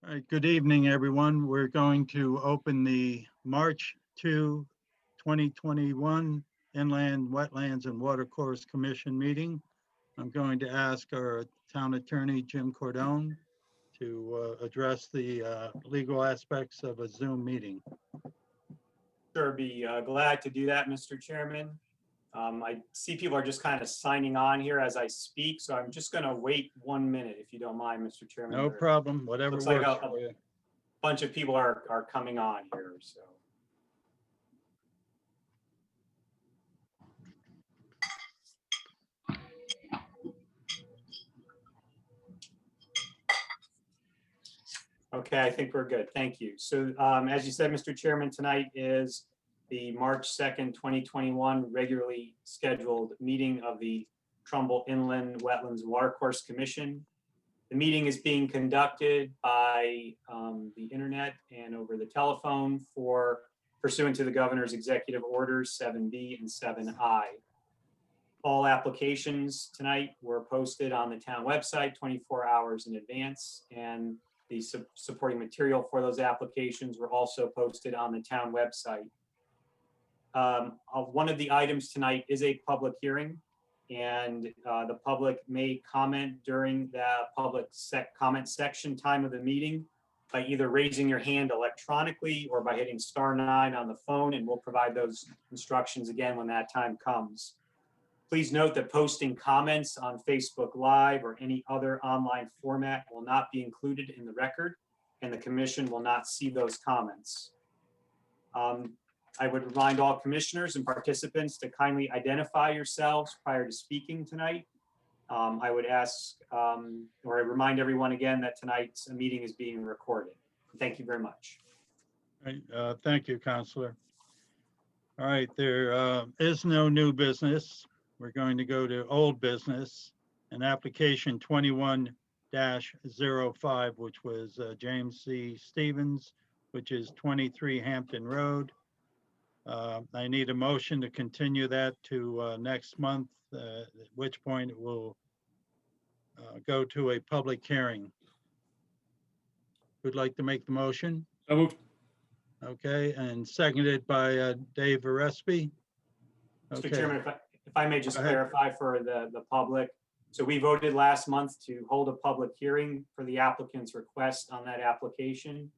All right, good evening, everyone. We're going to open the March 2, 2021 Inland Wetlands and Watercourse Commission meeting. I'm going to ask our town attorney, Jim Cordone, to address the legal aspects of a Zoom meeting. Sure, be glad to do that, Mr. Chairman. I see people are just kind of signing on here as I speak, so I'm just going to wait 1 minute if you don't mind, Mr. Chairman. No problem, whatever Looks works like for you. a bunch of people are coming on here, so. Okay, I think we're good. Thank you. So as you said, Mr. Chairman, tonight is the March 2nd, 2021 regularly scheduled meeting of the Trumbull Inland Wetlands and Watercourse Commission. The meeting is being conducted by the internet and over the telephone pursuant to the governor's executive orders 7B and 7I. All applications tonight were posted on the town website 24 hours in advance, and the supporting material for those applications were also posted on the town website. One of the items tonight is a public hearing, and the public may comment during the public comment section time of the meeting by either raising your hand electronically or by hitting *9 on the phone, and we'll provide those instructions again when that time comes. Please note that posting comments on Facebook Live or any other online format will not be included in the record, and the commission will not see those comments. I would remind all commissioners and participants to kindly identify yourselves prior to speaking tonight. I would ask, or I remind everyone again that tonight's meeting is being recorded. Thank you very much. All right, thank you, Counselor. All right, there is no new business. We're going to go to old business, an application 21-05, which was James C. Stevens, which is 23 Hampton Road. I need a motion to continue that to next month, at which point it will go to a public hearing. Who'd like to make the motion? So moved. Okay, and seconded by Dave Arespi. Mr. Chairman, if I may just clarify for the public. So we voted last month to hold a public hearing for the applicant's request on that application.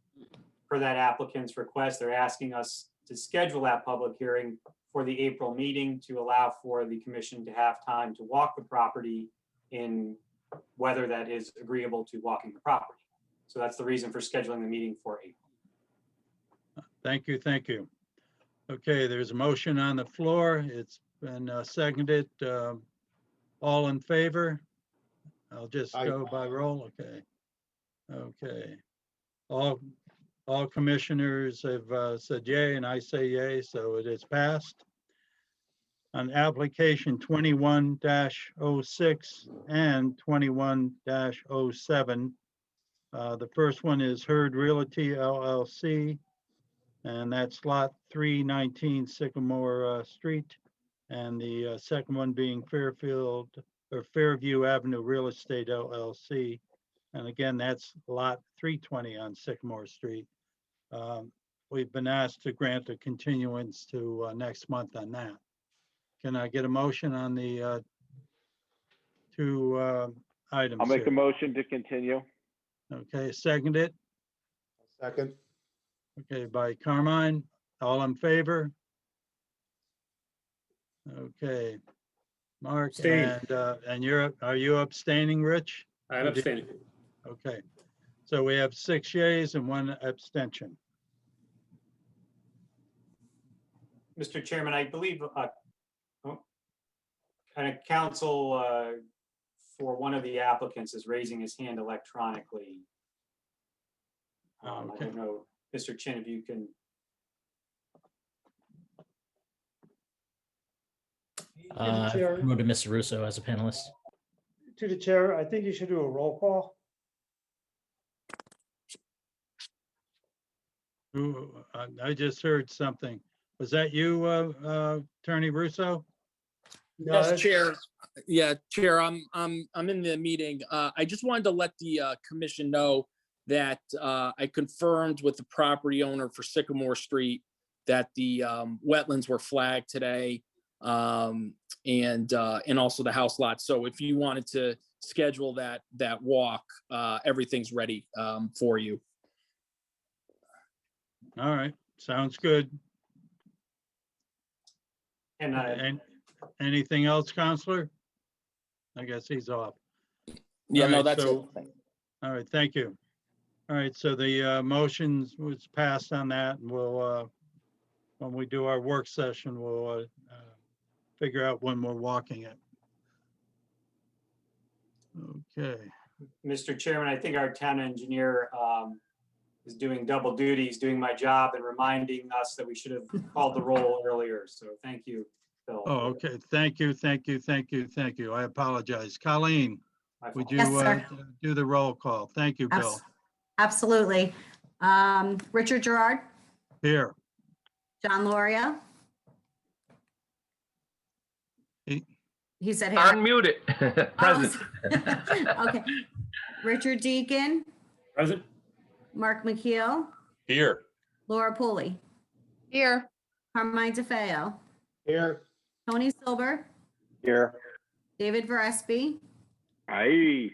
For that applicant's request, they're asking us to schedule that public hearing for the April meeting to allow for the commission to have time to walk the property in weather that is agreeable to walking the property. So that's the reason for scheduling the meeting for April. Thank you, thank you. Okay, there's a motion on the floor. It's been seconded. All in favor? I'll just go by roll. Okay. Okay. All commissioners have said yay, and I say yay, so it is passed. On application 21-06 and 21-07, the first one is Hurd Realty LLC, and that's lot 319 Sycamore Street. And the second one being Fairfield or Fairview Avenue Real Estate LLC. And again, that's lot 320 on Sycamore Street. We've been asked to grant a continuance to next month on that. Can I get a motion on the two items? I'll make here? a motion to continue. Okay, second it. Second. Okay, by Carmine. All in favor? Okay. Mark, Abstain. and are you abstaining, Rich? I'm abstaining. Okay, so we have 6 yeas and 1 abstention. Mr. Chairman, I believe kind of counsel for one of the applicants is raising his hand electronically. I don't know, Mr. Chin, if you can. Promote to Mr. Russo as a panelist. To the chair, I think you should do a roll call. Ooh, I just heard something. Was that you, Attorney Russo? No, Yes, that's- Chair. Yeah, Chair, I'm in the meeting. I just wanted to let the commission know that I confirmed with the property owner for Sycamore Street that the wetlands were flagged today, and also the house lot. So if you wanted to schedule that walk, everything's ready for you. All right, sounds good. And Anything else, Counselor? I guess he's off. Yeah, All no, right, that's so- it. All right, thank you. All right, so the motions was passed on that, and we'll, when we do our work session, we'll figure out when we're walking it. Okay, Mr. Chairman, I think our town engineer is doing double duty. He's doing my job and reminding us that we should have called the roll earlier. So thank you, Bill. oh, okay, thank you. I apologize. Colleen, would you Yes, sir. do the roll call? Thank you, Bill. Absolutely. Richard Gerard, Here. John Loria. He- He said here. Unmute it. Present. Okay. Richard Deacon, Present. Mark McKeel, Here. Laura Pooley, Here. Carmine DeFeo, Here. Tony Silver, Here. David Verespi, Aye.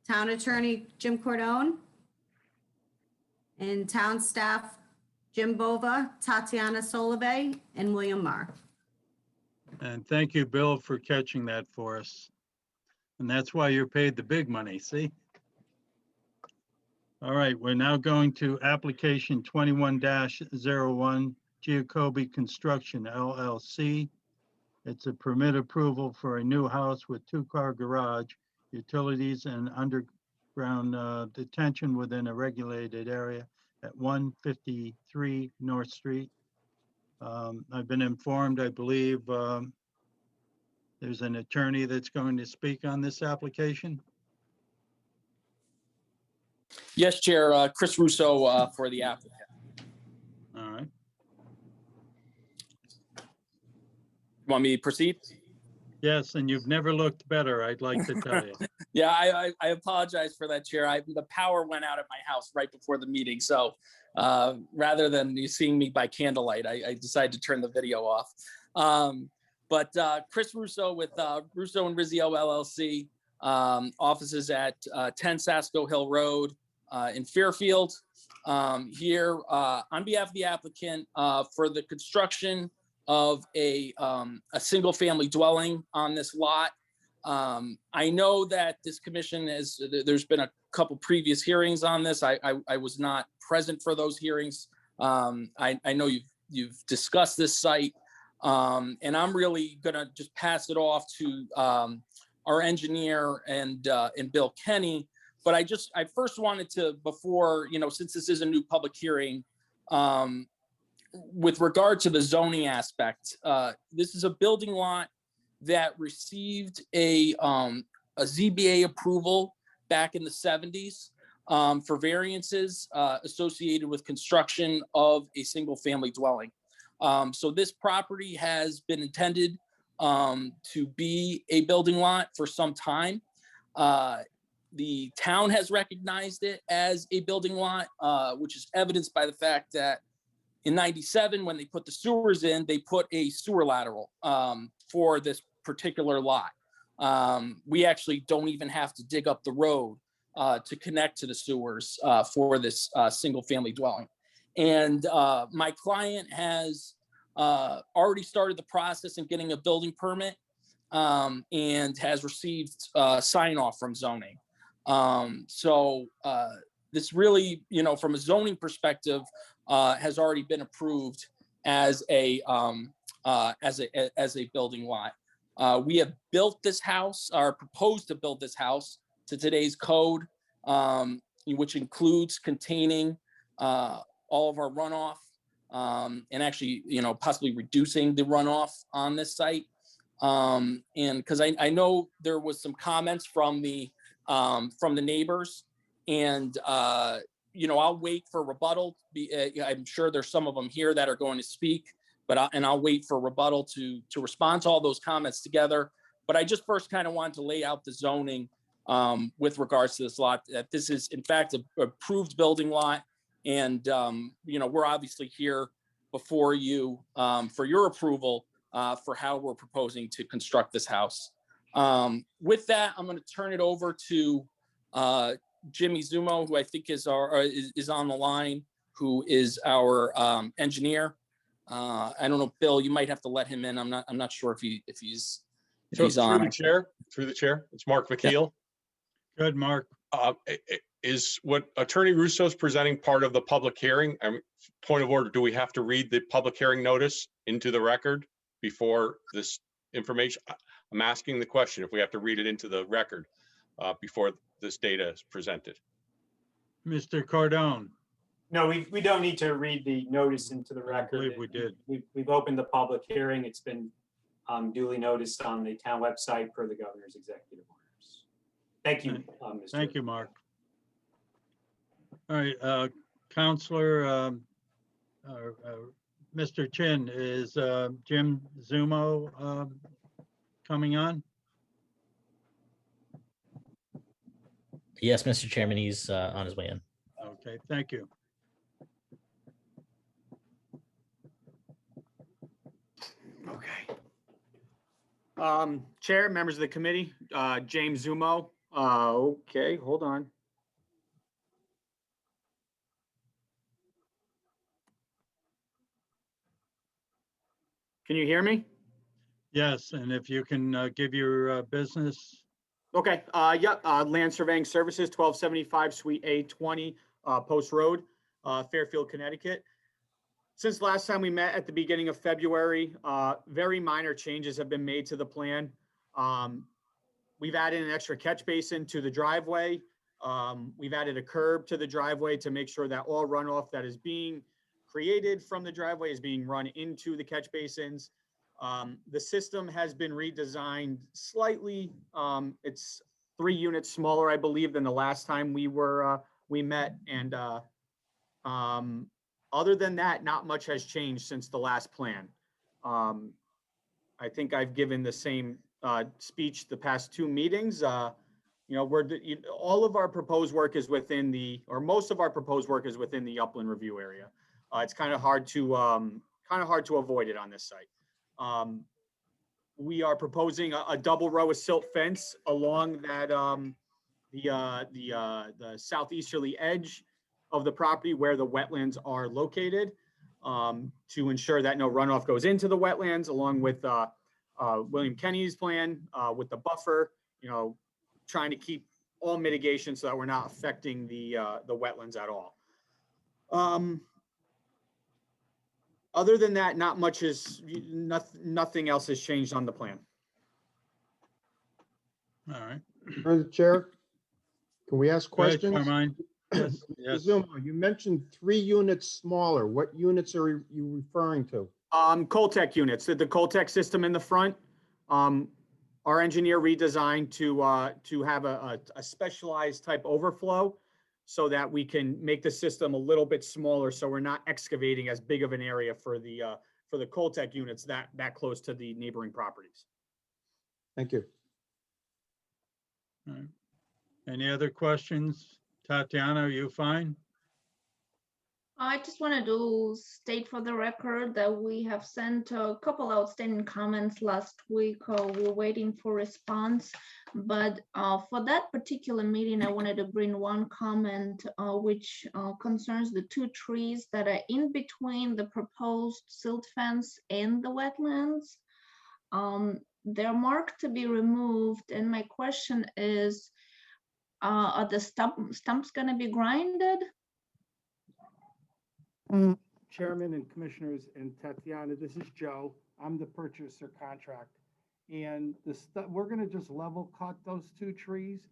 Town Attorney Jim Cordone, and Town Staff Jim Bova, Tatiana Solovey, and William Marr. And thank you, Bill, for catching that for us. And that's why you're paid the big money, see? All right, we're now going to application 21-01, Geocoby Construction LLC. It's a permit approval for a new house with two-car garage, utilities, and underground detention within a regulated area at 153 North Street. I've been informed, I believe, there's an attorney that's going to speak on this application. Yes, Chair, Chris Russo for the applicant. All right, Want me to proceed? yes, and you've never looked better, I'd like to tell you. Yeah, I apologize for that, Chair. The power went out at my house right before the meeting. So rather than you seeing me by candlelight, I decided to turn the video off. But Chris Russo with Russo and Rizzio LLC, offices at 10 Sasko Hill Road in Fairfield. Here on behalf of the applicant for the construction of a single family dwelling on this lot. I know that this commission there's been a couple previous hearings on this. I was not present for those hearings. I know you've discussed this site, and I'm really gonna just pass it off to our engineer and Bill Kenny. But I first wanted to, before, since this is a new public hearing, with regard to the zoning aspect, this is a building lot that received a ZBA approval back in the 70s for variances associated with construction of a single family dwelling. So this property has been intended to be a building lot for some time. The town has recognized it as a building lot, which is evidenced by the fact that in '97, when they put the sewers in, they put a sewer lateral for this particular lot. We actually don't even have to dig up the road to connect to the sewers for this single family dwelling. And my client has already started the process in getting a building permit and has received sign off from zoning. So this really, from a zoning perspective, has already been approved as a building lot. We have built this house, or proposed to build this house to today's code, which includes containing all of our runoff and actually, possibly reducing the runoff on this site. And because I know there was some comments from the neighbors, and I'll wait for rebuttal. I'm sure there's some of them here that are going to speak, but I'll wait for rebuttal to respond to all those comments together. But I just first kind of wanted to lay out the zoning with regards to this lot, that this is in fact a approved building lot. And, we're obviously here before you for your approval for how we're proposing to construct this house. With that, I'm going to turn it over to Jimmy Zumo, who I think is on the line, who is our engineer. I don't know, Bill, you might have to let him in. I'm not sure if he's So on. through the chair, it's Mark McKeel. Good, Mark. Is what Attorney Russo is presenting part of the public hearing? Point of order, do we have to read the public hearing notice into the record before this information? I'm asking the question if we have to read it into the record before this data is presented. Mr. Cardone, No, we don't need to read the notice into the I record. believe we did. We've opened the public hearing. It's been duly noticed on the town website per the governor's executive orders. Thank you, Mr. Thank you, Mark. All right, Counselor, Mr. Chin, is Jim Zumo coming on? Yes, Mr. Chairman, he's on his way in. Okay, thank you. Okay. Chair, members of the committee, James Zumo. Okay, hold on. Can you hear me? Yes, and if you can give your business. Okay, Land Surveying Services, 1275 Suite A20, Post Road, Fairfield, Connecticut. Since last time we met at the beginning of February, very minor changes have been made to the plan. We've added an extra catch basin to the driveway. We've added a curb to the driveway to make sure that all runoff that is being created from the driveway is being run into the catch basins. The system has been redesigned slightly. It's 3 units smaller, I believe, than the last time we met. And other than that, not much has changed since the last plan. I think I've given the same speech the past 2 meetings. All of our proposed work is within most of our proposed work is within the upland review area. It's kind of hard to avoid it on this site. We are proposing a double row of silt fence along that the southeasterly edge of the property where the wetlands are located, to ensure that no runoff goes into the wetlands, along with William Kenny's plan with the buffer. Trying to keep all mitigation so that we're not affecting the wetlands at all. Other than that, nothing else has changed on the plan. All right. Through the chair, can we ask Go ahead, questions? Carmine. Yes, yes. Zumo, you mentioned 3 units smaller. What units are you referring to? Coltech units, the Coltech system in the front. Our engineer redesigned to have a specialized type overflow so that we can make the system a little bit smaller, so we're not excavating as big of an area for the Coltech units that close to the neighboring properties. Thank you. All right. Any other questions? Tatiana, are you fine? I just wanted to state for the record that we have sent a couple outstanding comments last week. We're waiting for response, but for that particular meeting, I wanted to bring one comment which concerns the 2 trees that are in between the proposed silt fence and the wetlands. They're marked to be removed, and my question is, are the stumps going to be grinded? Chairman and Commissioners and Tatiana, this is Joe. I'm the purchaser contract. And we're gonna just level cut those 2 trees,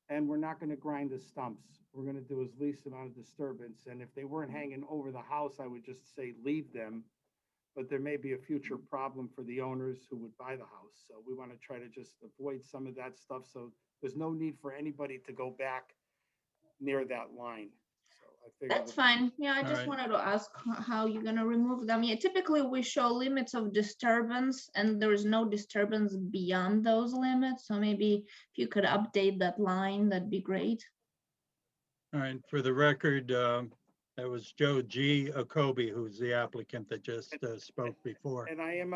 and we're not gonna grind the stumps. We're gonna do as least amount of disturbance. And if they weren't hanging over the house, I would just say leave them. But there may be a future problem for the owners who would buy the house. So we wanna try to just avoid some of that stuff. So there's no need for anybody to go back near that line. So figured That's it- fine. Yeah, I All just right. wanted to ask how you're gonna remove them. Yeah, typically we show limits of disturbance and there is no disturbance beyond those limits. So maybe if you could update that line, that'd be great. All right, for the record, that was Joe Geocoby, who's the applicant that just spoke before. And I am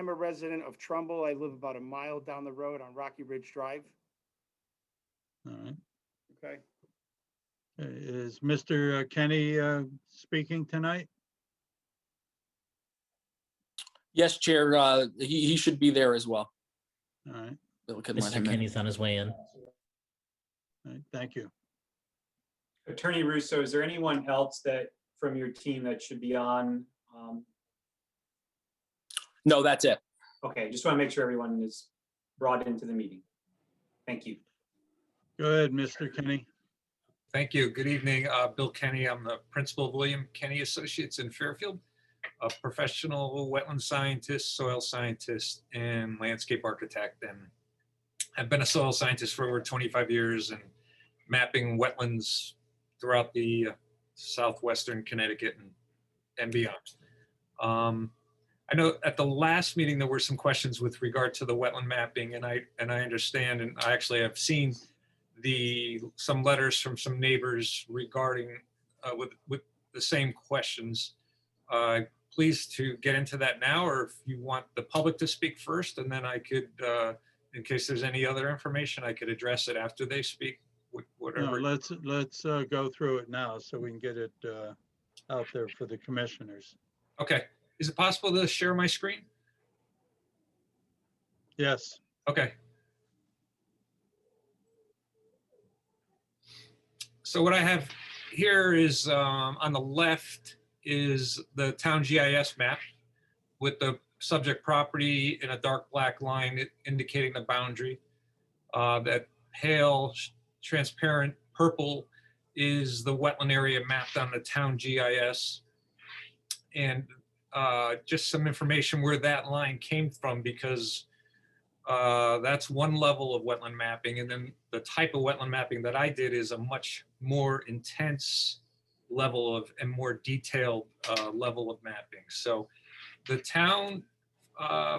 a resident of Trumbull. I live about a mile down the road on Rocky Ridge Drive. All right. Okay. Is Mr. Kenny speaking tonight? Yes, Chair, he should be there as well. All right, Bill can let Mr. him in. Kenny's on his way in. all right, thank you. Attorney Russo, is there anyone else that, from your team that should be on? No, that's it. Okay, just want to make sure everyone is brought into the meeting. Thank you. Go ahead, Mr. Kenny. Thank you. Good evening. Bill Kenny. I'm the principal of William Kenny Associates in Fairfield, a professional wetland scientist, soil scientist, and landscape architect. And I've been a soil scientist for over 25 years and mapping wetlands throughout the southwestern Connecticut and beyond. I know at the last meeting there were some questions with regard to the wetland mapping, and I understand, and I actually have seen some letters from some neighbors regarding with the same questions. Pleased to get into that now, or if you want the public to speak first, and then I could, in case there's any other information, I could address it after they speak. No, Whatever. let's go through it now so we can get it out there for the commissioners. Okay. Is it possible to share my screen? Yes. Okay. So what I have here is on the left is the town GIS map with the subject property in a dark black line indicating the boundary. That pale transparent purple is the wetland area mapped on the town GIS. And just some information where that line came from, because that's one level of wetland mapping. And then the type of wetland mapping that I did is a much more intense level of and more detailed level of mapping. So the town,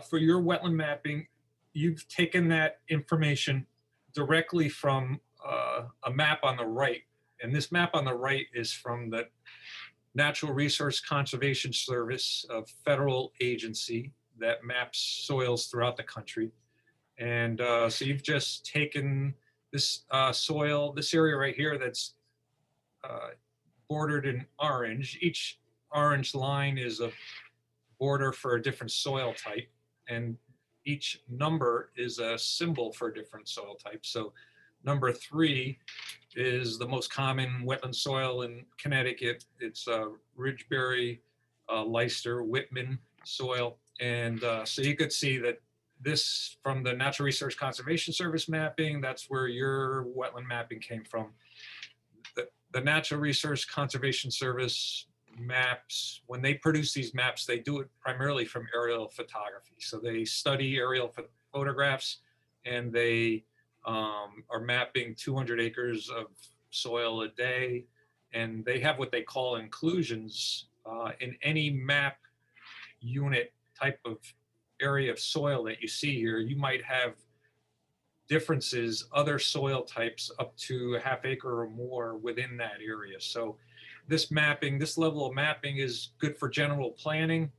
for your wetland mapping, you've taken that information directly from a map on the right. And this map on the right is from the Natural Resource Conservation Service, a federal agency that maps soils throughout the country. And so you've just taken this soil, this area right here that's bordered in orange. Each orange line is a border for a different soil type, and each number is a symbol for a different soil type. So number 3 is the most common wetland soil in Connecticut. It's Ridgeberry, Leicester, Whitman soil. And so you could see that this, from the Natural Resource Conservation Service mapping, that's where your wetland mapping came from. The Natural Resource Conservation Service maps, when they produce these maps, they do it primarily from aerial photography. So they study aerial photographs, and they are mapping 200 acres of soil a day. And they have what they call inclusions in any map unit type of area of soil that you see here. You might have differences, other soil types up to a half acre or more within that area. So this mapping, this level of mapping is good for general planning,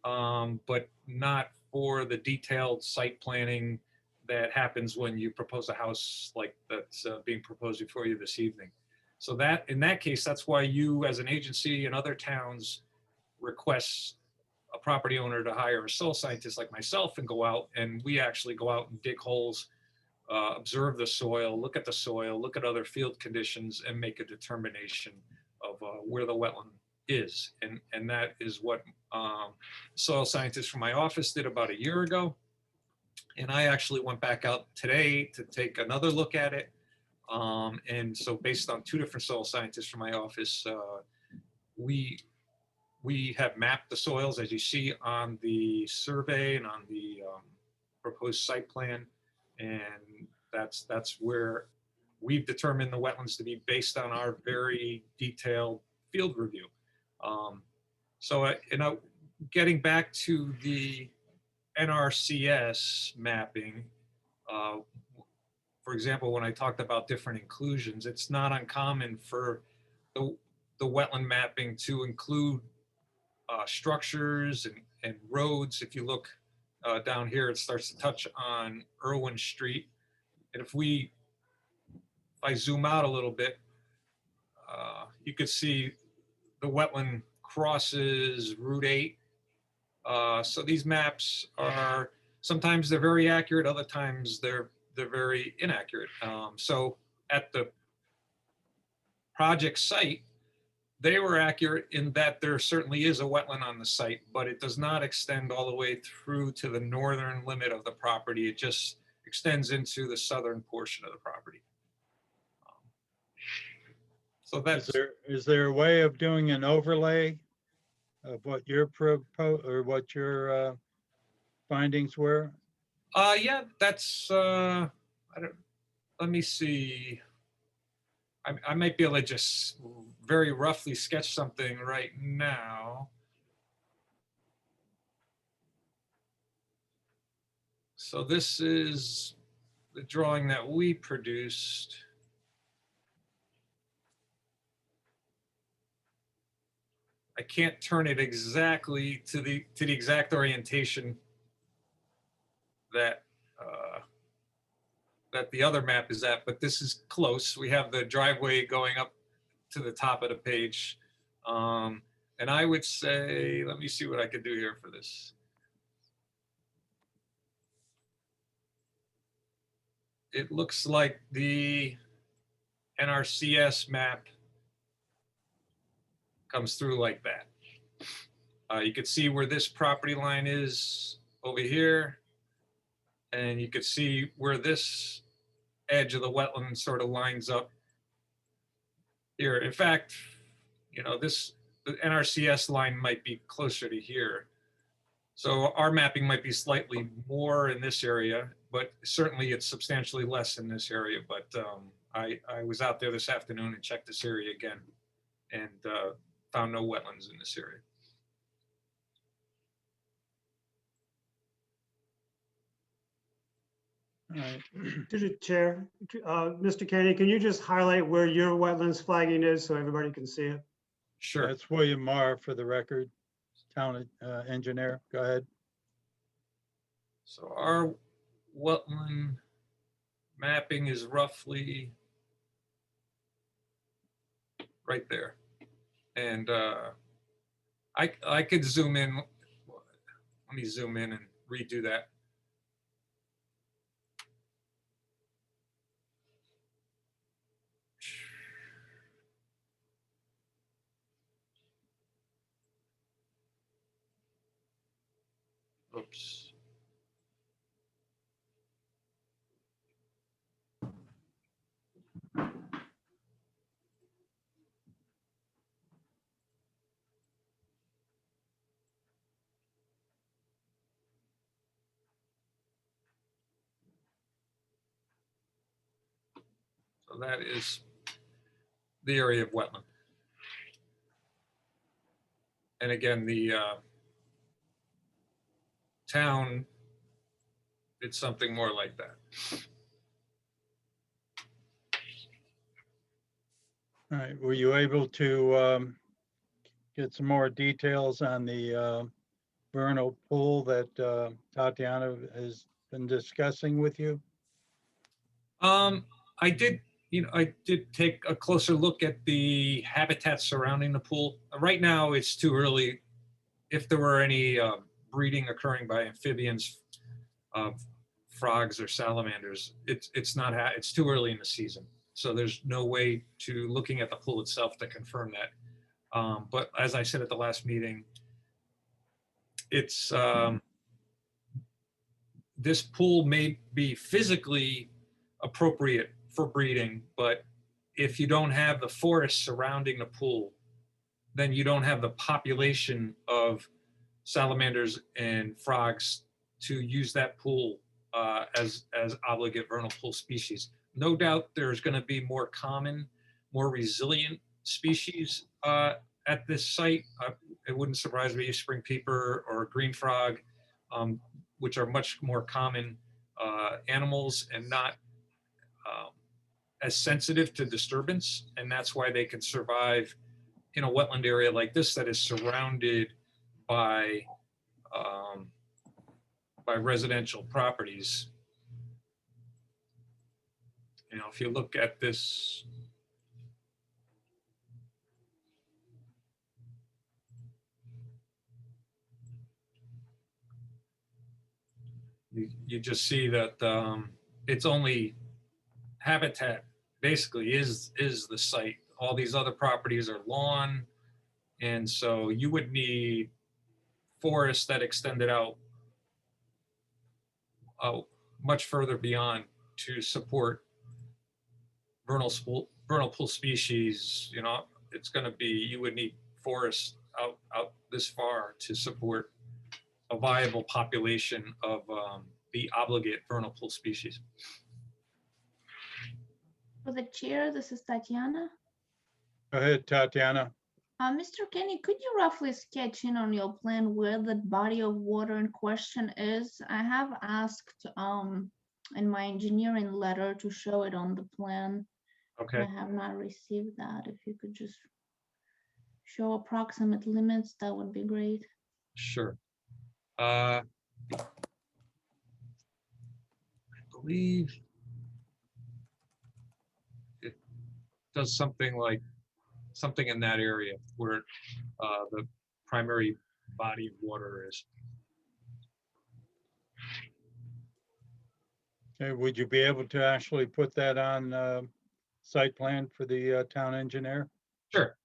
but not for the detailed site planning that happens when you propose a house like that's being proposed before you this evening. So that, in that case, that's why you as an agency and other towns request a property owner to hire a soil scientist like myself and go out, and we actually go out and dig holes, observe the soil, look at the soil, look at other field conditions, and make a determination of where the wetland is. And that is what soil scientists from my office did about a year ago. And I actually went back out today to take another look at it. And so based on 2 different soil scientists from my office, we have mapped the soils as you see on the survey and on the proposed site plan. And that's where we've determined the wetlands to be based on our very detailed field review. Getting back to the NRCS mapping, for example, when I talked about different inclusions, it's not uncommon for the wetland mapping to include structures and roads. If you look down here, it starts to touch on Irwin Street. And if I zoom out a little bit, you could see the wetland crosses Route 8. So these maps are, sometimes they're very accurate, other times they're very inaccurate. So at the project site, they were accurate in that there certainly is a wetland on the site, but it does not extend all the way through to the northern limit of the property. It just extends into the southern portion of the property. So that's, Is there a way of doing an overlay of what your or what your findings were? yeah, that's, let me see. I might be able to just very roughly sketch something right now. So this is the drawing that we produced. I can't turn it exactly to the exact orientation that that the other map is at, but this is close. We have the driveway going up to the top of the page. And I would say, let me see what I could do here for this. It looks like the NRCS map comes through like that. You could see where this property line is over here. And you could see where this edge of the wetland sort of lines up here. In fact, you know, the NRCS line might be closer to here. So our mapping might be slightly more in this area, but certainly it's substantially less in this area. But I was out there this afternoon and checked this area again and found no wetlands in this area. All right. To the chair, Mr. Kenny, can you just highlight where your wetlands flagging is so everybody can see it? Sure. That's William Marr for the record, town engineer. Go ahead. So our wetland mapping is roughly right there. And I could zoom in. Let me zoom in and redo that. Oops. So that is the area of wetland. And again, the town did something more like that. All right. Were you able to get some more details on the vernal pool that Tatiana has been discussing with you? I did, I did take a closer look at the habitat surrounding the pool. Right now, it's too early. If there were any breeding occurring by amphibians, frogs or salamanders, it's too early in the season. So there's no way to looking at the pool itself to confirm that. But as I said at the last meeting, it's this pool may be physically appropriate for breeding, but if you don't have the forest surrounding the pool, then you don't have the population of salamanders and frogs to use that pool as obligate vernal pool species. No doubt there's going to be more common, more resilient species at this site. It wouldn't surprise me if spring peeper or green frog, which are much more common animals and not as sensitive to disturbance. And that's why they can survive in a wetland area like this that is surrounded by residential properties. You know, if you look at this, you just see that it's only habitat basically is the site. All these other properties are lawn, and so you would need forests that extended out much further beyond to support vernal pool species. You know, it's going to be, you would need forests out this far to support a viable population of the obligate vernal pool species. For the chair, this is Tatiana. Go ahead, Tatiana. Mr. Kenny, could you roughly sketch in on your plan where the body of water in question is? I have asked in my engineering letter to show it on the plan. Okay. I have not received that. If you could just show approximate limits, that would be great. Sure. I believe it does something in that area where the primary body of water is. Okay, would you be able to actually put that on site plan for the town engineer? Sure.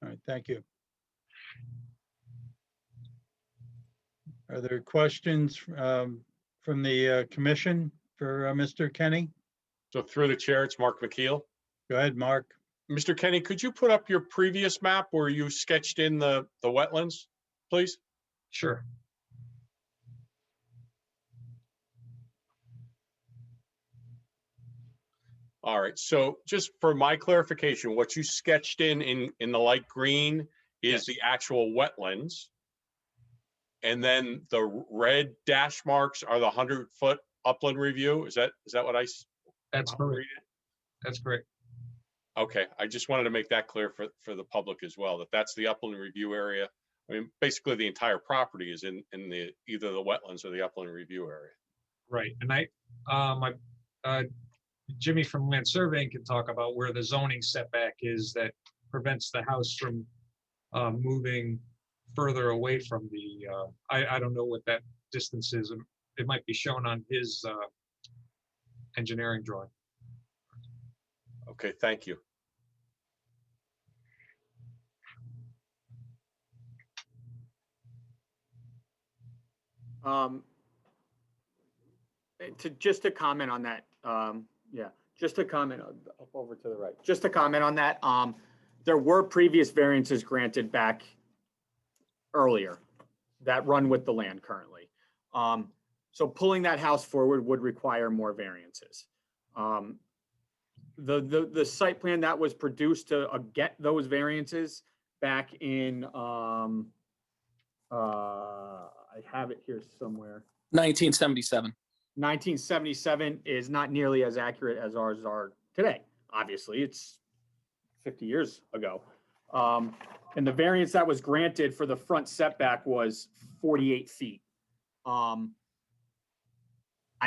All right, thank you. Are there questions from the commission for Mr. Kenny? So through the chair, it's Mark McKeel. Go ahead, Mark. Mr. Kenny, could you put up your previous map where you sketched in the wetlands, please? Sure. All right, so just for my clarification, what you sketched in the light green is Yes. the actual wetlands. And then the red dash marks are the 100-foot upland review. Is that what That's how I correct. read it? That's correct. Okay, I just wanted to make that clear for the public as well, that that's the upland review area. I mean, basically the entire property is in the either the wetlands or the upland review area. Right. And Jimmy from Land Surveying can talk about where the zoning setback is that prevents the house from moving further away from the, I don't know what that distance is. It might be shown on his engineering drawing. Okay, thank you. Just to comment on that, just to comment up over to the right, just to comment on that, there were previous variances granted back earlier that run with the land currently. So pulling that house forward would require more variances. The site plan that was produced to get those variances back in, I have it here somewhere. 1977. 1977 is not nearly as accurate as ours are today. Obviously, it's 50 years ago. And the variance that was granted for the front setback was 48 feet. I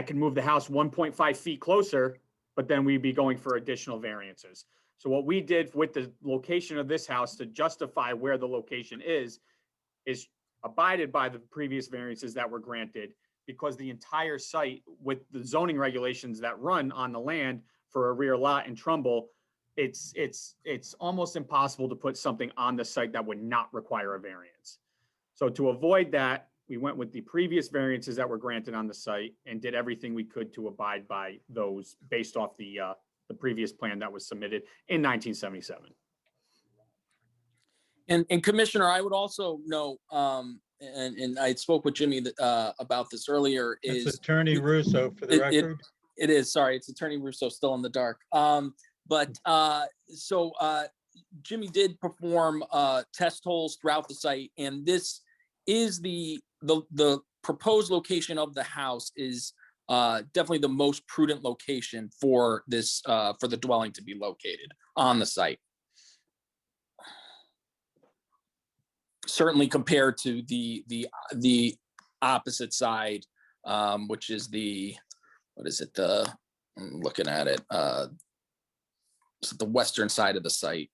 can move the house 1.5 feet closer, but then we'd be going for additional variances. So what we did with the location of this house to justify where the location is abided by the previous variances that were granted, because the entire site with the zoning regulations that run on the land for a rear lot in Trumbull, it's almost impossible to put something on the site that would not require a variance. So to avoid that, we went with the previous variances that were granted on the site and did everything we could to abide by those based off the previous plan that was submitted in 1977. And Commissioner, I would also note, and I spoke with Jimmy about this earlier, It's is Attorney Russo for the record. It is, sorry, it's Attorney Russo, still in the dark. Jimmy did perform test holes throughout the site, and this is the proposed location of the house is definitely the most prudent location for this for the dwelling to be located on the site. Certainly compared to the opposite side, which is what is it? I'm looking at it. It's the western side of the site,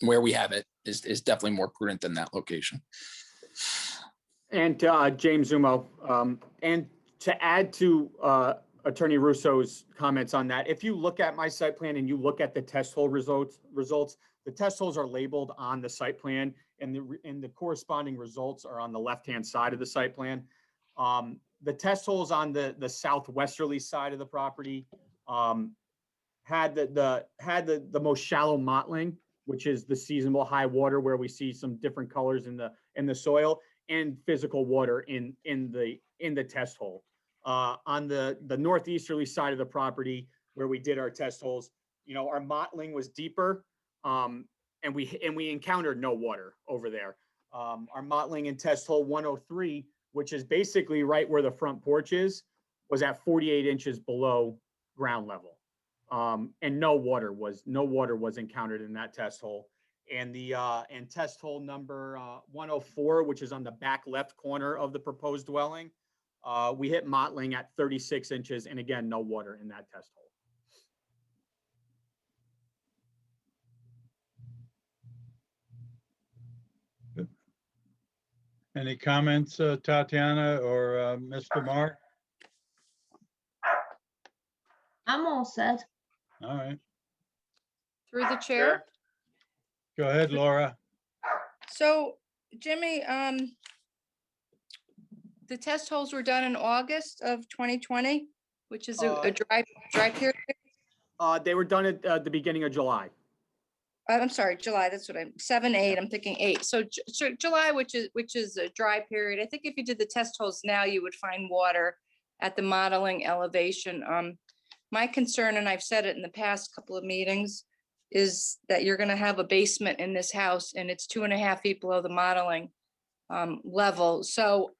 where we have it is definitely more prudent than that location. And James Zumo, and to add to Attorney Russo's comments on that, if you look at my site plan and you look at the test hole results, the test holes are labeled on the site plan, and the corresponding results are on the left-hand side of the site plan. The test holes on the southwesterly side of the property had the most shallow mottling, which is the seasonal high water where we see some different colors in the soil, and physical water in the test hole. On the northeasterly side of the property where we did our test holes, our mottling was deeper, and we encountered no water over there. Our mottling in test hole 103, which is basically right where the front porch is, was at 48 inches below ground level. And no water was encountered in that test hole. And and test hole number 104, which is on the back left corner of the proposed dwelling, we hit mottling at 36 inches, and again, no water in that test hole. Any comments, Tatiana or Mr. Marr? I'm all set. All right, Through the chair. go ahead, Laura. So Jimmy, the test holes were done in August of 2020, which is a dry period. They were done at the beginning of July. I'm sorry, July, that's what 7/8, I'm thinking 8. So July, which is a dry period. I think if you did the test holes now, you would find water at the modeling elevation. My concern, and I've said it in the past couple of meetings, is that you're gonna have a basement in this house and it's 2.5 feet below the modeling level. So,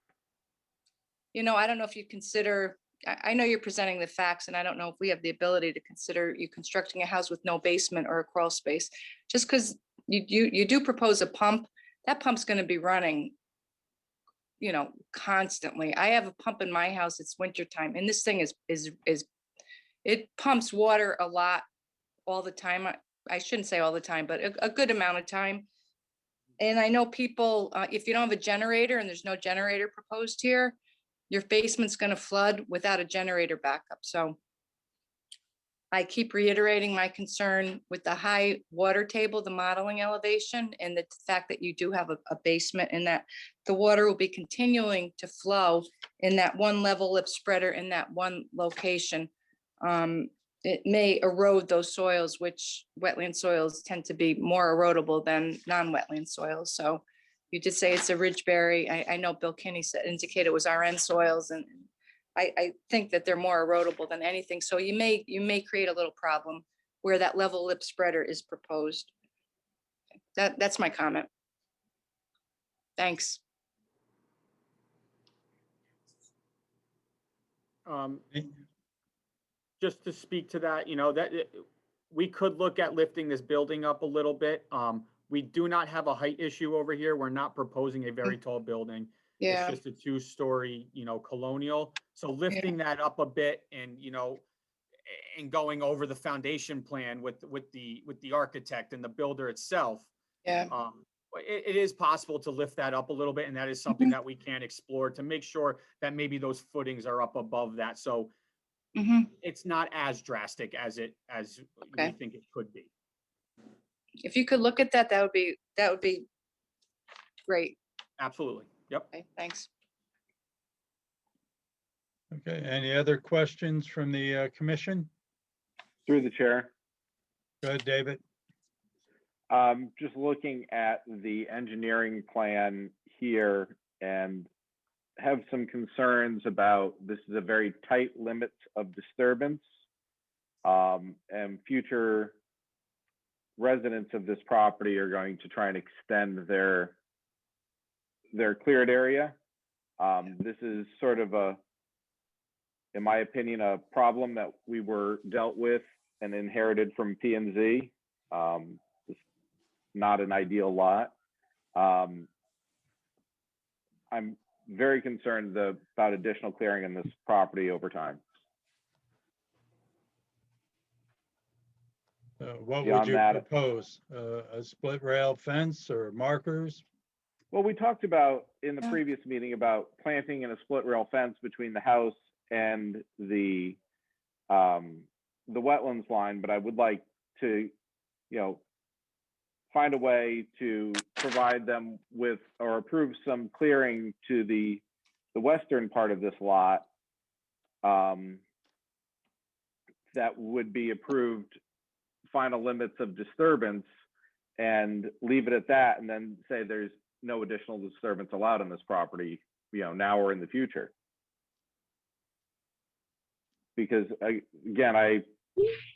I don't know if you consider, I know you're presenting the facts, and I don't know if we have the ability to consider you constructing a house with no basement or a crawl space. Just because you do propose a pump, that pump's gonna be running, constantly. I have a pump in my house, it's wintertime, and this thing is it pumps water a lot all the time. I shouldn't say all the time, but a good amount of time. And I know people, if you don't have a generator and there's no generator proposed here, your basement's gonna flood without a generator backup. So I keep reiterating my concern with the high water table, the modeling elevation, and the fact that you do have a basement, and that the water will be continuing to flow in that one level lip spreader in that one location. It may erode those soils, which wetland soils tend to be more erodible than non-wetland soils. So you did say it's a ridgeberry. I know Bill Kinney indicated it was RN soils, and I think that they're more erodible than anything. So you may create a little problem where that level lip spreader is proposed. That's my comment. Thanks. Just to speak to that, we could look at lifting this building up a little bit. We do not have a height issue over here. We're not proposing a very tall building. Yeah. It's just a 2-story, colonial. So lifting that up a bit and, and going over the foundation plan with the architect and the builder itself. Yeah. It is possible to lift that up a little bit, and that is something that we can explore to make sure that maybe those footings are up above that. So it's not as drastic as we think it could be. If you could look at that, that would be great. Absolutely. Yep. Okay, thanks. Okay, any other questions from the commission? Through the chair. Go ahead, David. Just looking at the engineering plan here, and have some concerns about, this is a very tight limit of disturbance, and future residents of this property are going to try and extend their cleared area. This is sort of in my opinion, a problem that we were dealt with and inherited from P&Z. It's not an ideal lot. I'm very concerned about additional clearing in this property over time. What would Beyond you that- propose? A split rail fence or markers? Well, we talked about in the previous meeting about planting in a split rail fence between the house and the wetlands line, but I would like to, find a way to provide them with or approve some clearing to the western part of this lot that would be approved final limits of disturbance and leave it at that, and then say there's no additional disturbance allowed on this property, now or in the future. Because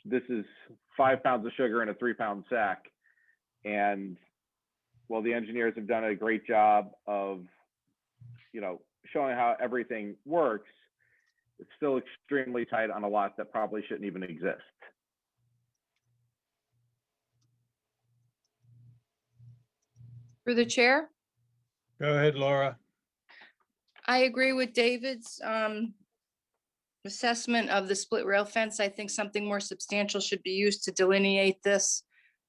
this is 5 pounds of sugar in a 3-pound sack. And while the engineers have done a great job of, showing how everything works, it's still extremely tight on a lot that probably shouldn't even exist. Through the chair, Go ahead, Laura. I agree with David's assessment of the split rail fence. I think something more substantial should be used to delineate this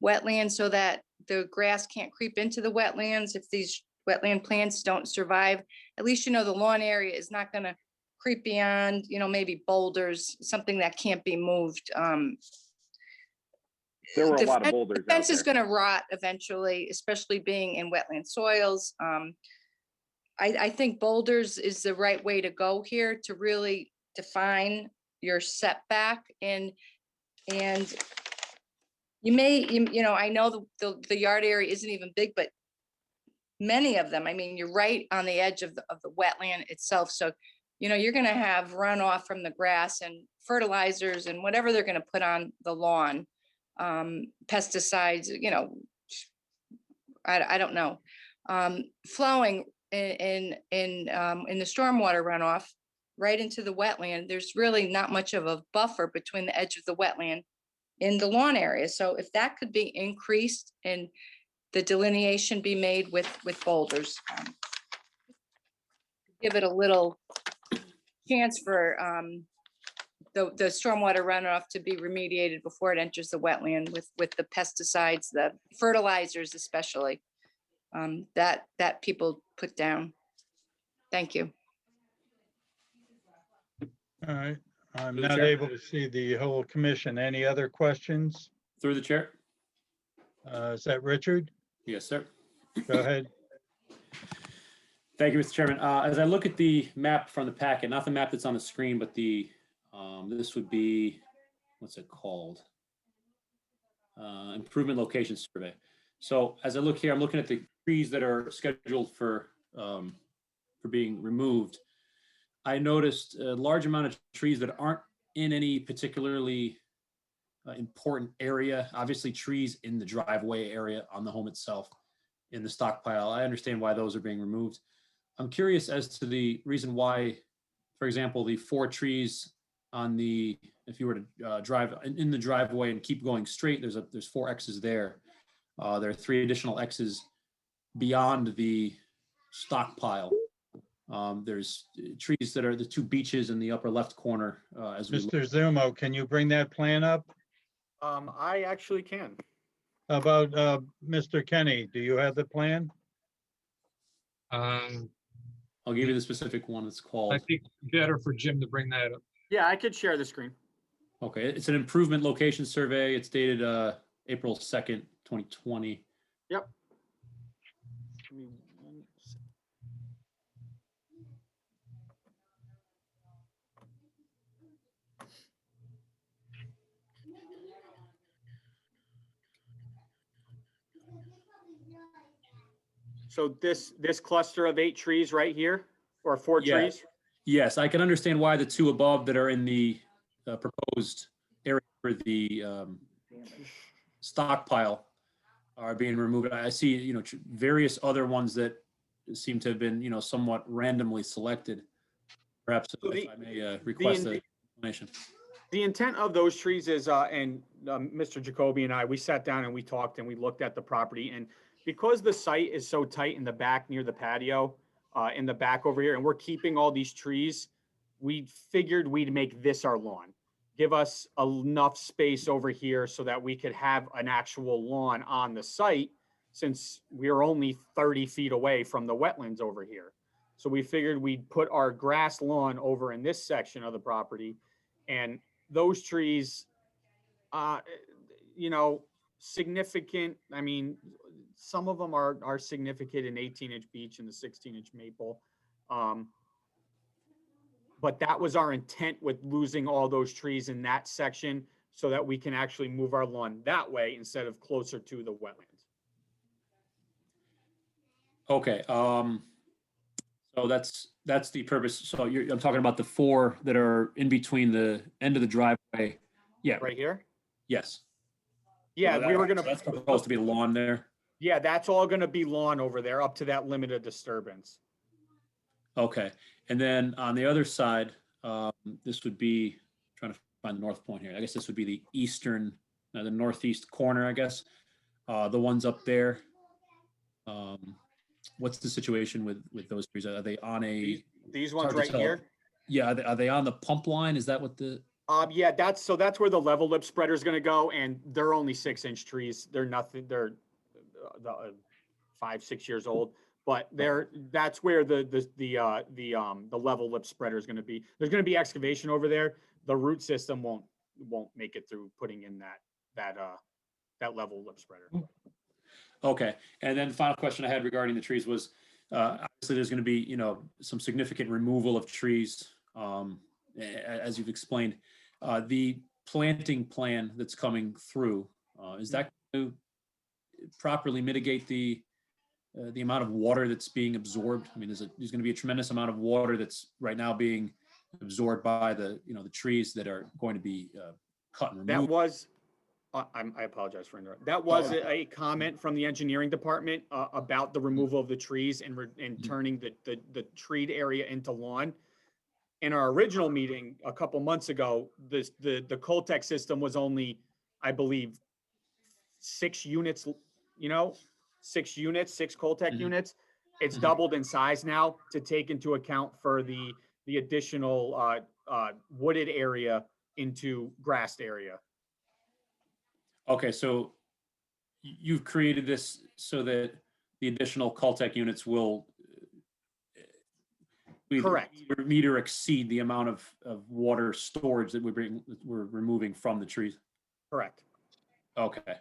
wetland so that the grass can't creep into the wetlands. If these wetland plants don't survive, at least the lawn area is not going to creep beyond, maybe boulders, something that can't be moved. There were a The lot of boulders The fence out is there. going to rot eventually, especially being in wetland soils. I think boulders is the right way to go here to really define your setback. And you may, I know the yard area isn't even big, but many of them, you're right on the edge of the wetland itself. So, you're going to have runoff from the grass and fertilizers and whatever they're going to put on the lawn. Pesticides, I don't know, flowing in the stormwater runoff right into the wetland. There's really not much of a buffer between the edge of the wetland and the lawn area. So if that could be increased and the delineation be made with boulders, give it a little chance for the stormwater runoff to be remediated before it enters the wetland with the pesticides, the fertilizers especially, that people put down. Thank you. All right. I'm Through the not chair. able to see the whole commission. Any other questions? Through the chair? Is that Richard? Yes, sir. Go ahead. Thank you, Mr. Chairman. As I look at the map from the packet, not the map that's on the screen, but this would be, what's it called? Improvement location survey. So as I look here, I'm looking at the trees that are scheduled for being removed. I noticed a large amount of trees that aren't in any particularly important area. Obviously, trees in the driveway area on the home itself in the stockpile. I understand why those are being removed. I'm curious as to the reason why, for example, the 4 trees on the, if you were to drive in the driveway and keep going straight, there's 4 X's there. There are 3 additional X's beyond the stockpile. There's trees that are the 2 beeches in the upper left corner. As we Mr. Zumo, can you bring that plan up? I actually can. How about Mr. Kenny? Do you have the plan? I'll give you the specific one. It's called. I think better for Jim to bring that up. Yeah, I could share the screen. Okay, it's an improvement location survey. It's dated April 2nd, 2020. Yep. Give me 1 sec. So this cluster of 8 trees right here, or 4 Yeah. trees? Yes, I can understand why the 2 above that are in the proposed area for the stockpile are being removed. I see, various other ones that seem to have been, somewhat randomly selected. Perhaps So if I may request an explanation. The intent of those trees is, Mr. Geocoby and I, we sat down and we talked and we looked at the property. And because the site is so tight in the back near the patio, in the back over here, and we're keeping all these trees, we figured we'd make this our lawn. Give us enough space over here so that we could have an actual lawn on the site, since we're only 30 feet away from the wetlands over here. So we figured we'd put our grass lawn over in this section of the property, and those trees, significant. I mean, some of them are significant in 18-inch beech and the 16-inch maple. But that was our intent with losing all those trees in that section, so that we can actually move our lawn that way instead of closer to the wetlands. Okay, so that's the purpose. So I'm talking about the 4 that are in between the end of the driveway. Yeah. Right here? Yes. Yeah, So we were gonna. that's supposed to be lawn there. Yeah, that's all gonna be lawn over there up to that limit of disturbance. Okay, and then on the other side, this would be, trying to find the north point here. I guess this would be the eastern, the northeast corner, I guess. The ones up there. What's the situation with those trees? Are they on a? These ones hard to right tell. here? Yeah, are they on the pump line? Is that what the? Yeah, that's where the level lip spreader is gonna go, and they're only 6-inch trees. They're nothing, they're 5-6 years old. But that's where the level lip spreader is going to be. There's going to be excavation over there. The root system won't make it through putting in that level lip spreader. Okay, and then the final question I had regarding the trees was, obviously there's going to be, some significant removal of trees, as you've explained. The planting plan that's coming through, is that going to properly mitigate the amount of water that's being absorbed? I mean, there's going to be a tremendous amount of water that's right now being absorbed by the trees that are going to be cut and removed. That was, I apologize for interrupting. That was a comment from the engineering department about the removal of the trees and turning the treed area into lawn. In our original meeting a couple months ago, the Coltech system was only, I believe, 6 units, 6 units, 6 Coltech units. It's doubled in size now to take into account for the additional wooded area into grassed area. Okay, so you've created this so that the additional Coltech units will correct meet or exceed the amount of water storage that we're removing from the trees. Correct. Okay.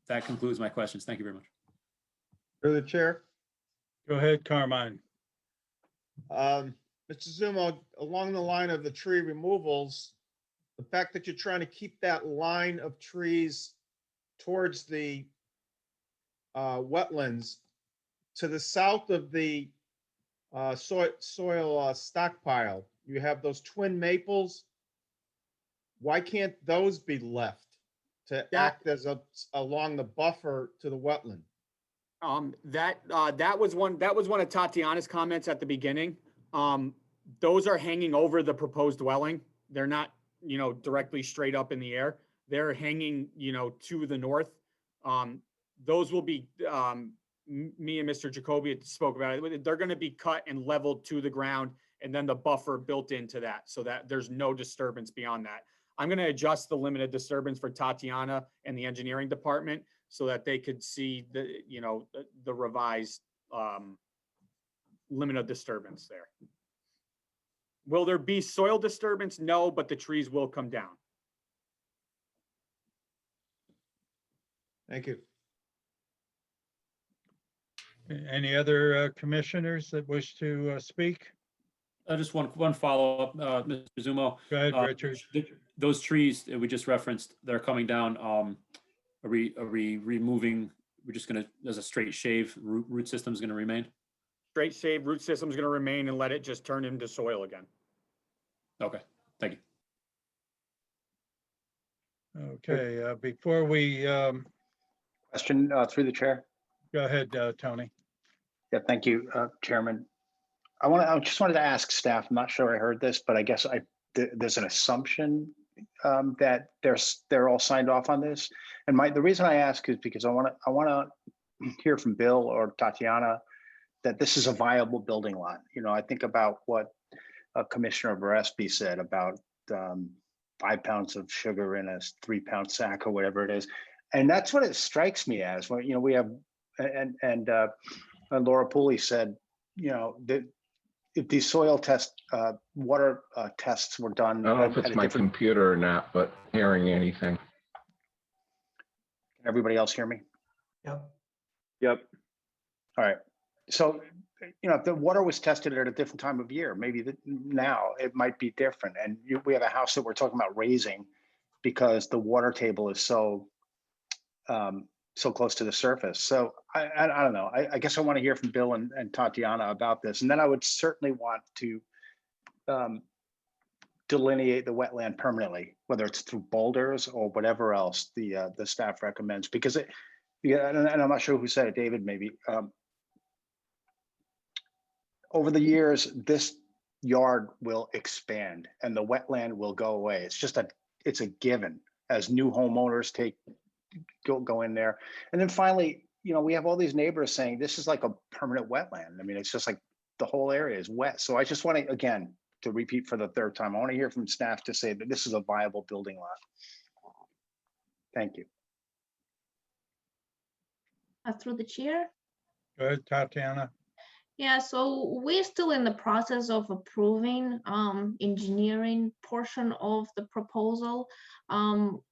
That concludes my questions. Thank you very much. Through the chair. Go ahead, Carmine. Mr. Zumo, along the line of the tree removals, the fact that you're trying to keep that line of trees towards the wetlands to the south of the soil stockpile, you have those twin maples. Why can't those be left to act as along the buffer to the wetland? That was one of Tatiana's comments at the beginning. Those are hanging over the proposed dwelling. They're not, directly straight up in the air. They're hanging, to the north. Those will be, me and Mr. Geocoby spoke about it. They're going to be cut and leveled to the ground, and then the buffer built into that so that there's no disturbance beyond that. I'm going to adjust the limited disturbance for Tatiana and the engineering department so that they could see the revised limit of disturbance there. Will there be soil disturbance? No, but the trees will come down. Thank you. Any other commissioners that wish to speak? Just one follow-up, Mr. Zumo. Go ahead, Richard. Those trees that we just referenced, they're coming down. Are we removing? We're just going to, as a straight shave, root system is going to remain? Straight shave, root system is going to remain and let it just turn into soil again. Okay, thank you. Okay, before we, Question through the chair. go ahead, Tony. Yeah, thank you, Chairman. I just wanted to ask staff, I'm not sure I heard this, but I guess there's an assumption that they're all signed off on this. And the reason I ask is because I want to hear from Bill or Tatiana that this is a viable building lot. You know, I think about what Commissioner Barespi said about 5 pounds of sugar in a 3-pound sack or whatever it is. And that's what it strikes me as. When, you know, we have, and Laura Pooley said, you know, that if these soil water tests were done. I don't know if it's my computer or not, but hearing anything. Can everybody else hear me? Yep. Yep. All right. So, you know, if the water was tested at a different time of year, maybe now it might be different. And we have a house that we're talking about raising because the water table is so close to the surface. So I don't know. I guess I want to hear from Bill and Tatiana about this. And then I would certainly want to delineate the wetland permanently, whether it's through boulders or whatever else the staff recommends, because and I'm not sure who said it, David, maybe. Over the years, this yard will expand and the wetland will go away. It's a given as new homeowners go in there. And then finally, you know, we have all these neighbors saying this is like a permanent wetland. I mean, it's just like the whole area is wet. So I just want to, again, to repeat for the third time, I want to hear from staff to say that this is a viable building lot. Thank you. Through the chair. Go ahead, Tatiana. Yeah, so we're still in the process of approving engineering portion of the proposal.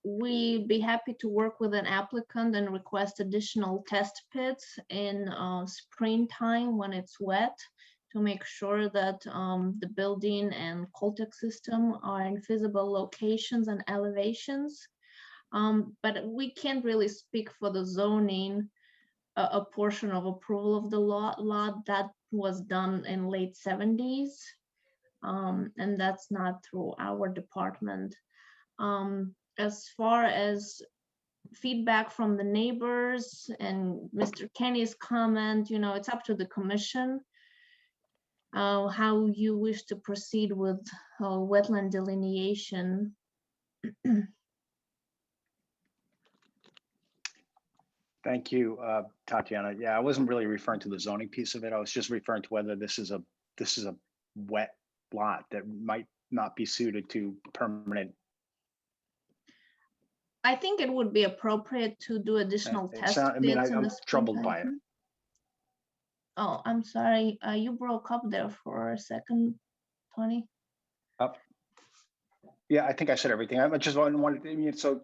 We'd be happy to work with an applicant and request additional test pits in springtime when it's wet to make sure that the building and Coltech system are in feasible locations and elevations. But we can't really speak for the zoning. A portion of approval of the lot that was done in late 70s, and that's not through our department. As far as feedback from the neighbors and Mr. Kenny's comment, you know, it's up to the commission how you wish to proceed with wetland delineation. Thank you, Tatiana. Yeah, I wasn't really referring to the zoning piece of it. I was just referring to whether this is a wet lot that might not be suited to permanent. I think it would be appropriate to do additional tests. I mean, I'm troubled by it. Oh, I'm sorry. You broke up there for a second, Tony. Yeah, I think I said everything. I just wanted. I mean, so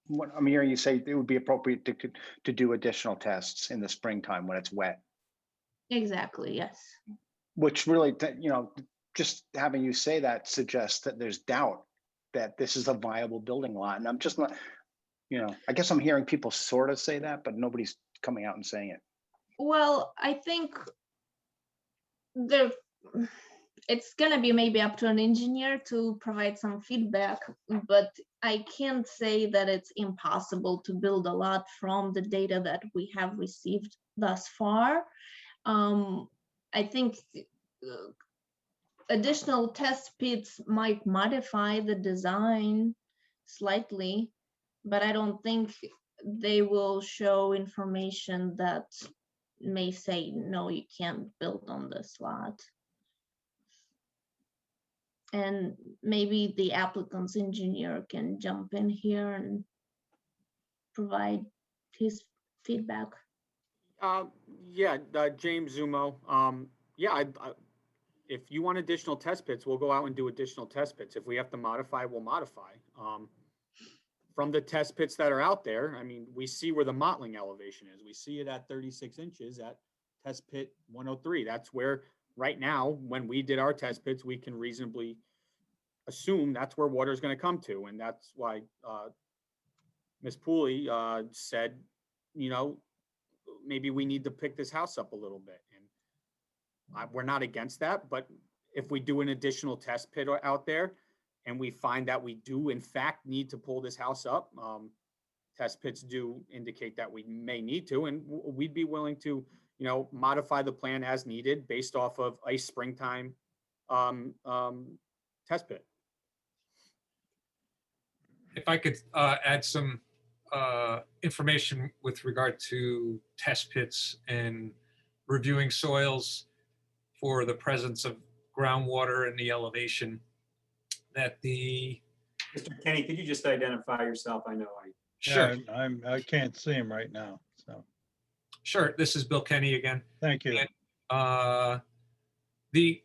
what I'm hearing you say, it would be appropriate to do additional tests in the springtime when it's wet. Exactly, yes. Which really, you know, just having you say that suggests that there's doubt that this is a viable building lot. And I'm just not, you know, I guess I'm hearing people sort of say that, but nobody's coming out and saying it. Well, I think it's gonna be maybe up to an engineer to provide some feedback, but I can't say that it's impossible to build a lot from the data that we have received thus far. I think additional test pits might modify the design slightly, but I don't think they will show information that may say, no, you can't build on this lot. And maybe the applicant's engineer can jump in here and provide his feedback. Yeah, James Zumo. Yeah, if you want additional test pits, we'll go out and do additional test pits. If we have to modify, we'll modify. From the test pits that are out there, I mean, we see where the mottling elevation is. We see it at 36 inches at test pit 103. That's where, right now, when we did our test pits, we can reasonably assume that's where water is going to come to. And that's why Ms. Pooley said, you know, maybe we need to pick this house up a little bit. And we're not against that, but if we do an additional test pit out there, and we find that we do in fact need to pull this house up, test pits do indicate that we may need to, and we'd be willing to, you know, modify the plan as needed based off of a springtime test pit. If I could add some information with regard to test pits and reviewing soils for the presence of groundwater and the elevation, that the... Mr. Kenny, could you just identify yourself? I know Sure. Yeah, I can't see him right now, so. Sure, this is Bill Kenny again. Thank you. And, the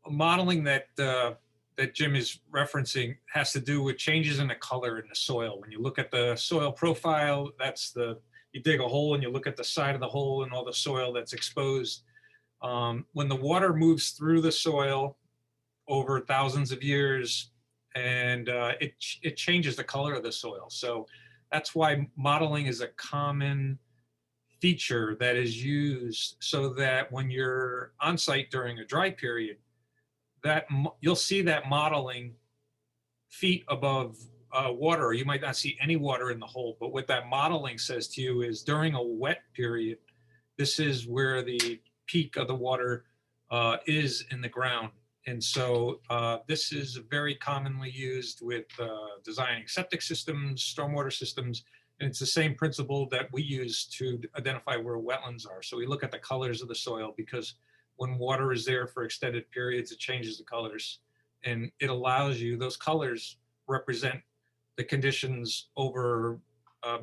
modeling that that Jim is referencing has to do with changes in the color in the soil. When you look at the soil profile, that's you dig a hole and you look at the side of the hole and all the soil that's exposed. When the water moves through the soil over thousands of years, and it changes the color of the soil. So that's why modeling is a common feature that is used, so that when you're on site during a dry period, that you'll see that modeling feet above water, or you might not see any water in the hole. But what that modeling says to you is during a wet period, this is where the peak of the water is in the ground. And so this is very commonly used with designing septic systems, stormwater systems, and it's the same principle that we use to identify where wetlands are. So we look at the colors of the soil, because when water is there for extended periods, it changes the colors, and it allows you, those colors represent the conditions over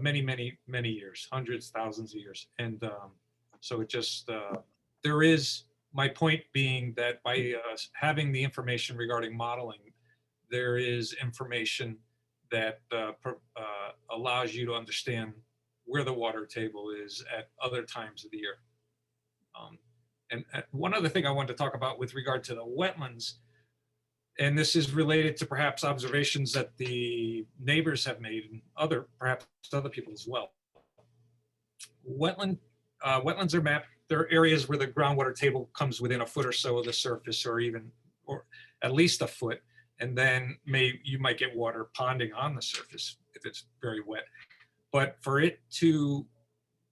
many, many, many years, hundreds, thousands of years. And so it just, there is, my point being that by having the information regarding modeling, there is information that allows you to understand where the water table is at other times of the year. And one other thing I wanted to talk about with regard to the wetlands, and this is related to perhaps observations that the neighbors have made and perhaps other people as well. Wetlands are mapped. There are areas where the groundwater table comes within a foot or so of the surface, or at least a foot. And then you might get water ponding on the surface if it's very wet. But for it to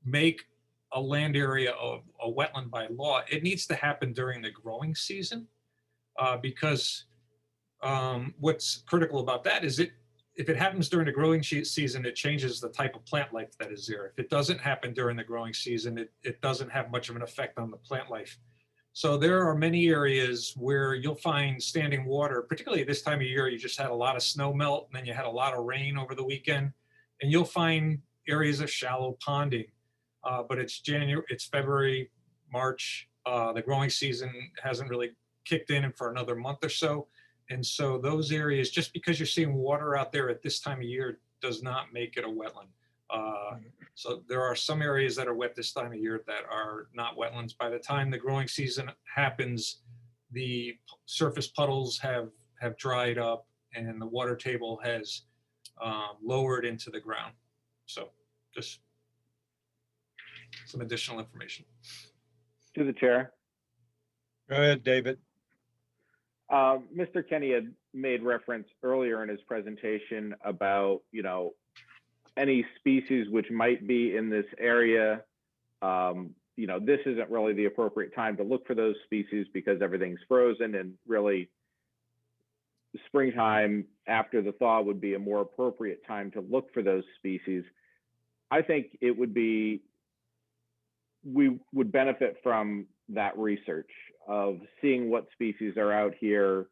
make a land area of a wetland by law, it needs to happen during the growing season, because what's critical about that is if it happens during the growing season, it changes the type of plant life that is there. If it doesn't happen during the growing season, it doesn't have much of an effect on the plant life. So there are many areas where you'll find standing water, particularly this time of year. You just had a lot of snow melt, and then you had a lot of rain over the weekend, and you'll find areas of shallow ponding. But it's February, March. The growing season hasn't really kicked in for another month or so. And so those areas, just because you're seeing water out there at this time of year, does not make it a wetland. So there are some areas that are wet this time of year that are not wetlands. By the time the growing season happens, the surface puddles have dried up and the water table has lowered into the ground. So just some additional information. To the chair. Go ahead, David. Mr. Kenny had made reference earlier in his presentation about, any species which might be in this area. This isn't really the appropriate time to look for those species because everything's frozen, and really springtime after the thaw would be a more appropriate time to look for those species. I think we would benefit from that research of seeing what species are out here,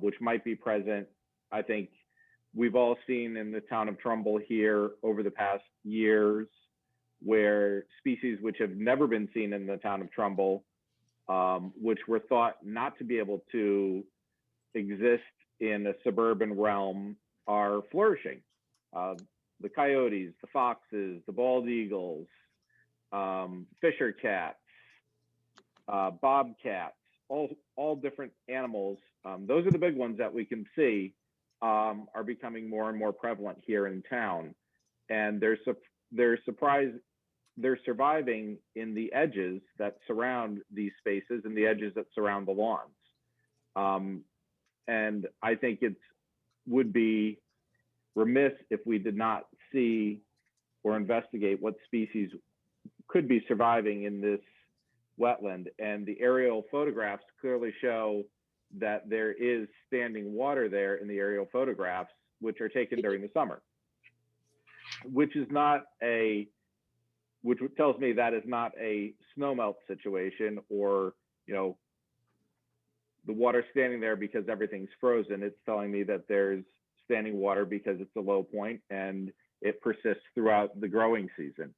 which might be present. I think we've all seen in the town of Trumbull here over the past years where species which have never been seen in the town of Trumbull, which were thought not to be able to exist in a suburban realm, are flourishing. The coyotes, the foxes, the bald eagles, fisher cats, bobcats, all different animals. Those are the big ones that we can see are becoming more and more prevalent here in town, and they're surviving in the edges that surround these spaces and the edges that surround the lawns. And I think it's would be remiss if we did not see or investigate what species could be surviving in this wetland. And the aerial photographs clearly show that there is standing water there in the aerial photographs, which are taken during the summer, which tells me that is not a snowmelt situation, or, you know, the water standing there because everything's frozen. It's telling me that there's standing water because it's a low point and it persists throughout the growing season.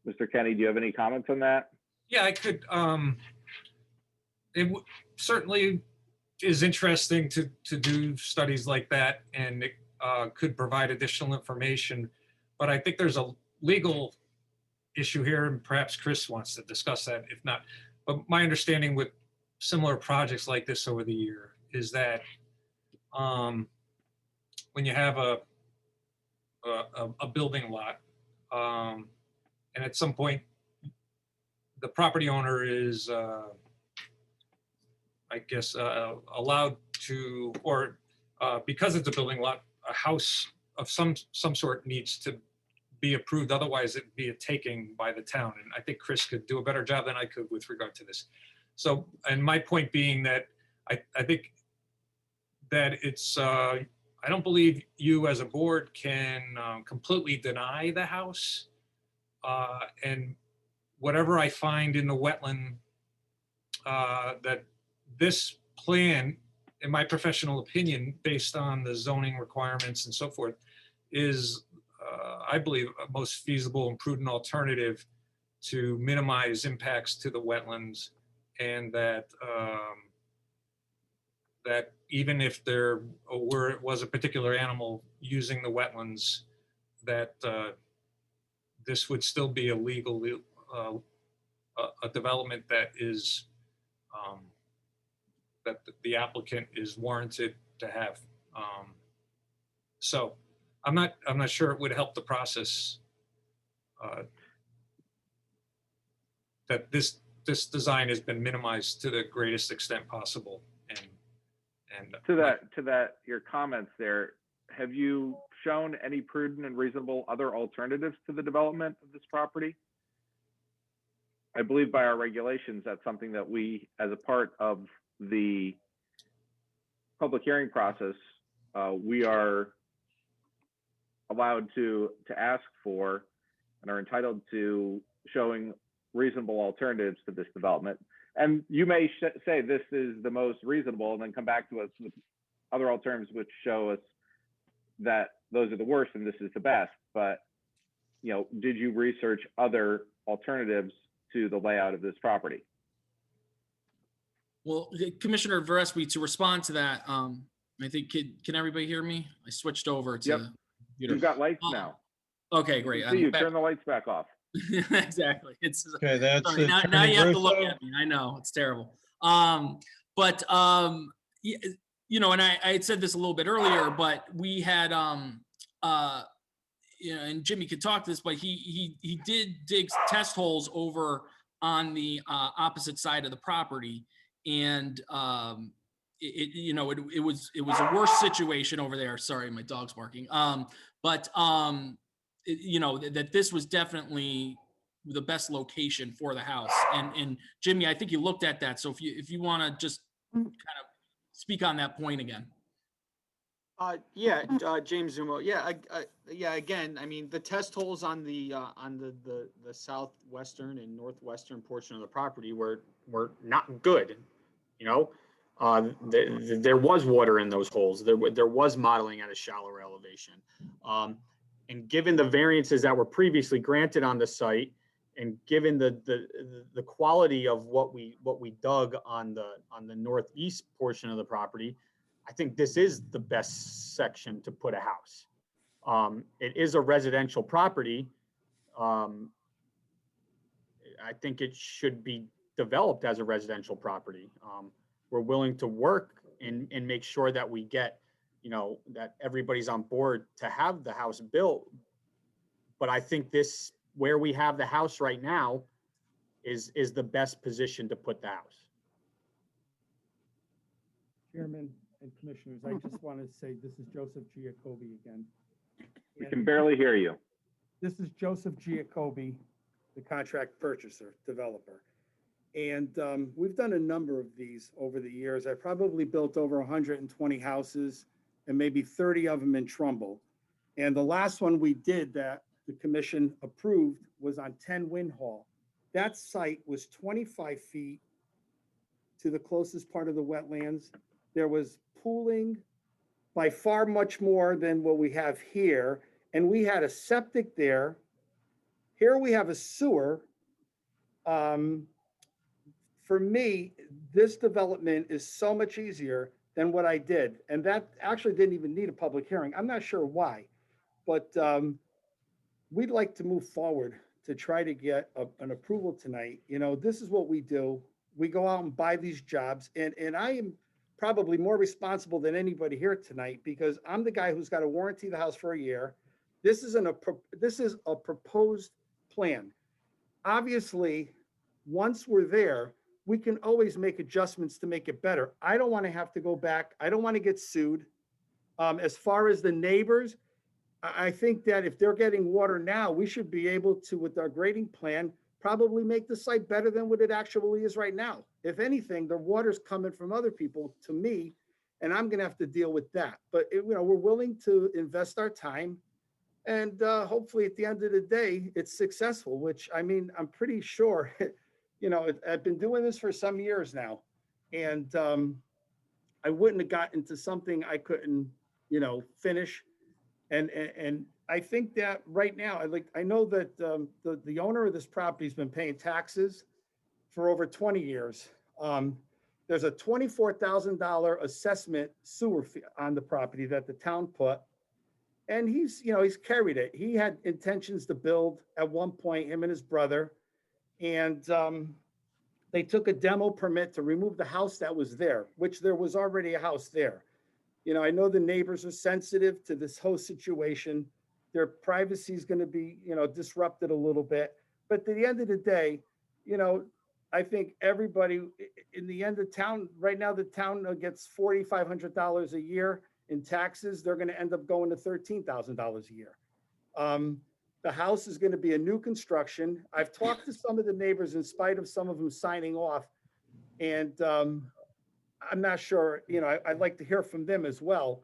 Mr. Kenny, do you have any comments on that? Yeah, I could. Certainly is interesting to do studies like that, and it could provide additional information. But I think there's a legal issue here, and perhaps Chris wants to discuss that. If not, but my understanding with similar projects like this over the year is that when you have a building lot, and at some point the property owner is, I guess, allowed to, or because it's a building lot, a house of some sort needs to be approved. Otherwise, it'd be a taking by the town. And I think Chris could do a better job than I could with regard to this. So, and my point being that I think that it's, I don't believe you as a board can completely deny the house. And whatever I find in the wetland, that this plan, in my professional opinion, based on the zoning requirements and so forth, is, I believe, a most feasible and prudent alternative to minimize impacts to the wetlands, and that that even if there was a particular animal using the wetlands, that this would still be a legal a development that is that the applicant is warranted to have. So I'm not sure it would help the process that this design has been minimized to the greatest extent possible. And to that your comments there, have you shown any prudent and reasonable other alternatives to the development of this property? I believe by our regulations, that's something that we, as a part of the public hearing process, we are allowed to ask for and are entitled to showing reasonable alternatives to this development. And you may say this is the most reasonable and then come back to us with other alternatives which show us that those are the worst and this is the best. But, you know, did you research other alternatives to the layout of this property? Well, Commissioner Verespi, to respond to that, I think, can everybody hear me? I switched over to. Yep. You've got lights now. Okay, great. See you, turn the lights back off. Exactly. It's Okay, that's sorry, it. now you have to look Russo. at me. I know, it's terrible. But you know, and I had said this a little bit earlier, but we had you know, and Jimmy could talk to this, but he did dig test holes over on the opposite side of the property, and you know, it was a worse situation over there. Sorry, my dog's barking. But you know, that this was definitely the best location for the house. And Jimmy, I think you looked at that. So if you want to just kind of speak on that point again. Yeah, James Zumo. Yeah, yeah. Again, I mean, the test holes on the southwestern and northwestern portion of the property were not good. You know, there was water in those holes. There was modeling at a shallower elevation. And given the variances that were previously granted on the site, and given the quality of what we dug on the northeast portion of the property, I think this is the best section to put a house. It is a residential property. I think it should be developed as a residential property. We're willing to work and make sure that we get, you know, that everybody's on board to have the house built. But I think where we have the house right now is the best position to put the house. Chairman and Commissioners, I just want to say this is Joseph Geocoby again. We can barely hear you. This is Joseph Geocoby, the contract purchaser, developer. And we've done a number of these over the years. I probably built over 120 houses and maybe 30 of them in Trumbull. And the last one we did that the commission approved was on 10 Wind Hall. That site was 25 feet to the closest part of the wetlands. There was pooling by far much more than what we have here. And we had a septic there. Here we have a sewer. For me, this development is so much easier than what I did. And that actually didn't even need a public hearing. I'm not sure why, but we'd like to move forward to try to get an approval tonight. You know, this is what we do. We go out and buy these jobs, and I am probably more responsible than anybody here tonight because I'm the guy who's got to warranty the house for a year. This is a proposed plan. Obviously, once we're there, we can always make adjustments to make it better. I don't want to have to go back. I don't want to get sued. As far as the neighbors, I think that if they're getting water now, we should be able to, with our grading plan, probably make the site better than what it actually is right now. If anything, the water's coming from other people to me, and I'm going to have to deal with that. But you know, we're willing to invest our time, and hopefully at the end of the day, it's successful, which I mean, I'm pretty sure, you know, I've been doing this for some years now, and I wouldn't have gotten to something I couldn't, you know, finish. And I think that right now, I know that the owner of this property has been paying taxes for over 20 years. There's a $24,000 assessment sewer fee on the property that the town put. And he's carried it. He had intentions to build at one point, him and his brother. And they took a demo permit to remove the house that was there, which there was already a house there. You know, I know the neighbors are sensitive to this whole situation. Their privacy is going to be, you know, disrupted a little bit. But at the end of the day, you know, I think everybody in the end of town, right now, the town gets $4,500 a year in taxes. They're going to end up going to $13,000 a year. The house is going to be a new construction. I've talked to some of the neighbors in spite of some of them signing off. And I'm not sure, you know, I'd like to hear from them as well,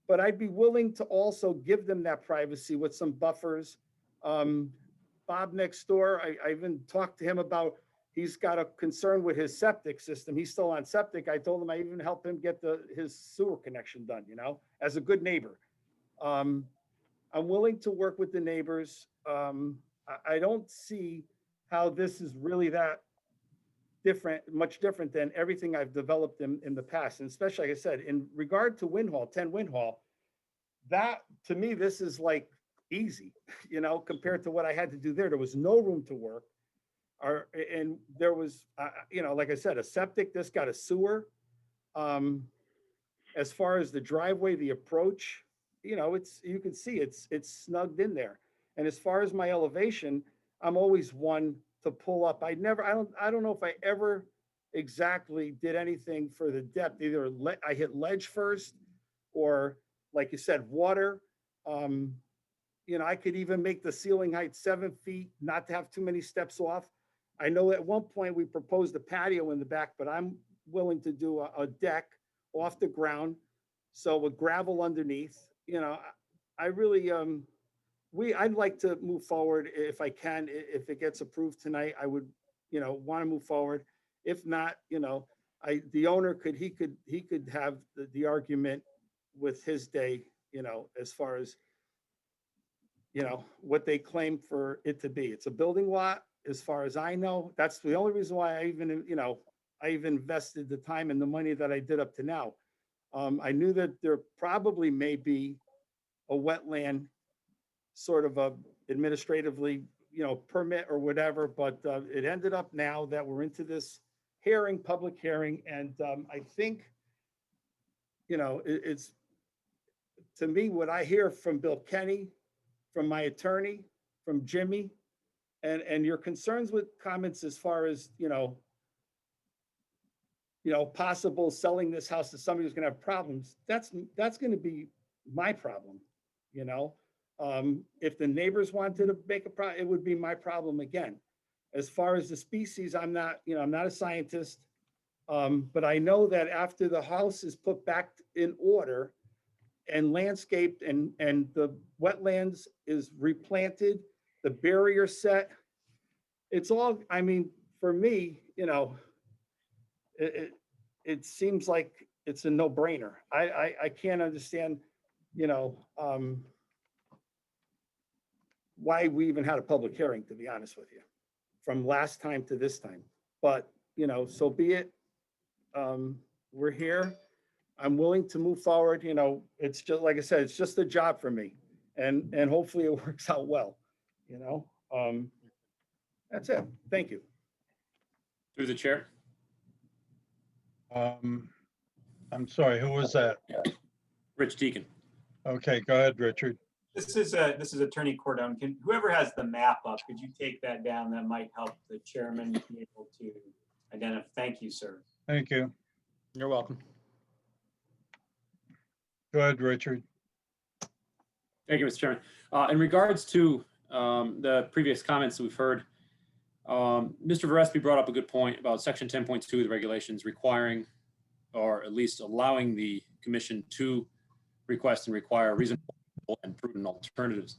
but I'd be willing to also give them that privacy with some buffers. Bob next door, I even talked to him about, he's got a concern with his septic system. He's still on septic. I told him I even helped him get his sewer connection done, you know, as a good neighbor. I'm willing to work with the neighbors. I don't see how this is really that much different than everything I've developed in the past. And especially, like I said, in regard to Wind Hall, 10 Wind Hall, that to me, this is like easy, you know, compared to what I had to do there. There was no room to work. And there was, you know, like I said, a septic, this got a sewer. As far as the driveway, the approach, you know, you can see it's snugged in there. And as far as my elevation, I'm always one to pull up. I don't know if I ever exactly did anything for the depth. Either I hit ledge first, or like you said, water. You know, I could even make the ceiling height 7 feet, not to have too many steps off. I know at one point we proposed a patio in the back, but I'm willing to do a deck off the ground. So with gravel underneath, you know, I really, I'd like to move forward if I can. If it gets approved tonight, I would, you know, want to move forward. If not, you know, the owner could have the argument with his day, you know, as far as, you know, what they claim for it to be. It's a building lot, as far as I know. That's the only reason why I even, you know, I've invested the time and the money that I did up to now. I knew that there probably may be a wetland sort of a administratively, you know, permit or whatever, but it ended up now that we're into this public hearing. And I think, you know, it's, to me, what I hear from Bill Kenny, from my attorney, from Jimmy, and your concerns with comments as far as, possible selling this house to somebody who's gonna have problems, that's gonna be my problem, you know? If the neighbors wanted to make a problem, it would be my problem again. As far as the species, I'm not a scientist. But I know that after the house is put back in order and landscaped and the wetlands is replanted, the barrier set, it's all, I mean, for me, it seems like it's a no-brainer. I can't understand, why we even had a public hearing, to be honest with you, from last time to this time. But, so be it. We're here. I'm willing to move forward. It's just, like I said, it's just a job for me. And hopefully it works out well, That's it. Thank you. Through the chair. I'm sorry, who was that? Rich Deacon. Okay, go ahead, Richard. This is Attorney Cordone. Can whoever has the map up, could you take that down? That might help the chairman be able to identify. Thank you, sir. Thank you. You're welcome. Go ahead, Richard. Thank you, Mr. Chairman. In regards to the previous comments that we've heard, Mr. Verespi brought up a good point about section 10.2 of the regulations requiring, or at least allowing the commission to request and require reasonable and prudent alternatives.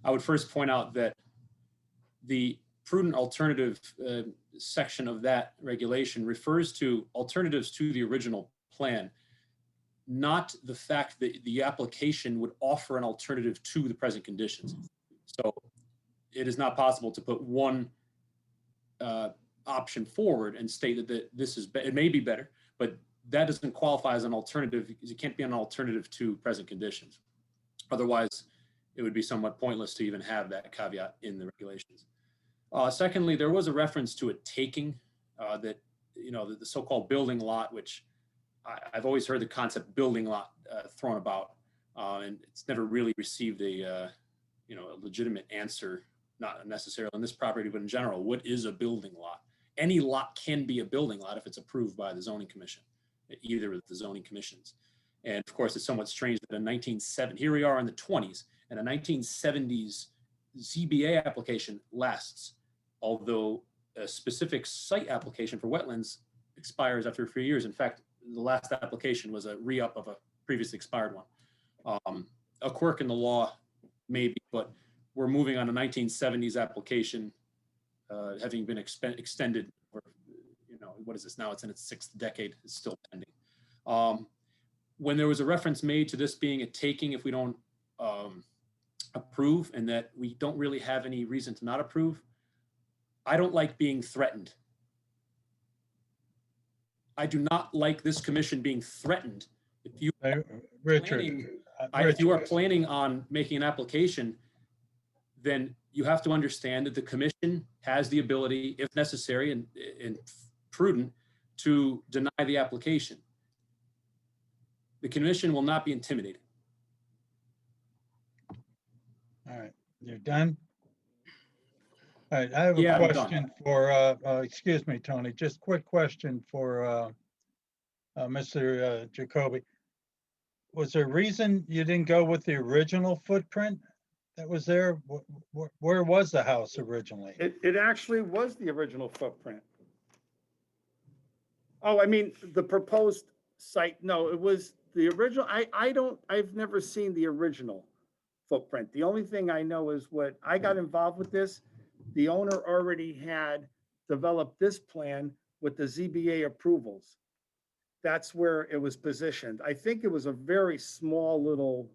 I would first point out that the prudent alternative section of that regulation refers to alternatives to the original plan, not the fact that the application would offer an alternative to the present conditions. So it is not possible to put one option forward and state that this is, it may be better, but that doesn't qualify as an alternative because it can't be an alternative to present conditions. Otherwise, it would be somewhat pointless to even have that caveat in the regulations. Secondly, there was a reference to a taking that, the so-called building lot, which I've always heard the concept building lot thrown about, and it's never really received a legitimate answer, not necessarily on this property, but in general, what is a building lot? Any lot can be a building lot if it's approved by the zoning commission, either of the zoning commissions. And of course, it's somewhat strange that in 1970, here we are in the 20s, and a 1970s ZBA application lasts, although a specific site application for wetlands expires after 3 years. In fact, the last application was a re-up of a previously expired one. A quirk in the law, maybe, but we're moving on a 1970s application, having been extended, or, what is this now? It's in its 6th decade, it's still pending. When there was a reference made to this being a taking if we don't approve, and that we don't really have any reason to not approve, I don't like being threatened. I do not like this commission being threatened. If you, Richard, if you are planning on making an application, then you have to understand that the commission has the ability, if necessary and prudent, to deny the application. The commission will not be intimidated. All right, you're done? All right, I have a Yeah, I'm question for, excuse me, Tony, just quick question for Mr. Geocoby. Was there a reason you didn't go with the original footprint that was there? Where was the house originally? It actually was the original footprint. Oh, I mean, the proposed site, no, it was the original. I've never seen the original footprint. The only thing I know is what I got involved with this, the owner already had developed this plan with the ZBA approvals. That's where it was positioned. I think it was a very small little,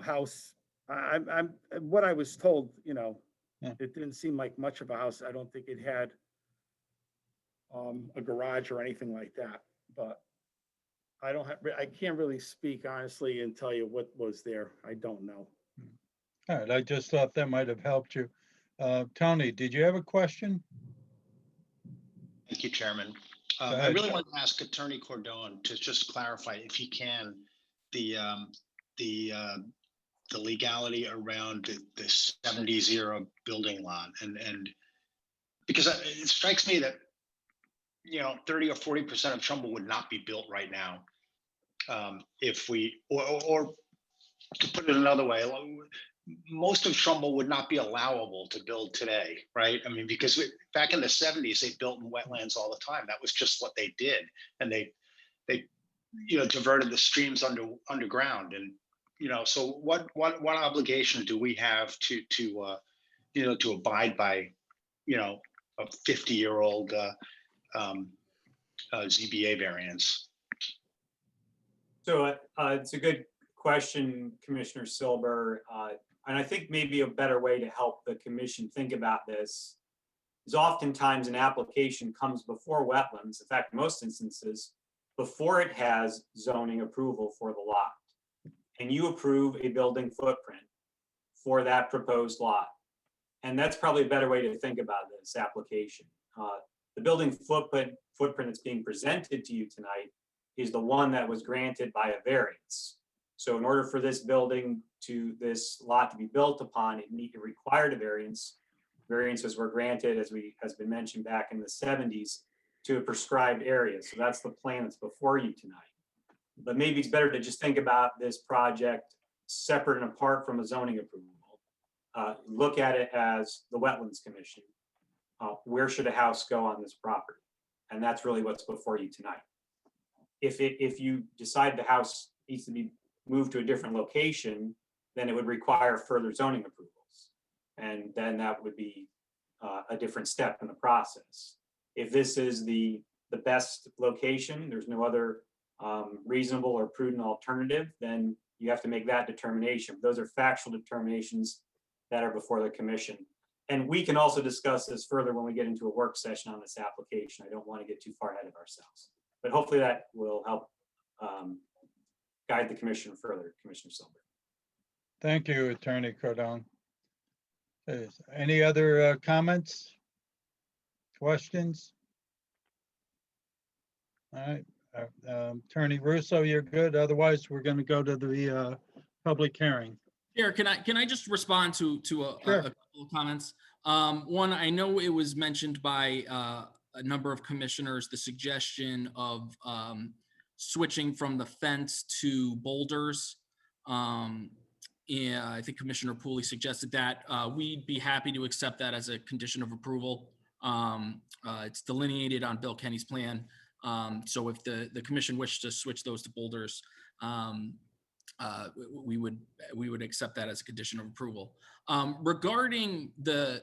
house. I'm what I was told, it didn't seem like much of a house. I don't think it had a garage or anything like that, but I can't really speak honestly and tell you what was there. I don't know. All right, I just thought that might have helped you. Tony, did you have a question? Thank you, Chairman. Go I ahead. really want to ask Attorney Cordone to just clarify, if he can, the the legality around the 70s era building lot, and because it strikes me that 30 or 40% of Trumbull would not be built right now, if we or to put it another way, most of Trumbull would not be allowable to build today, right? I mean, because back in the 70s, they built in wetlands all the time. That was just what they did, and they diverted the streams underground. And so what obligation do we have to abide by a 50-year-old ZBA variance? So it's a good question, Commissioner Silber. And I think maybe a better way to help the commission think about this is oftentimes an application comes before wetlands. In fact, most instances, before it has zoning approval for the lot. And you approve a building footprint for that proposed lot. And that's probably a better way to think about this application. The building footprint that's being presented to you tonight is the one that was granted by a variance. So in order for this lot to be built upon, it required a variance. Variances were granted, as has been mentioned, back in the 70s to a prescribed area. So that's the plan that's before you tonight. But maybe it's better to just think about this project separate and apart from a zoning approval. Look at it as the Wetlands Commission. Where should a house go on this property? And that's really what's before you tonight. If you decide the house needs to be moved to a different location, then it would require further zoning approvals. And then that would be a different step in the process. If this is the best location, there's no other reasonable or prudent alternative, then you have to make that determination. Those are factual determinations that are before the commission. And we can also discuss this further when we get into a work session on this application. I don't want to get too far ahead of ourselves, but hopefully that will help guide the commission further, Commissioner Silber. Thank you, Attorney Cardone. Any other comments? Questions? All right, Attorney Russo, you're good. Otherwise, we're going to go to the public hearing. Chair, can I just respond to a couple of comments? One, I know it was mentioned by a number of commissioners, the suggestion of switching from the fence to boulders. Yeah, I think Commissioner Pooley suggested that. We'd be happy to accept that as a condition of approval. It's delineated on Bill Kenny's plan. So if the commission wished to switch those to boulders, we would accept that as a condition of approval. Regarding the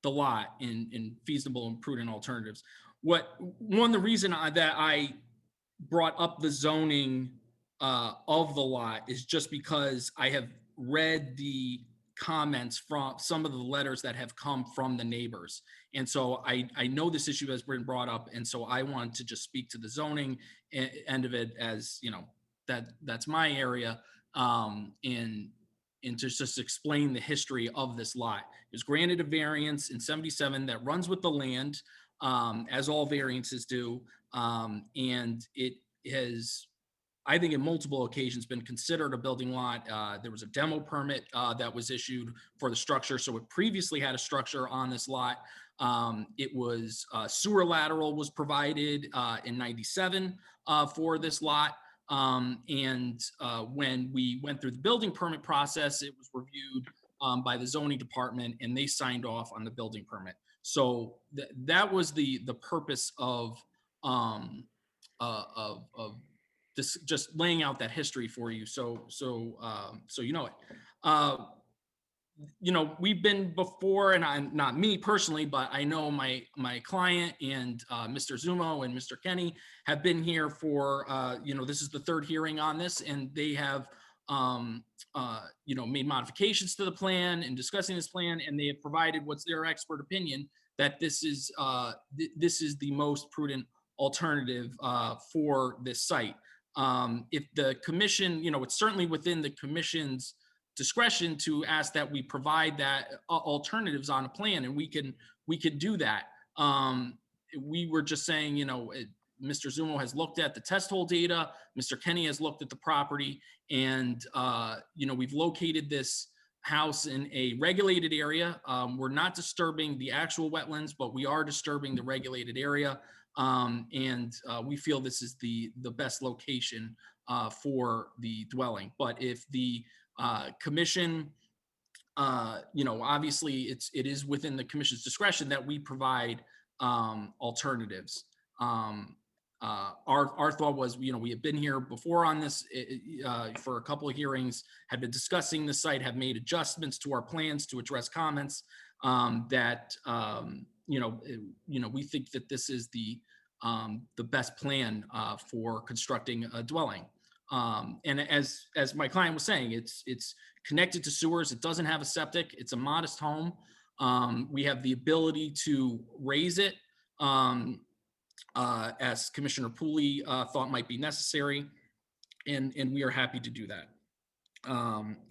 lot in feasible and prudent alternatives, the reason that I brought up the zoning of the lot is just because I have read the comments from some of the letters that have come from the neighbors. And so I know this issue has been brought up. And so I want to just speak to the zoning end of it, as that's my area. And to just explain the history of this lot. It was granted a variance in 77 that runs with the land, as all variances do. And it has, I think, in multiple occasions been considered a building lot. There was a demo permit that was issued for the structure. So it previously had a structure on this lot. It was sewer lateral was provided in 97 for this lot. And when we went through the building permit process, it was reviewed by the zoning department and they signed off on the building permit. So that was the purpose of this, just laying out that history for you. So you know it. We've been before, and I'm not me personally, but I know my client and Mr. Zumo and Mr. Kenny have been here for, this is the third hearing on this, and they have, made modifications to the plan and discussing this plan, and they have provided what's their expert opinion that this is the most prudent alternative for this site. If the commission, it's certainly within the commission's discretion to ask that we provide that alternatives on a plan, and we can do that. We were just saying, Mr. Zumo has looked at the test hole data, Mr. Kenny has looked at the property, and, we've located this house in a regulated area. We're not disturbing the actual wetlands, but we are disturbing the regulated area. We feel this is the best location for the dwelling. But if the commission, obviously it is within the commission's discretion that we provide alternatives. Our thought was, we have been here before on this for a couple of hearings, have been discussing the site, have made adjustments to our plans to address comments that we think that this is the best plan for constructing a dwelling. And as my client was saying, it's connected to sewers. It doesn't have a septic. It's a modest home. We have the ability to raise it as Commissioner Pooley thought might be necessary, and we are happy to do that.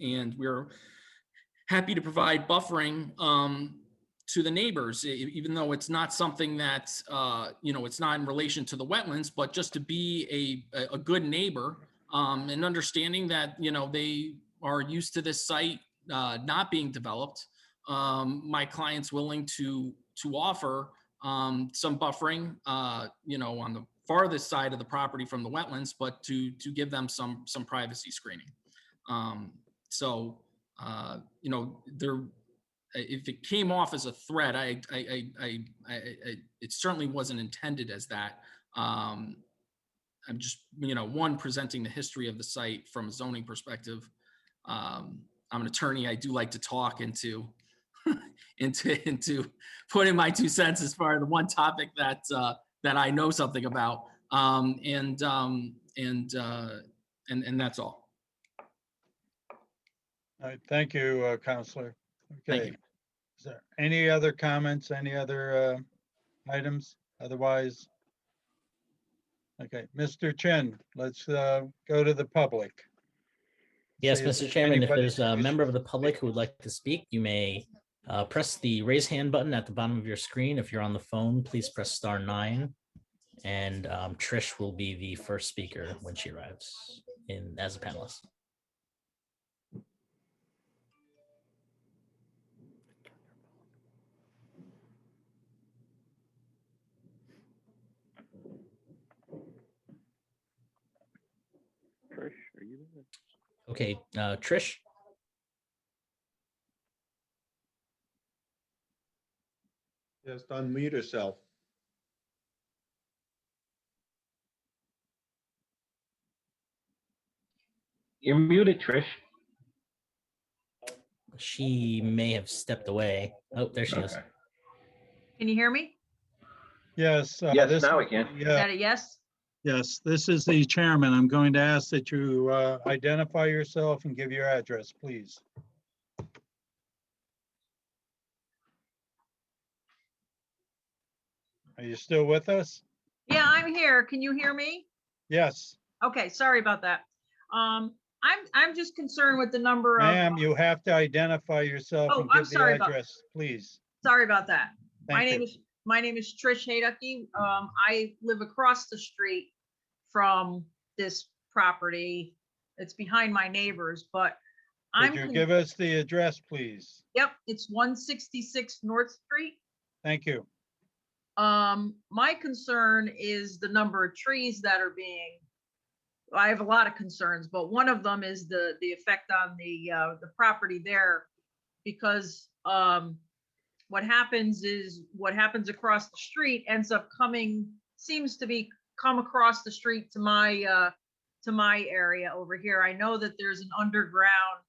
And we're happy to provide buffering to the neighbors, even though it's not something that, it's not in relation to the wetlands, but just to be a good neighbor, and understanding that, they are used to this site not being developed. My client's willing to offer some buffering, on the farthest side of the property from the wetlands, but to give them some privacy screening. If it came off as a threat, it certainly wasn't intended as that. I'm just, one, presenting the history of the site from a zoning perspective. I'm an attorney. I do like to talk into putting my 2 cents as far as the one topic that I know something about. And that's all. All right, thank you, Counselor. Thank Okay. you. Is there any other comments, any other items? Otherwise, okay, Mr. Chen, let's go to the public. Yes, See if Mr. there's Chairman, if anybody there's a who member of the wishes to public speak. who would like to speak, you may press the raise hand button at the bottom of your screen. If you're on the phone, please press *9. And Trish will be the first speaker when she arrives as a panelist. Trish, are you there? Okay, Trish. Just unmute yourself. You're muted, Trish. She may have stepped away. Oh, there she is. Okay. Can you hear me? Yes. Yes, now we can. Is that a yes? Yes, this is the chairman. I'm going to ask that you identify yourself and give your address, please. Are you still with us? Yeah, I'm here. Can you hear me? Yes. Okay, sorry about that. I'm just concerned with the number of. Ma'am, you have to identify yourself Oh, and I'm give the sorry about- address, please. Sorry about that. My Thank name you. is Trish Hayducky. I live across the street from this property. It's behind my neighbors, but Could you give us the address, please? Yep, it's 166 North Street. Thank you. My concern is the number of trees that are being, I have a lot of concerns, but one of them is the effect on the property there, because what happens is what happens across the street ends up seems to come across the street to my area over here. I know that there's an underground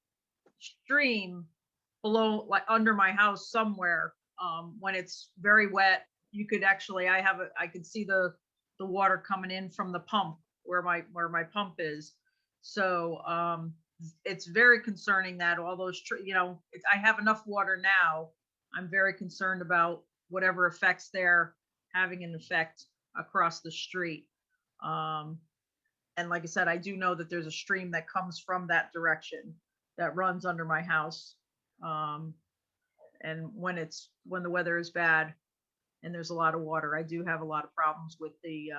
stream below, like under my house somewhere. When it's very wet, you could actually, I could see the water coming in from the pump where my pump is. So it's very concerning that all those trees, I have enough water now. I'm very concerned about whatever effects they're having an effect across the street. And like I said, I do know that there's a stream that comes from that direction that runs under my house. And when the weather is bad and there's a lot of water, I do have a lot of problems with the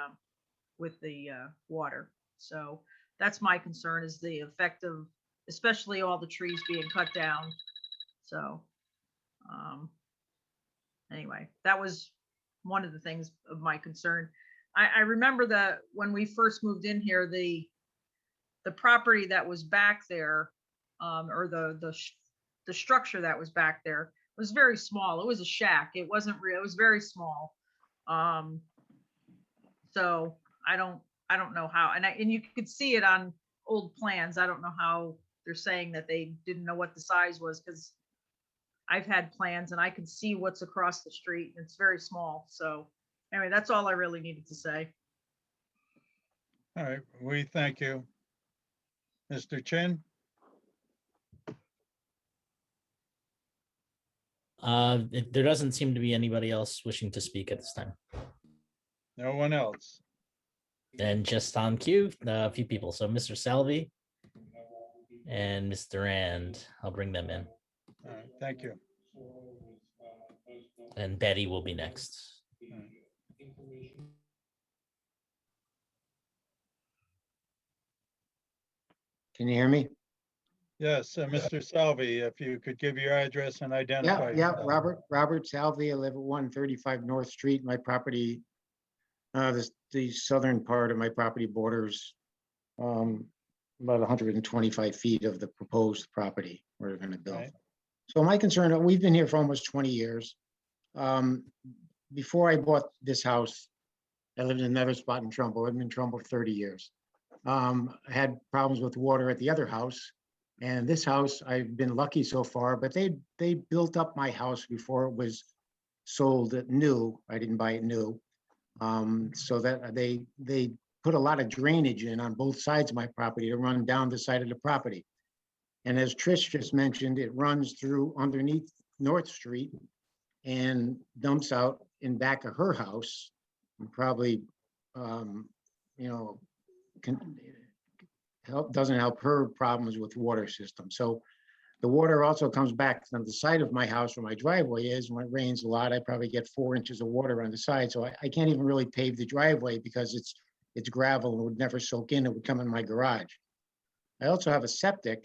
with the water. So that's my concern, is the effect of, especially all the trees being cut down. So anyway, that was one of the things of my concern. I remember that when we first moved in here, the property that was back there, or the structure that was back there was very small. It was a shack. It wasn't real. It was very small. So I don't know how, and you could see it on old plans. I don't know how they're saying that they didn't know what the size was, because I've had plans and I can see what's across the street. It's very small. So anyway, that's all I really needed to say. All right, we thank you. Mr. Chin? There doesn't seem to be anybody else wishing to speak at this time. No one else? Then just on cue, a few people. So Mr. Salvi and Mr. Rand, I'll bring them in. All right, thank you. And Betty will be next. All right. Can you hear me? Yes, Mr. Salvi, if you could give your address and identify. Yeah, yourself. Robert Salvi. I live at 135 North Street. My property, the southern part of my property borders about 125 feet of the proposed property we're going to build. Right. So my concern, we've been here for almost 20 years. Before I bought this house, I lived in another spot in Trumbull. I've been in Trumbull for 30 years. I had problems with water at the other house. And this house, I've been lucky so far, but they built up my house before it was sold new. I didn't buy it new. So that they put a lot of drainage in on both sides of my property to run down the side of the property. And as Trish just mentioned, it runs through underneath North Street and dumps out in back of her house, and probably, doesn't help her problems with water system. So the water also comes back on the side of my house where my driveway is. When it rains a lot, I probably get 4 inches of water on the side. So I can't even really pave the driveway because it's gravel and it would never soak in. It would come in my garage. I also have a septic,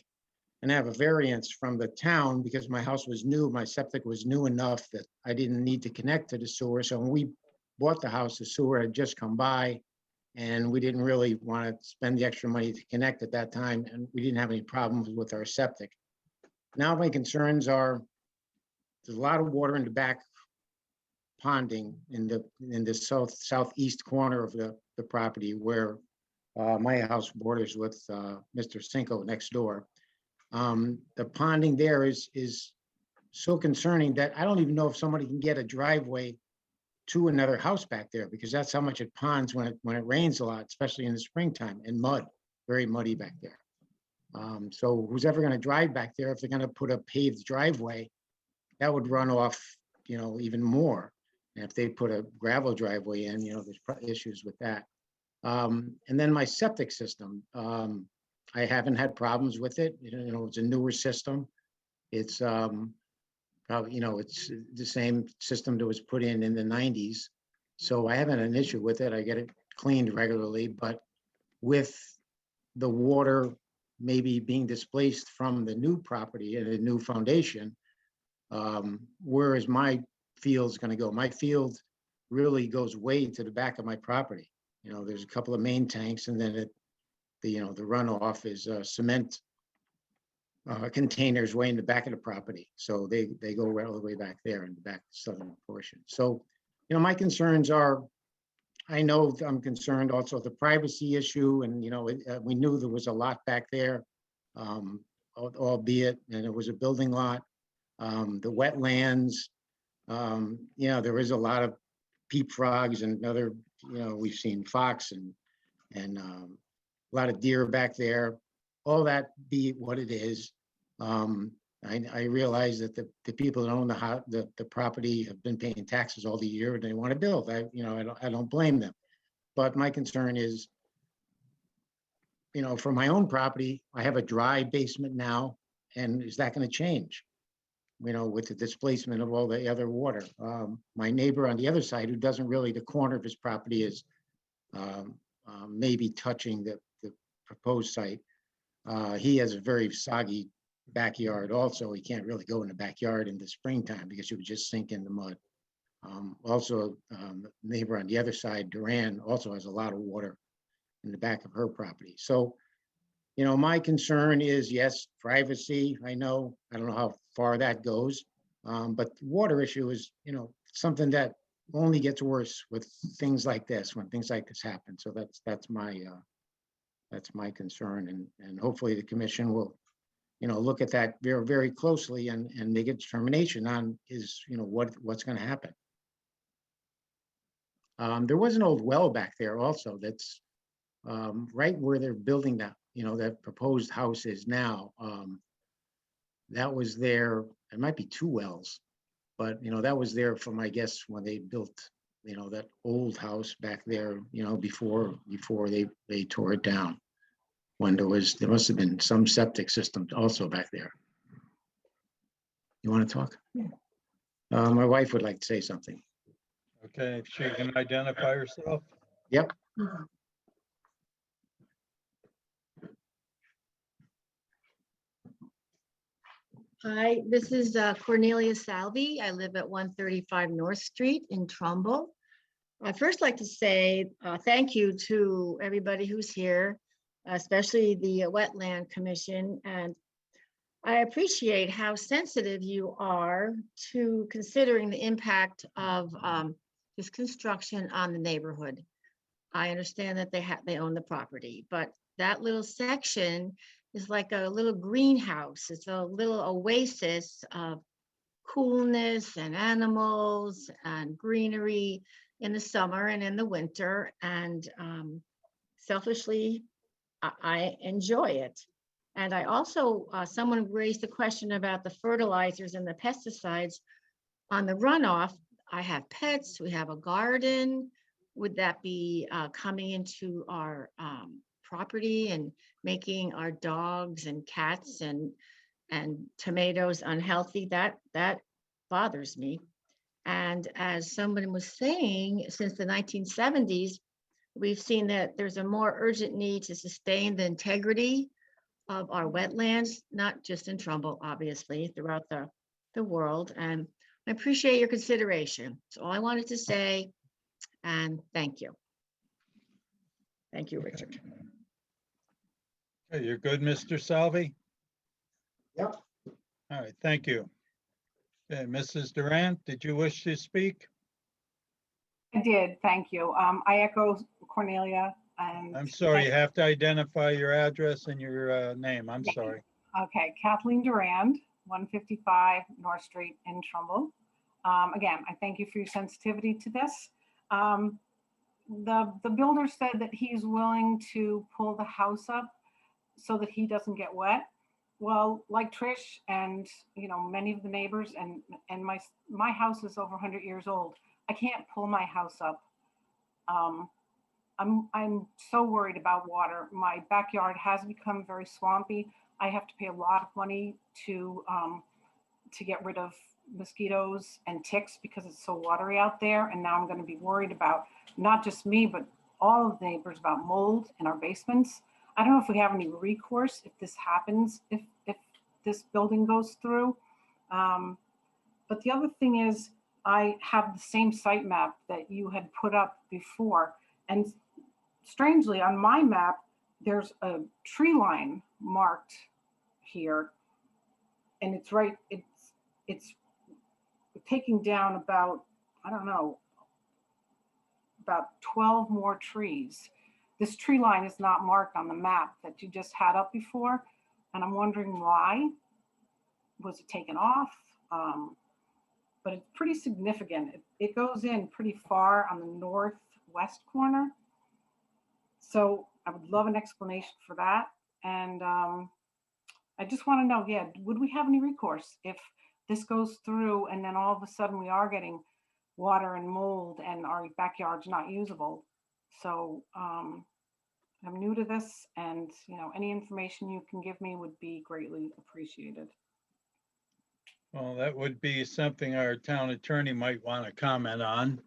and I have a variance from the town because my house was new. My septic was new enough that I didn't need to connect to the sewer. So when we bought the house, the sewer had just come by, and we didn't really want to spend the extra money to connect at that time, and we didn't have any problems with our septic. Now my concerns are, there's a lot of water in the back ponding in the southeast corner of the property where my house borders with Mr. Cinco next door. The ponding there is so concerning that I don't even know if somebody can get a driveway to another house back there, because that's how much it ponds when it rains a lot, especially in the springtime, and mud, very muddy back there. So who's ever going to drive back there, if they're going to put a paved driveway, that would run off, even more. And if they put a gravel driveway in, there's issues with that. And then my septic system, I haven't had problems with it. It's a newer system. It's probably, it's the same system that was put in the 90s. So I haven't had an issue with it. I get it cleaned regularly, but with the water maybe being displaced from the new property and a new foundation, where is my field's going to go? My field really goes way to the back of my property. There's a couple of main tanks, and then the runoff is cement containers way in the back of the property. So they go right all the way back there in the back southern portion. So, my concerns are, I know I'm concerned also the privacy issue, and, we knew there was a lot back there, albeit, and it was a building lot. The wetlands, there is a lot of peep frogs and other, we've seen fox and a lot of deer back there. All that be what it is. I realize that the people that own the property have been paying taxes all the year, and they want to build. I don't blame them. But my concern is, for my own property, I have a dry basement now, and is that going to change? With the displacement of all the other water. My neighbor on the other side, who doesn't really, the corner of his property is maybe touching the proposed site. He has a very soggy backyard also. He can't really go in the backyard in the springtime because it would just sink in the mud. Also, neighbor on the other side, Duran, also has a lot of water in the back of her property. So, you know, my concern is, yes, privacy. I don't know how far that goes. But the water issue is, you know, something that only gets worse with things like this, when things like this happen. So that's my concern. And hopefully the commission will, you know, look at that very, very closely and make a determination on what's going to happen. There was an old well back there also that's right where they're building that, you know, that proposed house is now. That was there. It might be two wells, but you know, that was there from, I guess, when they built, you know, that old house back there, you know, before they tore it down. When there must have been some septic system also back there. You want to talk? Yeah. My wife would like to say something. Okay, if she can identify herself. Yep. Hi, this is Cornelia Salvi. I live at 135 North Street in Trumbull. I'd first like to say thank you to everybody who's here, especially the Wetland Commission. And I appreciate how sensitive you are to considering the impact of this construction on the neighborhood. I understand that they own the property, but that little section is like a little greenhouse. It's a little oasis of coolness and animals and greenery in the summer and in the winter. And selfishly, I enjoy it. And I also, someone raised the question about the fertilizers and the pesticides on the runoff. I have pets, we have a garden. Would that be coming into our property and making our dogs and cats and tomatoes unhealthy? That bothers me. And as somebody was saying, since the 1970s, we've seen that there's a more urgent need to sustain the integrity of our wetlands, not just in Trumbull, obviously, throughout the world. And I appreciate your consideration. That's all I wanted to say. And thank you. Thank you, Richard. Okay, you're good, Mr. Salvi? Yep. All right, thank you. Okay, Mrs. Durant, did you wish to speak? I did, thank you. I echo Cornelia and. I'm sorry, you have to identify your address and your name. I'm sorry. Okay, Kathleen Durand, 155 North Street in Trumbull. Again, I thank you for your sensitivity to this. The builder said that he's willing to pull the house up so that he doesn't get wet. Well, like Trish and many of the neighbors and my house is over 100 years old. I can't pull my house up. I'm so worried about water. My backyard has become very swampy. I have to pay a lot of money to get rid of mosquitoes and ticks because it's so watery out there. And now I'm going to be worried about not just me, but all of the neighbors about mold in our basements. I don't know if we have any recourse if this happens, if this building goes through. But the other thing is I have the same site map that you had put up before. And strangely, on my map, there's a tree line marked here. And it's right, it's taking down about, I don't know, about 12 more trees. This tree line is not marked on the map that you just had up before. And I'm wondering why. Was it taken off? But it's pretty significant. It goes in pretty far on the northwest corner. So I would love an explanation for that. And I just want to know, yeah, would we have any recourse if this goes through and then all of a sudden we are getting water and mold and our backyard's not usable? So I'm new to this, and any information you can give me would be greatly appreciated. Well, that would be something our town attorney might want to comment on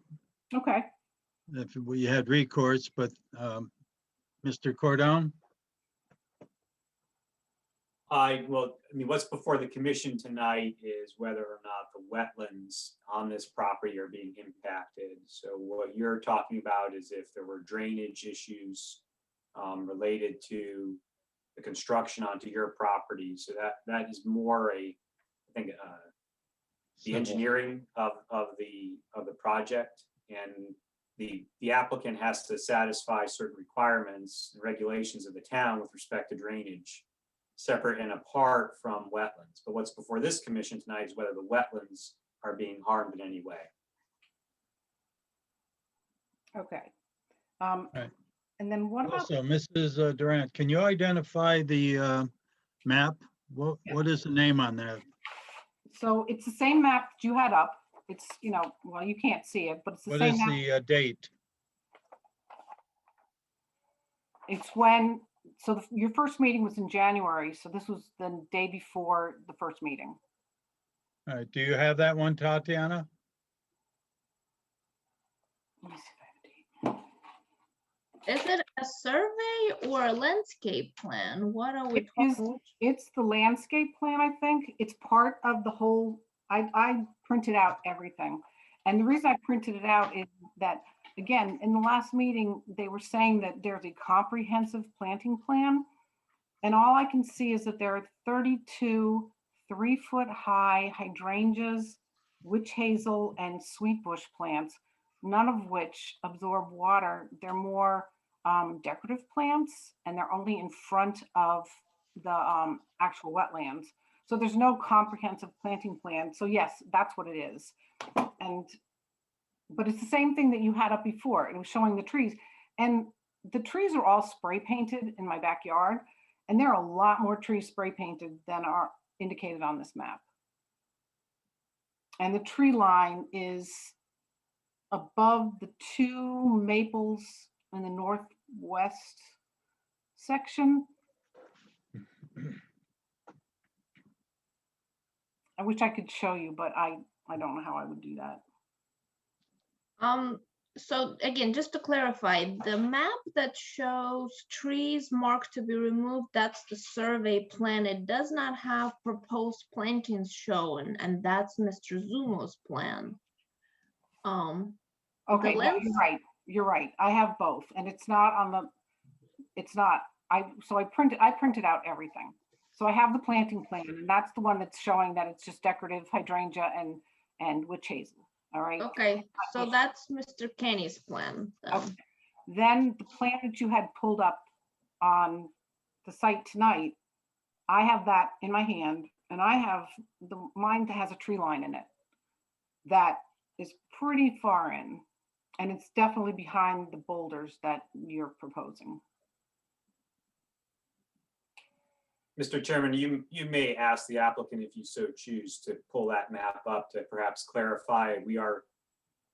Okay. if we had recourse, but Mr. Cordone? Well, I mean, what's before the commission tonight is whether or not the wetlands on this property are being impacted. So what you're talking about is if there were drainage issues related to the construction onto your property. So that is more I think, the engineering of the project, and the applicant has to satisfy certain requirements and regulations of the town with respect to drainage, separate and apart from wetlands. But what's before this commission tonight is whether the wetlands are being harmed in any way. Okay. Right. And then what about, Also, Mrs. Durant, can you identify the map? What is the name on that? so it's the same map that you had up. It's, well, you can't see it, but it's the What same is map. the date? It's when, so your first meeting was in January, so this was the day before the first meeting. All right, do you have that one, Tatiana? Let me see if I have a date. Is it a survey or a landscape plan? What are we talking? It's the landscape plan, I think. It's part of the whole, I printed out everything. And the reason I printed it out is that, again, in the last meeting, they were saying that there's a comprehensive planting plan. And all I can see is that there are 32 3-foot-high hydrangeas, witch hazel, and sweet bush plants, none of which absorb water. They're more decorative plants, and they're only in front of the actual wetlands. So there's no comprehensive planting plan. So yes, that's what it is. But it's the same thing that you had up before. It was showing the trees. And the trees are all spray painted in my backyard. And there are a lot more trees spray painted than are indicated on this map. And the tree line is above the 2 maples in the northwest section. I wish I could show you, but I don't know how I would do that. So again, just to clarify, the map that shows trees marked to be removed, that's the survey plan. It does not have proposed plantings shown, and that's Mr. Zumo's plan. Okay, no, you're right. I have both, and it's not on the, it's not, so I printed out everything. So I have the planting plan, and that's the one that's showing that it's just decorative hydrangea and witch hazel. All right. Okay, so that's Mr. Kenny's plan. Okay. Then the plan that you had pulled up on the site tonight, I have that in my hand, and I have mine that has a tree line in it that is pretty far in, and it's definitely behind the boulders that you're proposing. Mr. Chairman, you may ask the applicant, if you so choose, to pull that map up to perhaps clarify. We are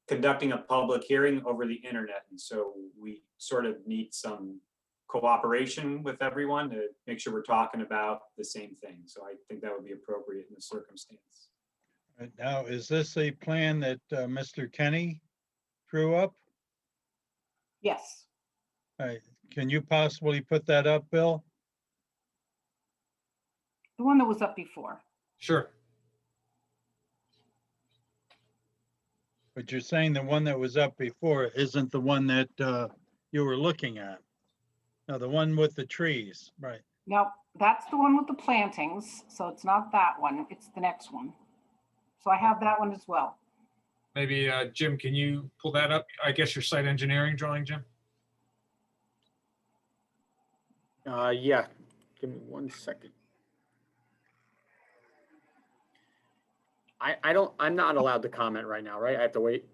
conducting a public hearing over the internet, and so we sort of need some cooperation with everyone to make sure we're talking about the same thing. So I think that would be appropriate in the circumstance. Right, now, is this a plan that Mr. Kenny drew up? Yes. All right, can you possibly put that up, Bill? The one that was up before. Sure. But you're saying the one that was up before isn't the one that you were looking at? No, the one with the trees, right? No, that's the one with the plantings. So it's not that one. It's the next one. So I have that one as well. Maybe Jim, can you pull that up? I guess your site engineering drawing, Jim? Yeah, give me 1 second. I'm not allowed to comment right now, right? I have to wait.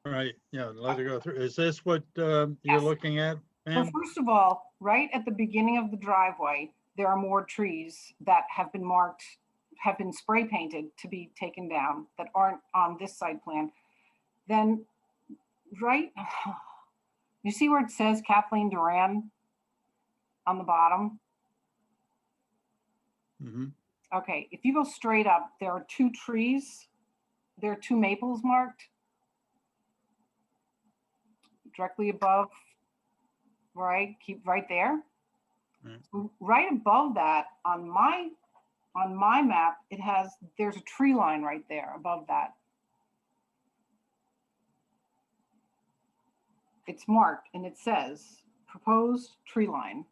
All right, yeah, let it go through. Is this what you're looking at, So ma'am? first of all, right at the beginning of the driveway, there are more trees that have been marked, have been spray painted to be taken down that aren't on this site plan. Then, right, you see where it says Kathleen Duran on the bottom? Mm-hmm. Okay, if you go straight up, there are 2 trees. There are 2 maples marked directly above right, keep right there. Right. Right above that, on my map, there's a tree line right there above that. It's marked and it says proposed tree line.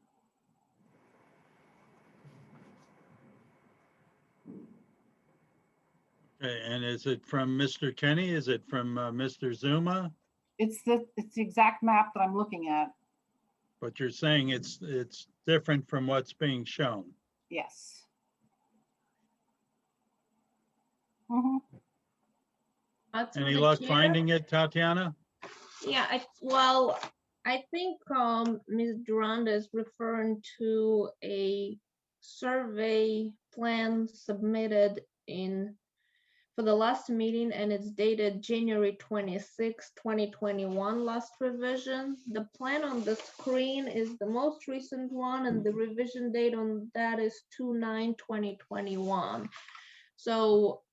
Okay, and is it from Mr. Kenny? Is it from Mr. Zuma? It's the exact map that I'm looking at. But you're saying it's different from what's being shown. Yes. Mhm. Any luck finding it, Tatiana? Yeah, I think Ms. Durand is referring to a survey plan submitted for the last meeting, and it's dated January 26, 2021, last revision. The plan on the screen is the most recent one, and the revision date on that is 2/9/2021. So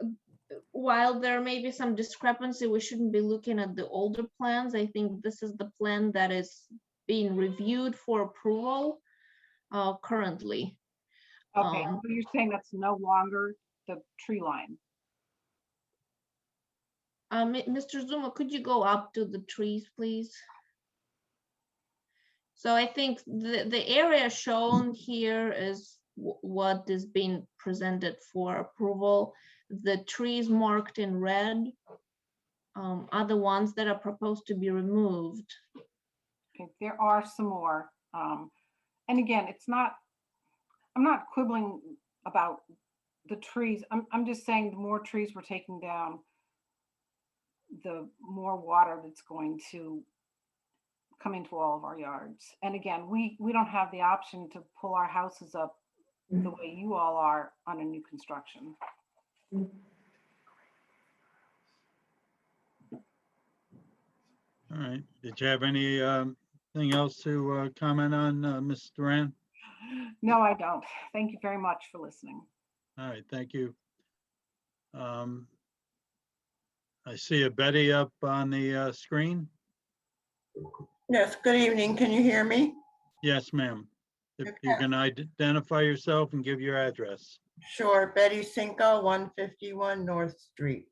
while there may be some discrepancy, we shouldn't be looking at the older plans. I think this is the plan that is being reviewed for approval currently. Okay, so you're saying that's no longer the tree line? Mr. Zuma, could you go up to the trees, please? So I think the area shown here is what is being presented for approval. The trees marked in red are the ones that are proposed to be removed. Okay, there are some more. And again, I'm not quibbling about the trees. I'm just saying the more trees we're taking down, the more water that's going to come into all of our yards. And again, we don't have the option to pull our houses up the way you all are on a new construction. All right. Did you have anything else to comment on, Ms. Duran? No, I don't. Thank you very much for listening. All right, thank you. I see a Betty up on the screen. Yes, good evening. Can you hear me? Yes, ma'am. If you can identify yourself and give your address. Sure, Betty Cinco, 151 North Street.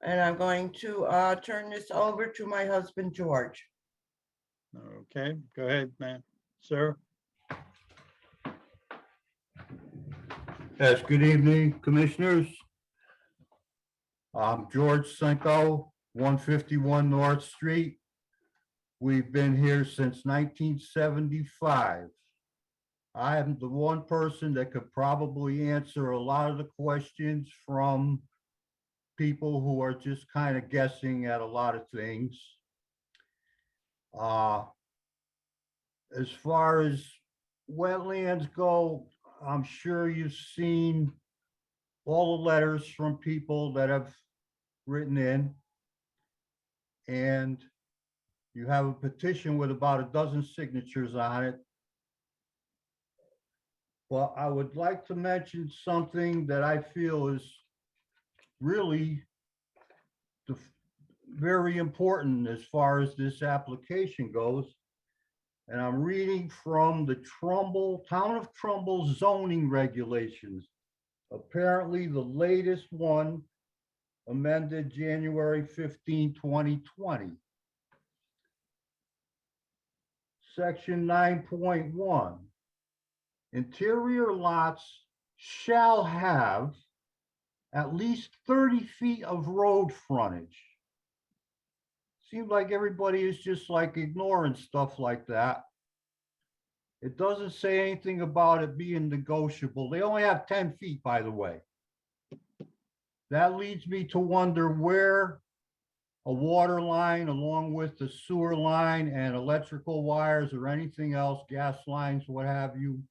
And I'm going to turn this over to my husband, George. Okay, go ahead, ma'am, sir. Yes, good evening, commissioners. I'm George Cinco, 151 North Street. We've been here since 1975. I am the one person that could probably answer a lot of the questions from people who are just kind of guessing at a lot of things. As far as wetlands go, I'm sure you've seen all the letters from people that have written in. And you have a petition with about a dozen signatures on it. Well, I would like to mention something that I feel is really very important as far as this application goes. And I'm reading from the Town of Trumbull zoning regulations. Apparently the latest one amended January 15, 2020. Section 9.1. Interior lots shall have at least 30 feet of road frontage. Seems like everybody is just like ignoring stuff like that. It doesn't say anything about it being negotiable. They only have 10 feet, by the way. That leads me to wonder where a water line along with the sewer line and electrical wires or anything else, gas lines, what have you,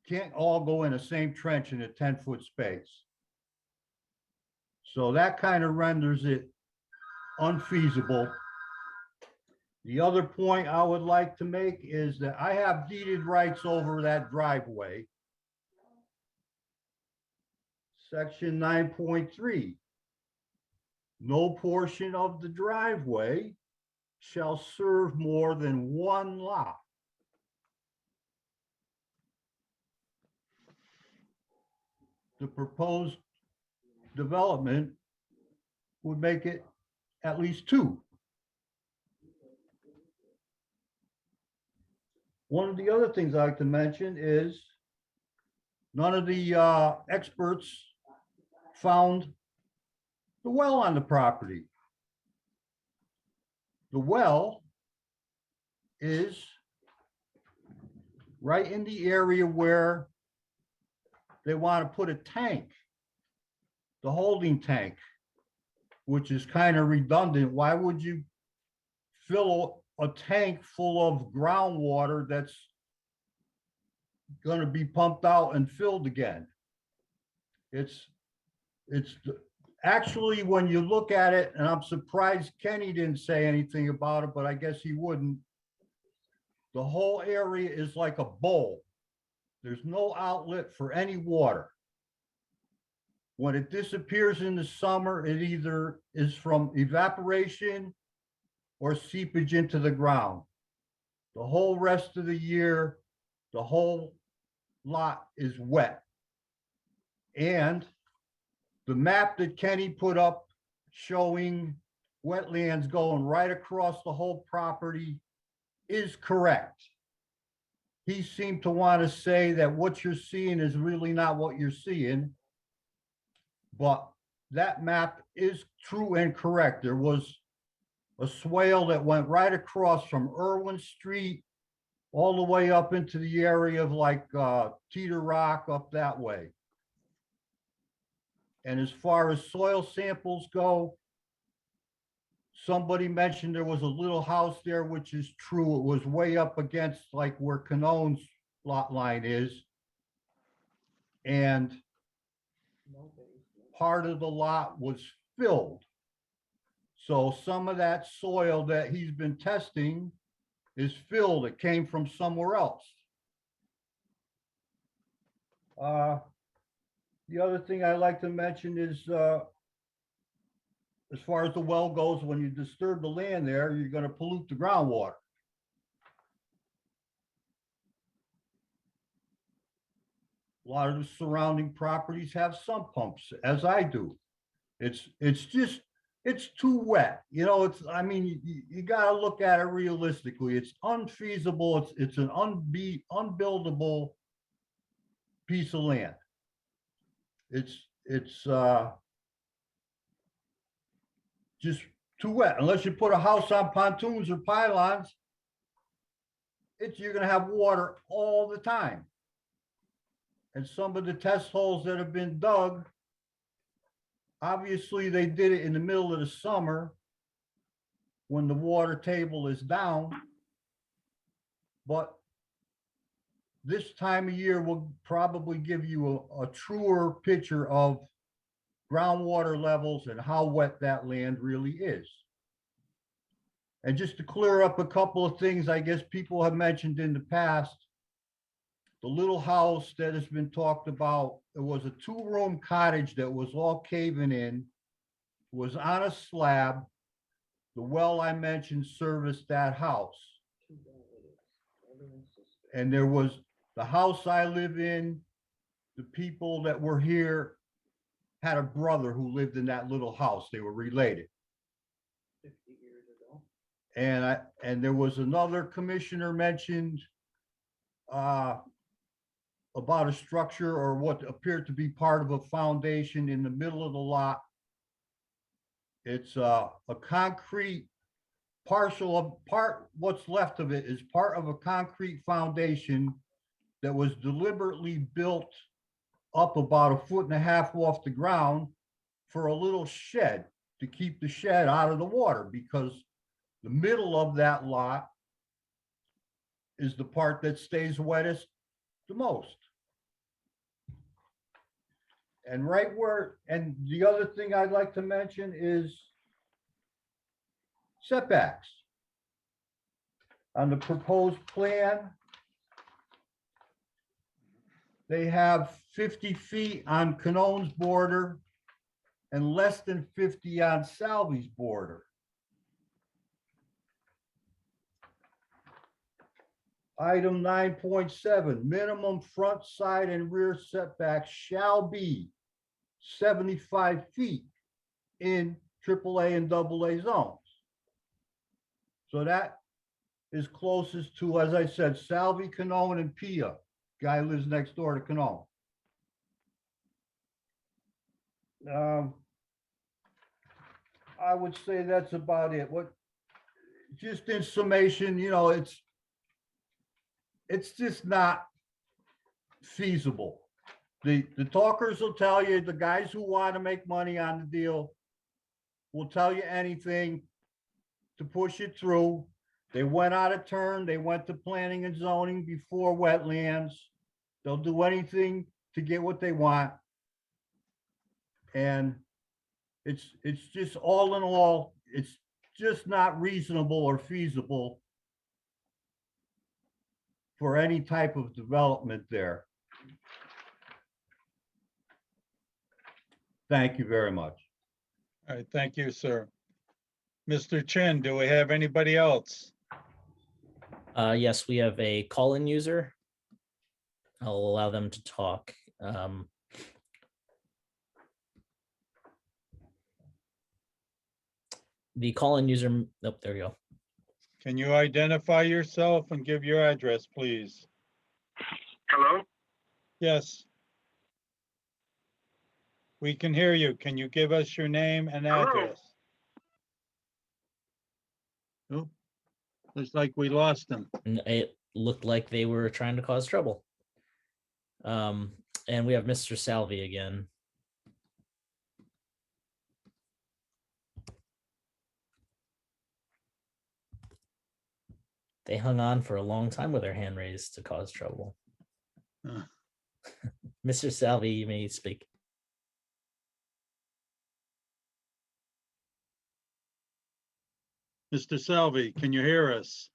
can't all go in the same trench in a 10-foot space. So that kind of renders it unfeasible. The other point I would like to make is that I have deeded rights over that driveway. Section 9.3. No portion of the driveway shall serve more than one lot. The proposed development would make it at least two. One of the other things I like to mention is none of the experts found the well on the property. The well is right in the area where they want to put a tank, the holding tank, which is kind of redundant. Why would you fill a tank full of groundwater that's going to be pumped out and filled again? It's actually, when you look at it, and I'm surprised Kenny didn't say anything about it, but I guess he wouldn't. The whole area is like a bowl. There's no outlet for any water. When it disappears in the summer, it either is from evaporation or seepage into the ground. The whole rest of the year, the whole lot is wet. And the map that Kenny put up showing wetlands going right across the whole property is correct. He seemed to want to say that what you're seeing is really not what you're seeing, but that map is true and correct. There was a swale that went right across from Irwin Street all the way up into the area of like Teeter Rock up that way. And as far as soil samples go, somebody mentioned there was a little house there, which is true. It was way up against like where Canone's lot line is. And part of the lot was filled. So some of that soil that he's been testing is filled. It came from somewhere else. The other thing I like to mention is as far as the well goes, when you disturb the land there, you're going to pollute the groundwater. A lot of the surrounding properties have sump pumps, as I do. It's too wet. You know, I mean, you got to look at it realistically. It's unfeasible. It's an unbuildable piece of land. It's just too wet. Unless you put a house on pontoons or pylons, you're going to have water all the time. And some of the test holes that have been dug, obviously they did it in the middle of the summer when the water table is down. But this time of year will probably give you a truer picture of groundwater levels and how wet that land really is. And just to clear up a couple of things I guess people have mentioned in the past, the little house that has been talked about, it was a 2-room cottage that was all caving in, was on a slab. The well I mentioned serviced that house. And there was the house I live in, the people that were here had a brother who lived in that little house. They were related. 50 years ago. And there was another commissioner mentioned about a structure or what appeared to be part of a foundation in the middle of the lot. It's a concrete what's left of it is part of a concrete foundation that was deliberately built up about 1.5 feet off the ground for a little shed to keep the shed out of the water, because the middle of that lot is the part that stays wettest the most. And and the other thing I'd like to mention is setbacks. On the proposed plan, they have 50 feet on Canone's border and less than 50 on Salvy's border. Item 9.7, minimum front, side, and rear setbacks shall be 75 feet in AAA and AA zones. So that is closest to, as I said, Salvi, Canone, and Pia. Guy lives next door to Canone. I would say that's about it. What, just in summation, you know, it's just not feasible. The talkers will tell you, the guys who want to make money on the deal will tell you anything to push it through. They went out of turn. They went to planning and zoning before wetlands. They'll do anything to get what they want. And it's just all in all, it's just not reasonable or feasible for any type of development there. Thank you very much. All right, thank you, sir. Mr. Chin, do we have anybody else? Yes, we have a call-in user. I'll allow them to talk. The call-in user, oh, there you go. Can you identify yourself and give your address, please? Hello? Yes. We can hear you. Can you give us your name and address? Oh, looks like we lost them. It looked like they were trying to cause trouble. And we have Mr. Salvi again. They hung on for a long time with their hand raised to cause trouble. Mr. Salvi, you may speak. Mr. Salvi, can you hear us?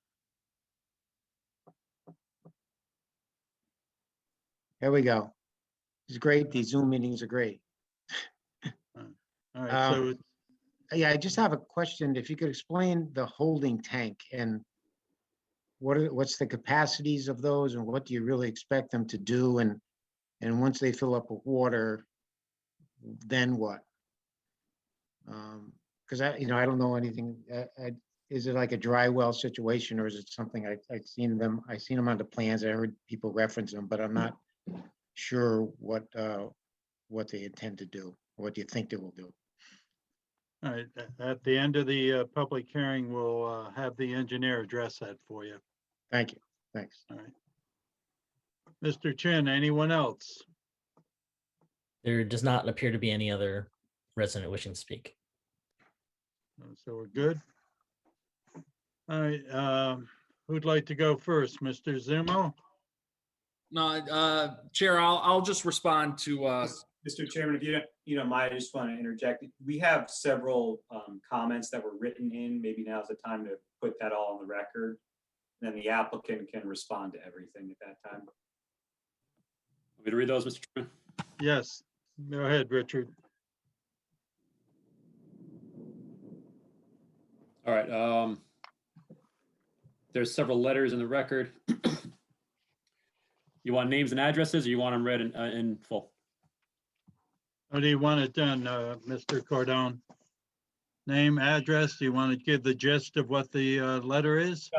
There we go. It's great. These Zoom meetings are great. All right, so Yeah, I just have a question. If you could explain the holding tank and what's the capacities of those and what do you really expect them to do? And once they fill up with water, then what? Because I don't know anything. Is it like a dry well situation or is it something I've seen them on the plans. I heard people reference them, but I'm not sure what they intend to do. What do you think they will do? all right, at the end of the public hearing, we'll have the engineer address that for you. Thank you. Thanks. All right. Mr. Chin, anyone else? There does not appear to be any other resident wishing to speak. So we're good. All right, who'd like to go first? Mr. Zumo? No, Chair, I'll just respond to, Mr. Chairman, if you don't mind, I just want to interject. We have several comments that were written in. Maybe now's the time to put that all on the record. Then the applicant can respond to everything at that time. Want me to read those, Mr. Chairman? Yes, go ahead, Richard. All right. There's several letters in the record. You want names and addresses, or you want them read in full? How do you want it done, Mr. Cordone? Name, address, do you want to give the gist of what the letter is?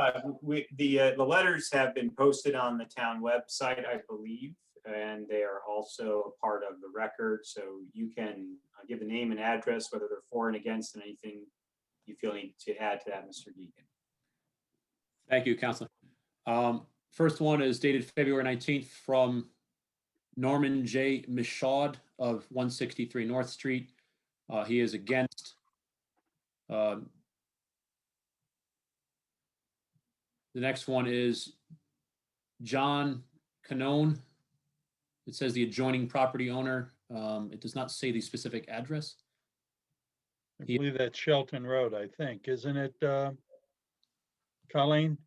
The letters have been posted on the town website, I believe, and they are also part of the record. So you can give the name and address, whether they're for and against, and anything you feel need to add to that, Mr. Deacon. Thank you, Councilor. First one is dated February 19th from Norman J. Michaud of 163 North Street. He is against the next one is John Canone. It says the adjoining property owner. It does not say the specific address. I believe that's Shelton Road, I think, isn't it, Colleen?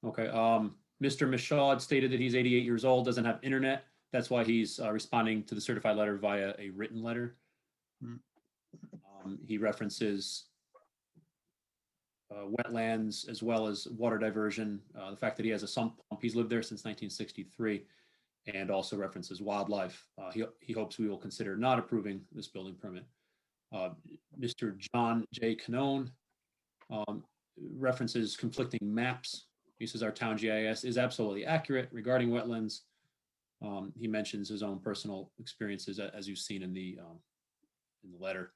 Okay. Mr. Michaud stated that he's 88 years old, doesn't have internet. That's why he's responding to the certified letter via a written letter. He references wetlands, as well as water diversion, the fact that he has a sump pump, he's lived there since 1963, and also references wildlife. He hopes we will consider not approving this building permit. Mr. John J. Canone references conflicting maps. He says our town GIS is absolutely accurate regarding wetlands. He mentions his own personal experiences, as you've seen in the letter.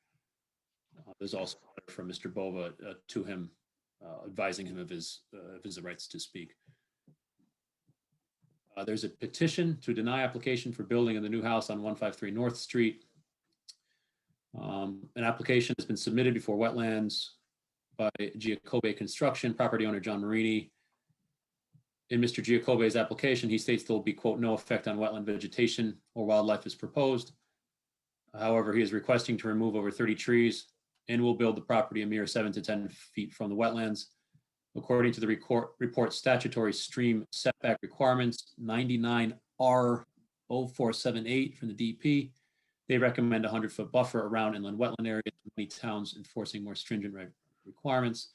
There's also a letter from Mr. Bova to him, advising him of his rights to speak. There's a petition to deny application for building in the new house on 153 North Street. An application has been submitted before Wetlands by Geocoby Construction, property owner John Marini. In Mr. Geocoby's application, he states there will be, quote, no effect on wetland vegetation or wildlife as proposed. However, he is requesting to remove over 30 trees and will build the property a mere 7 to 10 feet from the wetlands. According to the report's statutory stream setback requirements, 99R0478 from the DP, they recommend a 100-foot buffer around inland wetland areas, with many towns enforcing more stringent requirements.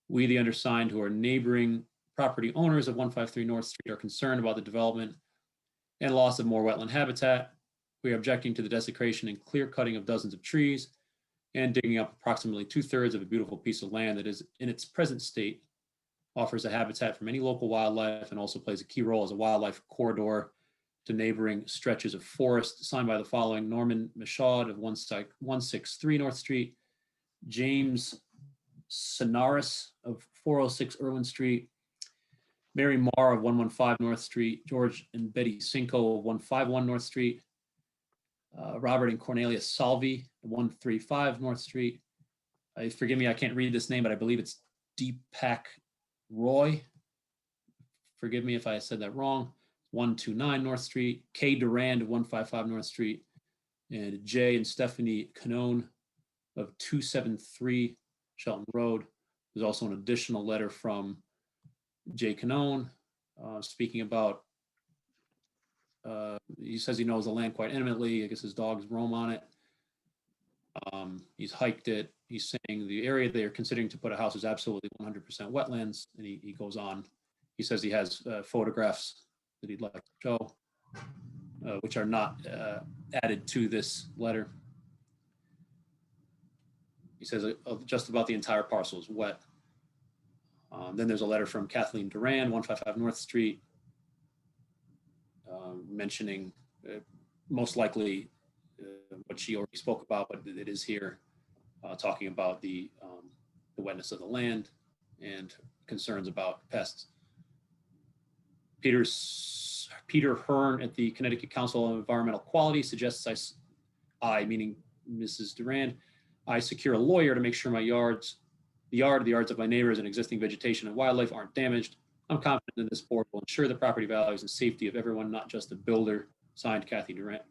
We, the undersigned, who are neighboring property owners of 153 North Street, are concerned about the development and loss of more wetland habitat. We are objecting to the desecration and clear cutting of dozens of trees and digging up approximately 2/3 of a beautiful piece of land that is in its present state, offers a habitat for many local wildlife, and also plays a key role as a wildlife corridor to neighboring stretches of forest. Signed by the following: Norman Michaud of 163 North Street, James Sonaris of 406 Irwin Street, Mary Marr of 115 North Street, George and Betty Cinco of 151 North Street, Robert and Cornelius Salvi, 135 North Street. Forgive me, I can't read this name, but I believe it's Deepak Roy. Forgive me if I said that wrong. 129 North Street, Kay Durand of 155 North Street, and Jay and Stephanie Canone of 273 Shelton Road. There's also an additional letter from Jay Canone speaking about, he says he knows the land quite intimately. I guess his dogs roam on it. He's hiked it. He's saying the area they are considering to put a house is absolutely 100% wetlands. And he goes on. He says he has photographs that he'd like to show, which are not added to this letter. He says just about the entire parcel is wet. Then there's a letter from Kathleen Duran, 155 North Street, mentioning most likely what she already spoke about, but it is here, talking about the wetness of the land and concerns about pests. Peter Hearn at the Connecticut Council on Environmental Quality suggests I, meaning Mrs. Durand, I secure a lawyer to make sure the yards of my neighbors and existing vegetation and wildlife aren't damaged. I'm confident that this board will ensure the property values and safety of everyone, not just the builder. Signed, Katie Durand.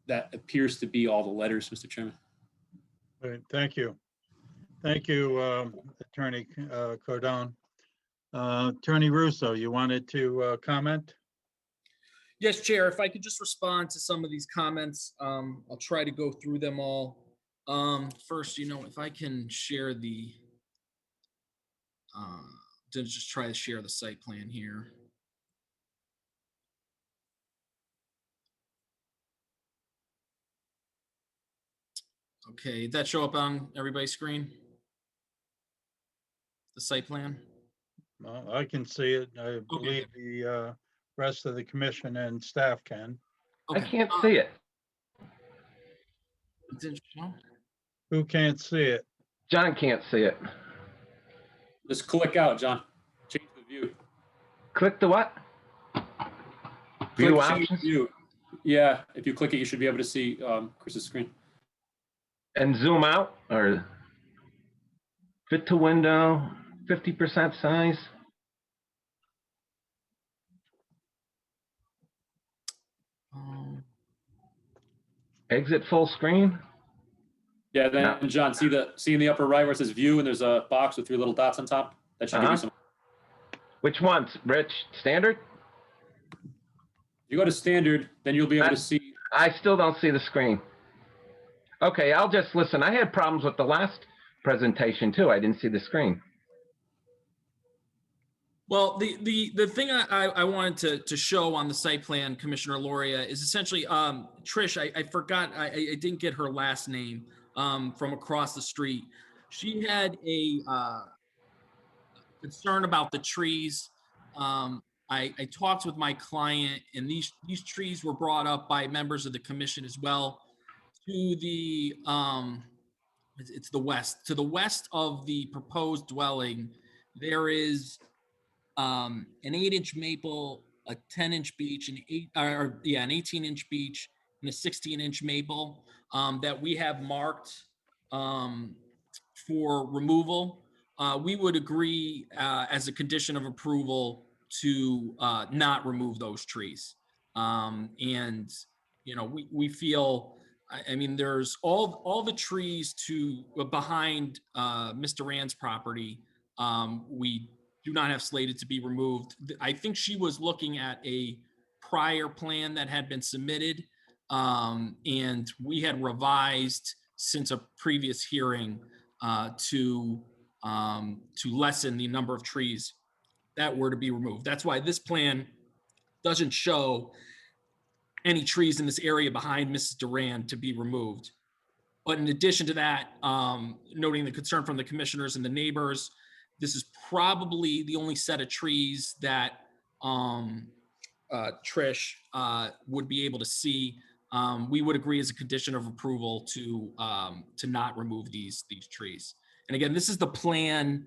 That appears to be all the letters, Mr. Chairman. All right, thank you. Thank you, Attorney Cordone. Attorney Russo, you wanted to comment? Yes, Chair, if I could just respond to some of these comments, I'll try to go through them all. First, if I can share just try to share the site plan here. Okay, did that show up on everybody's screen? The site plan? Well, I can see it. I believe the rest of the commission and staff can. I can't see it. Who can't see it? John can't see it. Just click out, John. Change the view. Click the what? View View change options? view. Yeah, if you click it, you should be able to see Chris's screen. And zoom out or fit to window, 50% size. Exit full screen. Yeah, then John, see in the upper right where it says view and there's a box with 3 little dots on top? That should give you some. Which ones, Rich? Standard? You go to standard, then you'll be able to see. I still don't see the screen. Okay, I'll just listen. I had problems with the last presentation too. I didn't see the screen. Well, the thing I wanted to show on the site plan, Commissioner Loria, is essentially, Trish, I forgot, I didn't get her last name from across the street. She had a concern about the trees. I talked with my client, and these trees were brought up by members of the commission as well. To the it's the west. To the west of the proposed dwelling, there is an 8-inch maple, a 10-inch beech, an 18-inch beech, and a 16-inch maple that we have marked for removal. We would agree as a condition of approval to not remove those trees. And, you know, we feel, I mean, there's all the trees behind Mr. Rand's property. We do not have slated to be removed. I think she was looking at a prior plan that had been submitted, and we had revised since a previous hearing to lessen the number of trees that were to be removed. That's why this plan doesn't show any trees in this area behind Mrs. Durand to be removed. But in addition to that, noting the concern from the commissioners and the neighbors, this is probably the only set of trees that Trish would be able to see. We would agree as a condition of approval to not remove these trees. And again, this is the plan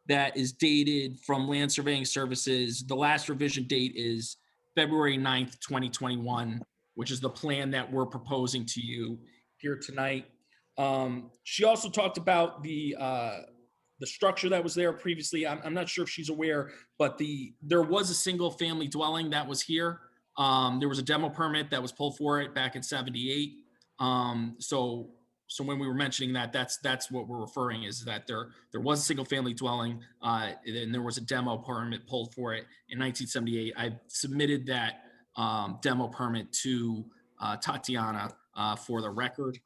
that is dated from Land Surveying Services. The last revision date is February 9th, 2021, which is the plan that we're proposing to you here tonight. She also talked about the structure that was there previously. I'm not sure if she's aware, but there was a single family dwelling that was here. There was a demo permit that was pulled for it back in '78. So when we were mentioning that, that's what we're referring is that there was a single family dwelling and there was a demo permit pulled for it in 1978. I submitted that demo permit to Tatiana for the record.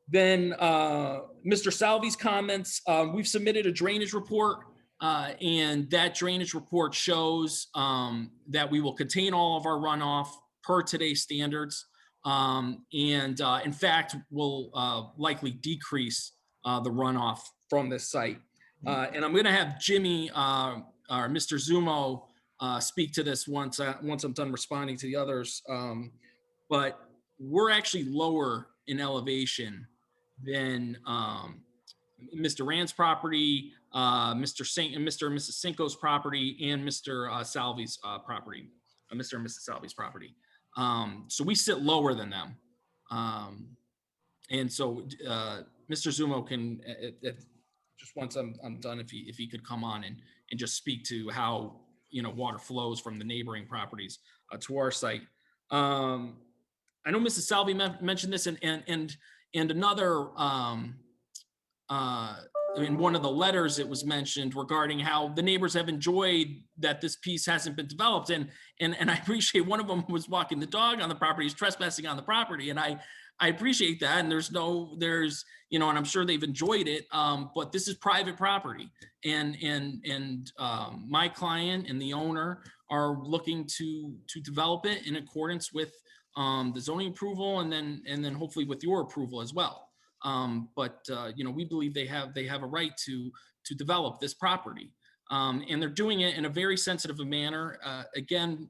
Then Mr. Salvi's comments, we've submitted a drainage report and that drainage report shows that we will contain all of our runoff per today's standards. And in fact, will likely decrease the runoff from this site. And I'm going to have Jimmy or Mr. Zumo speak to this once I'm done responding to the others. But we're actually lower in elevation than Mr. Rand's property, Mr. and Mrs. Cinco's property, and Mr. Salvi's property, Mr. and Mrs. Salvi's property. So we sit lower than them. And so Mr. Zumo can, just once I'm done, if he could come on and just speak to how, water flows from the neighboring properties to our site. I know Mrs. Salvi mentioned this and another, in one of the letters it was mentioned regarding how the neighbors have enjoyed that this piece hasn't been developed. And I appreciate one of them was walking the dog on the property, is trespassing on the property. And I appreciate that. And and I'm sure they've enjoyed it. But this is private property and my client and the owner are looking to develop it in accordance with the zoning approval and then hopefully with your approval as well. But we believe they have a right to develop this property. And they're doing it in a very sensitive manner. Again,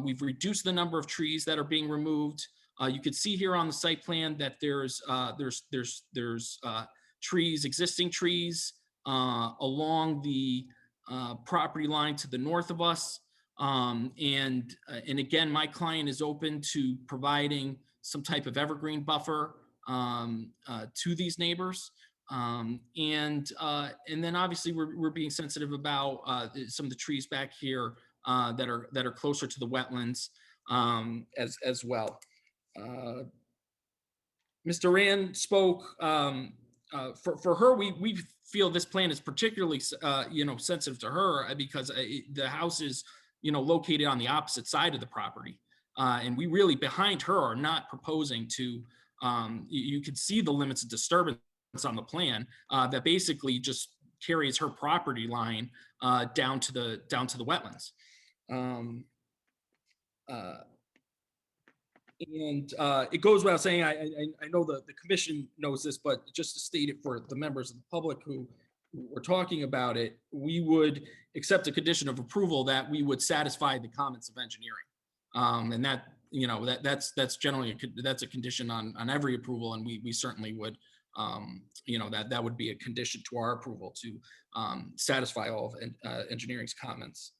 we've reduced the number of trees that are being removed. You could see here on the site plan that there's trees, existing trees along the property line to the north of us. And again, my client is open to providing some type of evergreen buffer to these neighbors. And then obviously we're being sensitive about some of the trees back here that are closer to the wetlands as well. Mr. Rand spoke for her. We feel this plan is particularly sensitive to her because the house is located on the opposite side of the property, and we really behind her are not proposing to you could see the limits of disturbance on the plan that basically just carries her property line down to the wetlands. And it goes without saying, I know the commission knows this, but just to state it for the members of the public who were talking about it, we would accept a condition of approval that we would satisfy the comments of engineering. And that, you know, that's generally, that's a condition on every approval, and we certainly would, you know, that would be a condition to our approval to satisfy all of engineering's comments.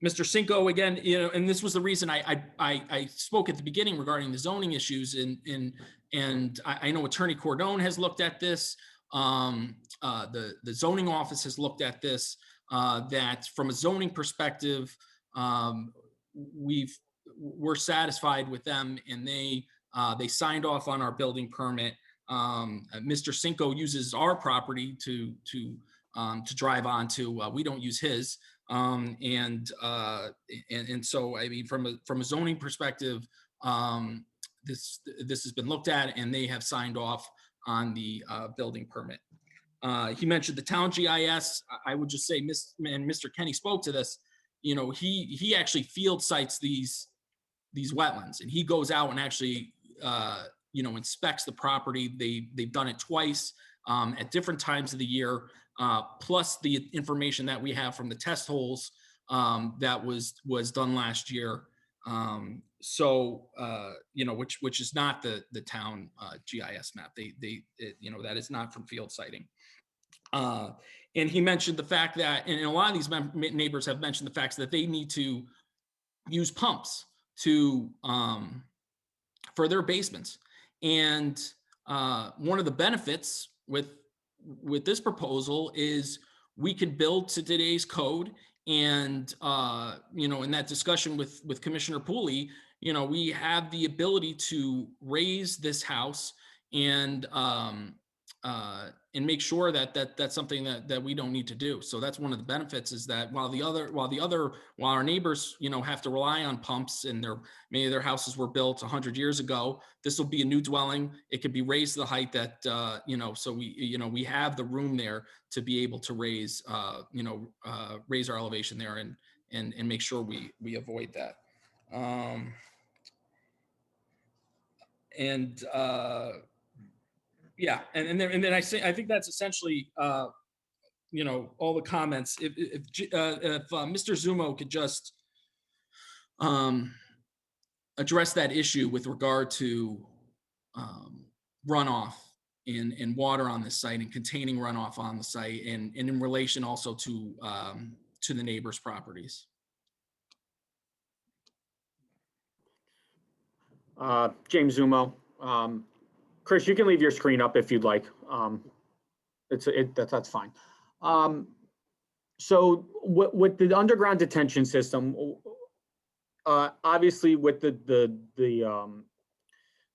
Mr. Cinco, again, you know, and this was the reason I spoke at the beginning regarding the zoning issues, and I know Attorney Cordone has looked at this. The zoning office has looked at this. That from a zoning perspective, we're satisfied with them, and they signed off on our building permit. Mr. Cinco uses our property to drive onto. We don't use his. And so, I mean, from a zoning perspective, this has been looked at, and they have signed off on the building permit. He mentioned the town GIS. I would just say, and Mr. Kenny spoke to this, you know, he actually field sites these wetlands, and he goes out and actually, you know, inspects the property. They've done it twice at different times of the year. Plus the information that we have from the test holes that was done last year. So you know, which is not the town GIS map. You know, that is not from field sighting. And he mentioned the fact that, and a lot of these neighbors have mentioned the fact that they need to use pumps to for their basements. And one of the benefits with this proposal is we could build to today's code, and you know, in that discussion with Commissioner Pooley, you know, we have the ability to raise this house and make sure that that's something that we don't need to do. So that's one of the benefits, is that while our neighbors, you know, have to rely on pumps, and many of their houses were built 100 years ago, this will be a new dwelling. It could be raised to the height that, you know, so we have the room there to be able to raise, you know, raise our elevation there and make sure we avoid that. Yeah, and then I think that's essentially, you know, all the comments. If Mr. Zumo could just address that issue with regard to runoff and water on the site, and containing runoff on the site, and in relation also to the neighbors' properties. James Zumo. Chris, you can leave your screen up if you'd like. That's fine. So with the underground detention system, obviously with the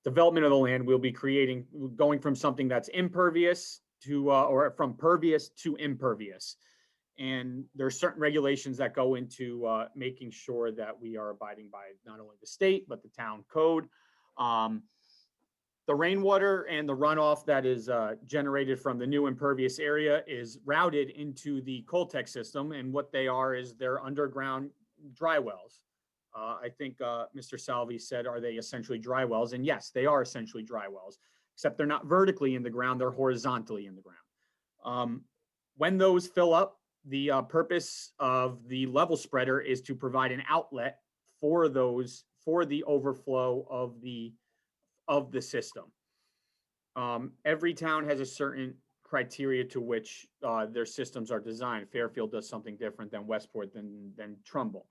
development of the land, we'll be going from something that's impervious to, or from pervious to impervious. And there are certain regulations that go into making sure that we are abiding by not only the state, but the town code. The rainwater and the runoff that is generated from the new impervious area is routed into the Coltec system, and what they are is they're underground dry wells. I think Mr. Salvi said, are they essentially dry wells? And yes, they are essentially dry wells, except they're not vertically in the ground, they're horizontally in the ground. When those fill up, the purpose of the level spreader is to provide an outlet for the overflow of the system. Every town has a certain criteria to which their systems are designed. Fairfield does something different than Westport, than Trumbull.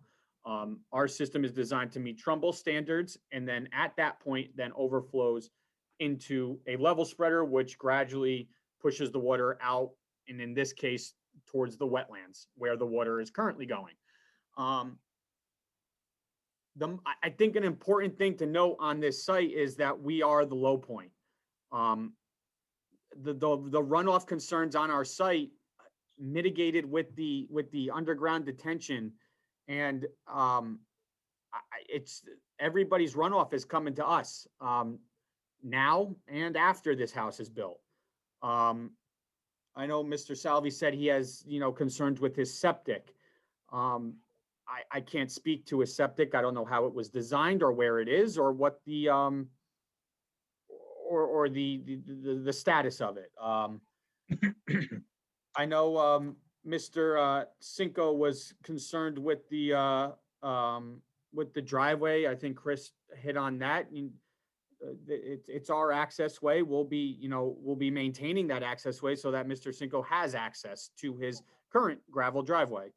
Our system is designed to meet Trumbull standards, and then at that point then overflows into a level spreader, which gradually pushes the water out, and in this case towards the wetlands where the water is currently going. I think an important thing to note on this site is that we are the low point. The runoff concerns on our site mitigated with the underground detention, and it's, everybody's runoff is coming to us, now and after this house is built. I know Mr. Salvi said he has, concerns with his septic. I can't speak to his septic. I don't know how it was designed or where it is or what the, or the status of it. I know, Mr. Cinco was concerned with the driveway. I think Chris hit on that. It's our access way. We'll be maintaining that access way so that Mr. Cinco has access to his current gravel driveway.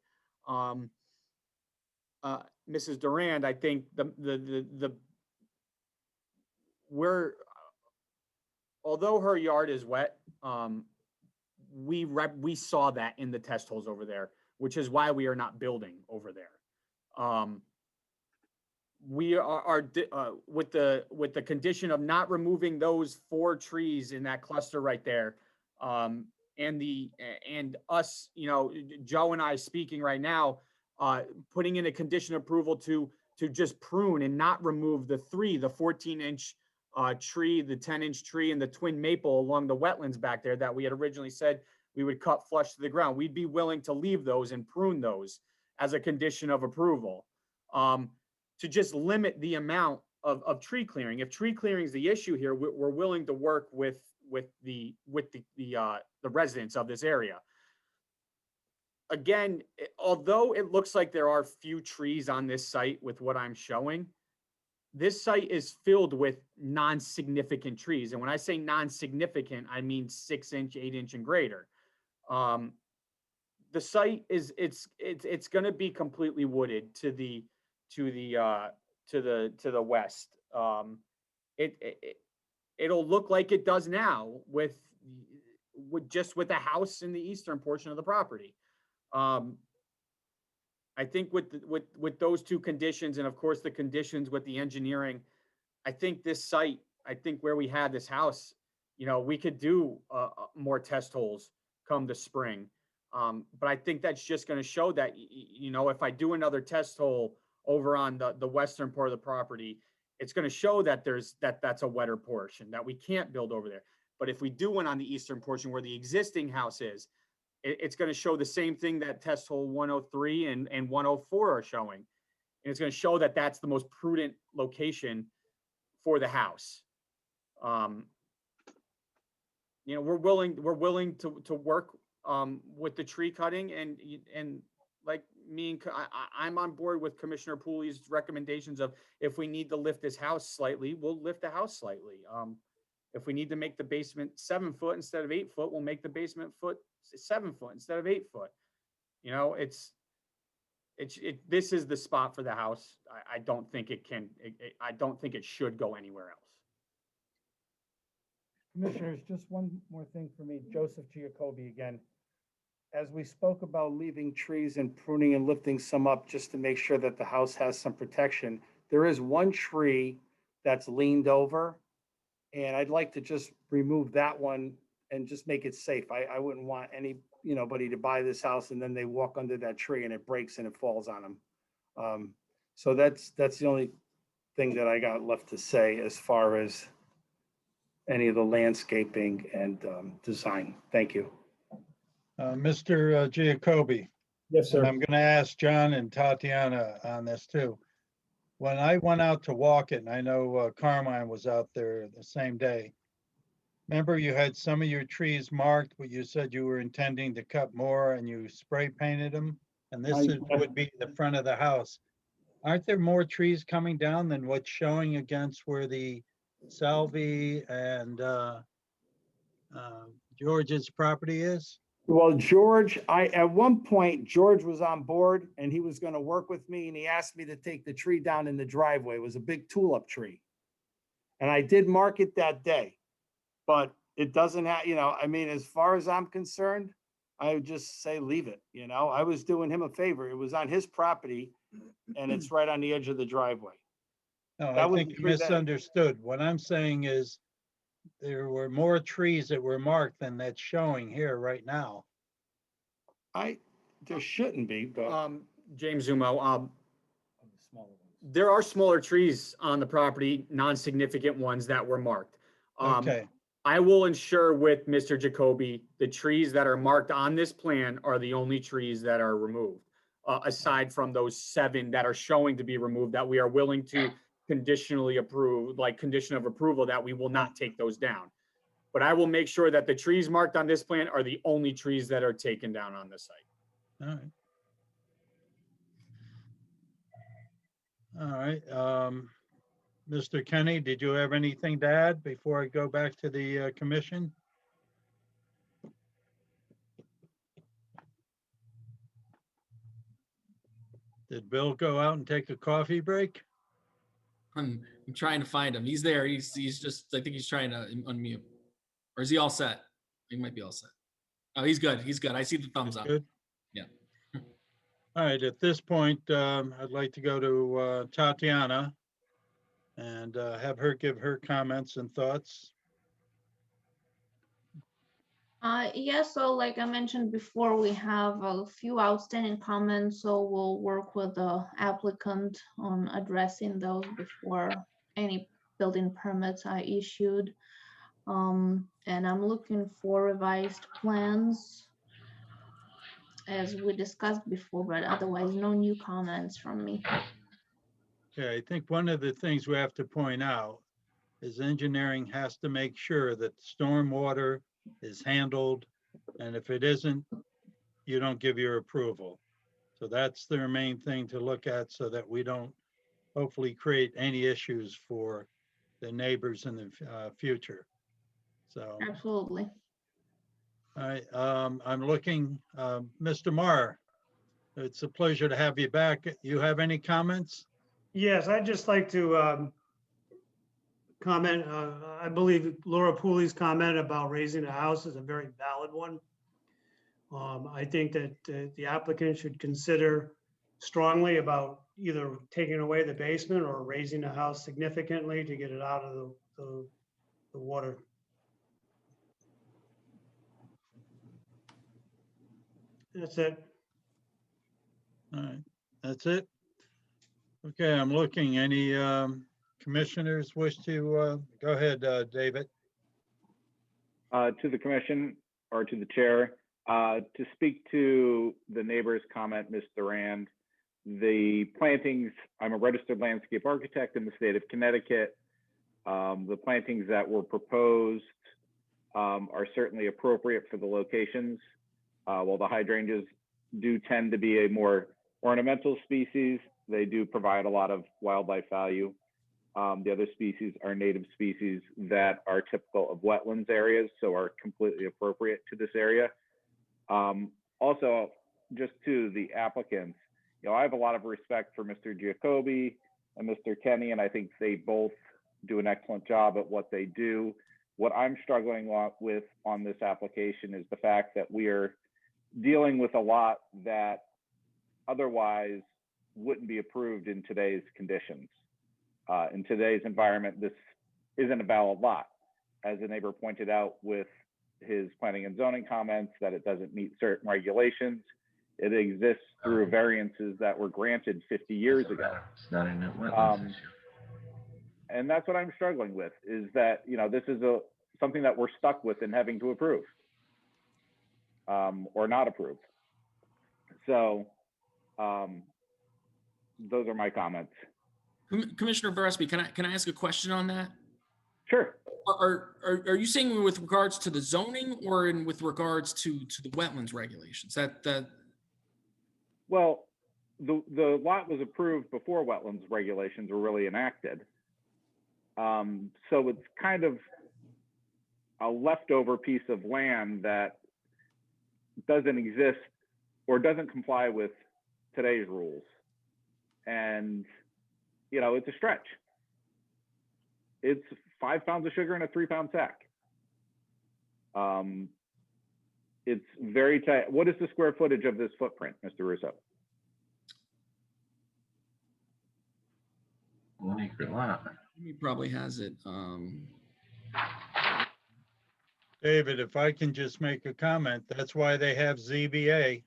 Mrs. Durand, I think although her yard is wet, we saw that in the test holes over there, which is why we are not building over there. We are with the condition of not removing those 4 trees in that cluster right there. And us, Joe and I speaking right now, putting in a condition approval to just prune and not remove the 14-inch tree, the 10-inch tree, and the twin maple along the wetlands back there that we had originally said we would cut flush to the ground. We'd be willing to leave those and prune those as a condition of approval, to just limit the amount of tree clearing. If tree clearing is the issue here, we're willing to work with the residents of this area. Again, although it looks like there are few trees on this site with what I'm showing, this site is filled with non-significant trees. And when I say non-significant, I mean 6-inch, 8-inch and greater. The site it's going to be completely wooded to the west. It'll look like it does now with a house in the eastern portion of the property. I think with those 2 conditions, and of course the conditions with the engineering, I think this site, where we had this house, we could do more test holes come the spring. But I think that's just going to show that, if I do another test hole over on the western part of the property, it's going to show that that's a wetter portion that we can't build over there. But if we do one on the eastern portion where the existing house is, it's going to show the same thing that test hole 103 and 104 are showing. And it's going to show that that's the most prudent location for the house. We're willing to work with the tree cutting, and like me and I'm on board with Commissioner Pooley's recommendations of, if we need to lift this house slightly, we'll lift the house slightly. If we need to make the basement 7 foot instead of 8 foot, we'll make the basement 7 foot instead of 8 foot. This is the spot for the house. I don't think it can. I don't think it should go anywhere else. Commissioners, just one more thing for me. Joseph Geocoby again. As we spoke about leaving trees and pruning and lifting some up just to make sure that the house has some protection, there is one tree that's leaned over, and I'd like to just remove that one and just make it safe. I wouldn't want anybody to buy this house and then they walk under that tree and it breaks and it falls on them. So that's the only thing that I got left to say as far as any of the landscaping and design. Thank you. Mr. Giacobbe. Yes, sir. And I'm going to ask John and Tatiana on this too. When I went out to walk it, and I know Carmine was out there the same day, remember you had some of your trees marked, but you said you were intending to cut more and you spray painted them? And this would be the front of the house. Aren't there more trees coming down than what's showing against where the Salvi and George's property is? Well, George, at one point, George was on board and he was going to work with me, and he asked me to take the tree down in the driveway. It was a big tulip tree. And I did mark it that day, but it doesn't have, as far as I'm concerned, I would just say, leave it. I was doing him a favor. It was on his property and it's right on the edge of the driveway. No, I think you misunderstood. What I'm saying is there were more trees that were marked than that's showing here right now. There shouldn't be, but James Zumo, There are smaller trees on the property, non-significant ones that were marked. Okay, I will ensure with Mr. Geocoby, the trees that are marked on this plan are the only trees that are removed. Aside from those 7 that are showing to be removed, that we are willing to conditionally approve, like condition of approval, that we will not take those down. But I will make sure that the trees marked on this plan are the only trees that are taken down on the site. all right. All right, Mr. Kenny, did you have anything to add before I go back to the commission? Did Bill go out and take a coffee break? I'm trying to find him. He's there. He's just, I think he's trying to unmute. Or is he all set? He might be all set. Oh, he's good. He's good. I see the thumbs up. Good. Yeah. All right, at this point, I'd like to go to Tatiana and have her give her comments and thoughts. Yeah, so like I mentioned before, we have a few outstanding comments, so we'll work with the applicant on addressing those before any building permits are issued. And I'm looking for revised plans as we discussed before, but otherwise no new comments from me. Okay, I think one of the things we have to point out is engineering has to make sure that stormwater is handled, and if it isn't, you don't give your approval. So that's their main thing to look at, so that we don't hopefully create any issues for the neighbors in the future. So, Absolutely. all right, I'm looking, Mr. Marr, it's a pleasure to have you back. You have any comments? Yes, I'd just like to comment. I believe Laura Pooley's comment about raising the house is a very valid one. I think that the applicant should consider strongly about either taking away the basement or raising the house significantly to get it out of the water. That's it. All right, that's it. Okay, I'm looking, any commissioners wish to go ahead, David? To the commission or to the chair, to speak to the neighbor's comment, Ms. Durand, the plantings, I'm a registered landscape architect in the state of Connecticut. The plantings that were proposed are certainly appropriate for the locations. While the hydrangeas do tend to be a more ornamental species, they do provide a lot of wildlife value. The other species are native species that are typical of wetlands areas, so are completely appropriate to this area. Also, just to the applicants, I have a lot of respect for Mr. Geocoby and Mr. Kenny, and I think they both do an excellent job at what they do. What I'm struggling with on this application is the fact that we are dealing with a lot that otherwise wouldn't be approved in today's conditions. In today's environment, this isn't a valid lot. As the neighbor pointed out with his planning and zoning comments, that it doesn't meet certain regulations. It exists through variances that were granted 50 years ago. It's not in that wetlands issue. And that's what I'm struggling with, is that, this is something that we're stuck with and having to approve or not approve. So those are my comments. Commissioner Verespi, can I ask a question on that? Sure. Are you saying with regards to the zoning or with regards to the wetlands regulations? Well, the lot was approved before wetlands regulations were really enacted. So it's kind of a leftover piece of land that doesn't exist or doesn't comply with today's rules. And, it's a stretch. It's 5 pounds of sugar in a 3-pound sack. It's very tight. What is the square footage of this footprint, Mr. Russo? 1 acre lot. He probably has it. David, if I can just make a comment, that's why they have ZBA.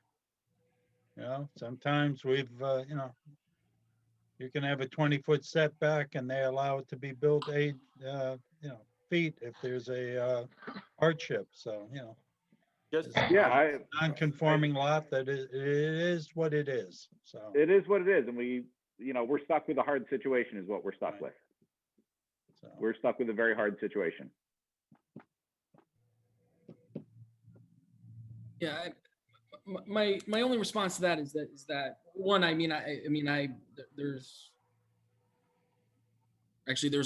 Sometimes we've, You can have a 20-foot setback and they allow it to be built 8, feet if there's a hardship. So, Just, Yeah, non-conforming lot that it is what it is. So it is what it is. And we're stuck with a hard situation is what we're stuck with. We're stuck with a very hard situation. Yeah, my only response to that is that one, there's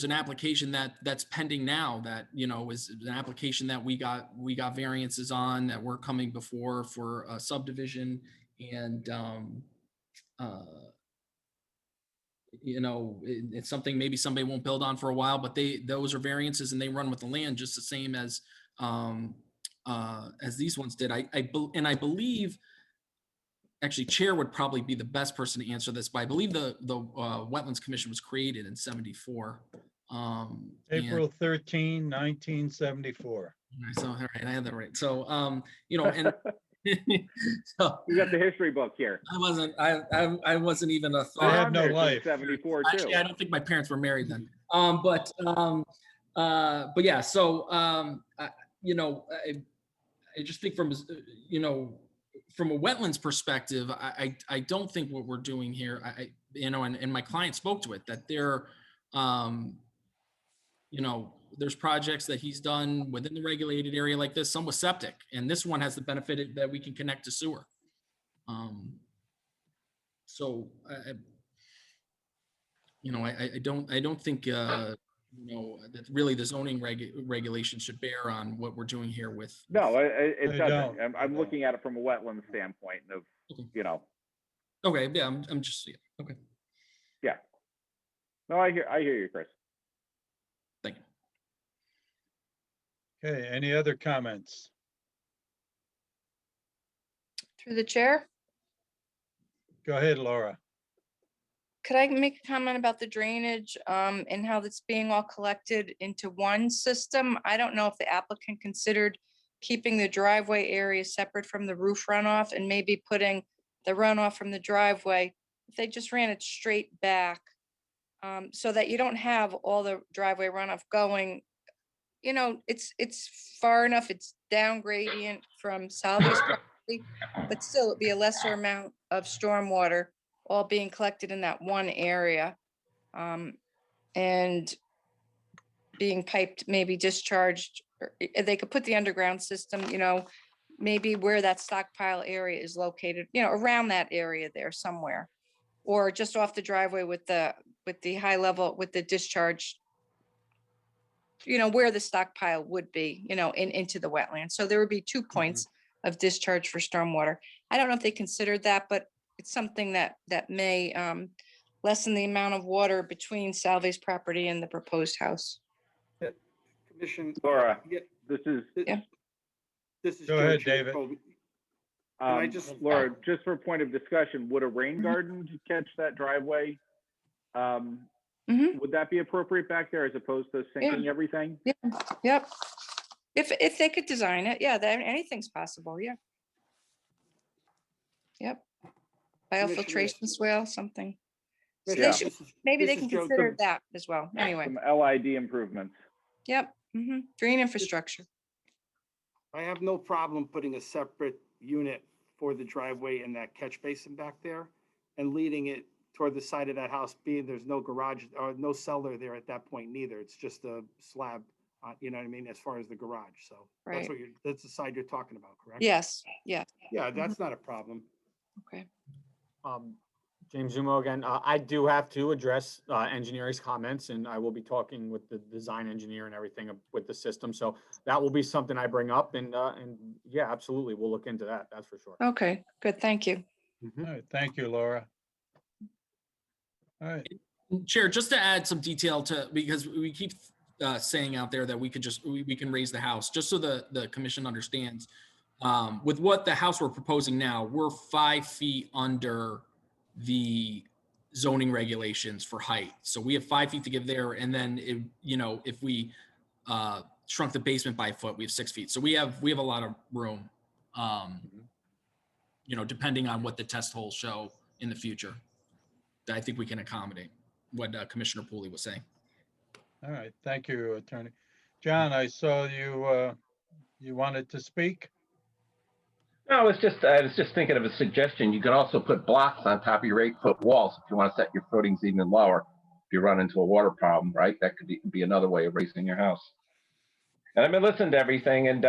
an application that's pending now that, is an application that we got variances on that we're coming before for a subdivision. And, it's something maybe somebody won't build on for a while, but those are variances and they run with the land just the same as these ones did. I believe, actually, Chair would probably be the best person to answer this, but I believe the Wetlands Commission was created in '74. April 13, 1974. So, all right, I had that right. So, and so We got the history book here. I wasn't even a thought. I have no life. 74 too. Actually, I don't think my parents were married then. But yeah, so, I just think from a wetlands perspective, I don't think what we're doing here, and my client spoke to it, that there's projects that he's done within the regulated area like this, some with septic, and this one has the benefit that we can connect to sewer. So I don't think, that really the zoning regulation should bear on what we're doing here with. No, it They doesn't. don't. I'm looking at it from a wetland standpoint of, Okay, yeah, I'm just, yeah, okay, yeah. No, I hear you, Chris. thank you. Okay, any other comments? Through the chair, Go ahead, Laura. could I make a comment about the drainage and how that's being all collected into one system? I don't know if the applicant considered keeping the driveway area separate from the roof runoff and maybe putting the runoff from the driveway, if they just ran it straight back, so that you don't have all the driveway runoff going, it's far enough, it's down gradient from Salvia's property, but still it'd be a lesser amount of stormwater all being collected in that one area, and being piped, maybe discharged. Or they could put the underground system, maybe where that stockpile area is located, around that area there somewhere, or just off the driveway with the high level, with the discharge, where the stockpile would be, into the wetland. So there would be 2 points of discharge for stormwater. I don't know if they considered that, but it's something that may lessen the amount of water between Salve's property and the proposed house. Commission. Laura, Yeah, this is, This is Go Joe ahead, David. Geocoby. I just- Laura, just for point of discussion, would a rain garden catch that driveway? Would that be appropriate back there as opposed to sinking everything? Yeah, yep. If they could design it, yeah, then anything's possible, yeah. Yep. Biofiltration swale, something. So they Yeah. should, maybe they this can is Joe. consider that as well, anyway. Some LID improvements. Yep, green infrastructure. I have no problem putting a separate unit for the driveway in that catch basin back there and leading it toward the side of that house, being there's no garage or no cellar there at that point neither. It's just a slab, you know what I mean, as far as the garage. So that's Right. that's the side you're talking about, correct? Yes, yeah. Yeah, that's not a problem. Okay. James Zumo again. I do have to address engineering's comments, and I will be talking with the design engineer and everything with the system. So that will be something I bring up, and yeah, absolutely, we'll look into that. That's for sure. Okay, good, thank you. All right, thank you, Laura. All right, Chair, just to add some detail because we keep saying out there that we can raise the house, just so the commission understands. With what the house we're proposing now, we're 5 feet under the zoning regulations for height. So we have 5 feet to give there. And then, if we shrunk the basement by a foot, we have 6 feet. So we have a lot of room, depending on what the test holes show in the future. I think we can accommodate what Commissioner Pooley was saying. All right, thank you, Attorney. John, I saw you, you wanted to speak? No, I was just thinking of a suggestion. You could also put blocks on top of your 8-foot walls if you want to set your footings even lower. If you run into a water problem, right? That could be another way of raising your house. And I've been listening to everything, and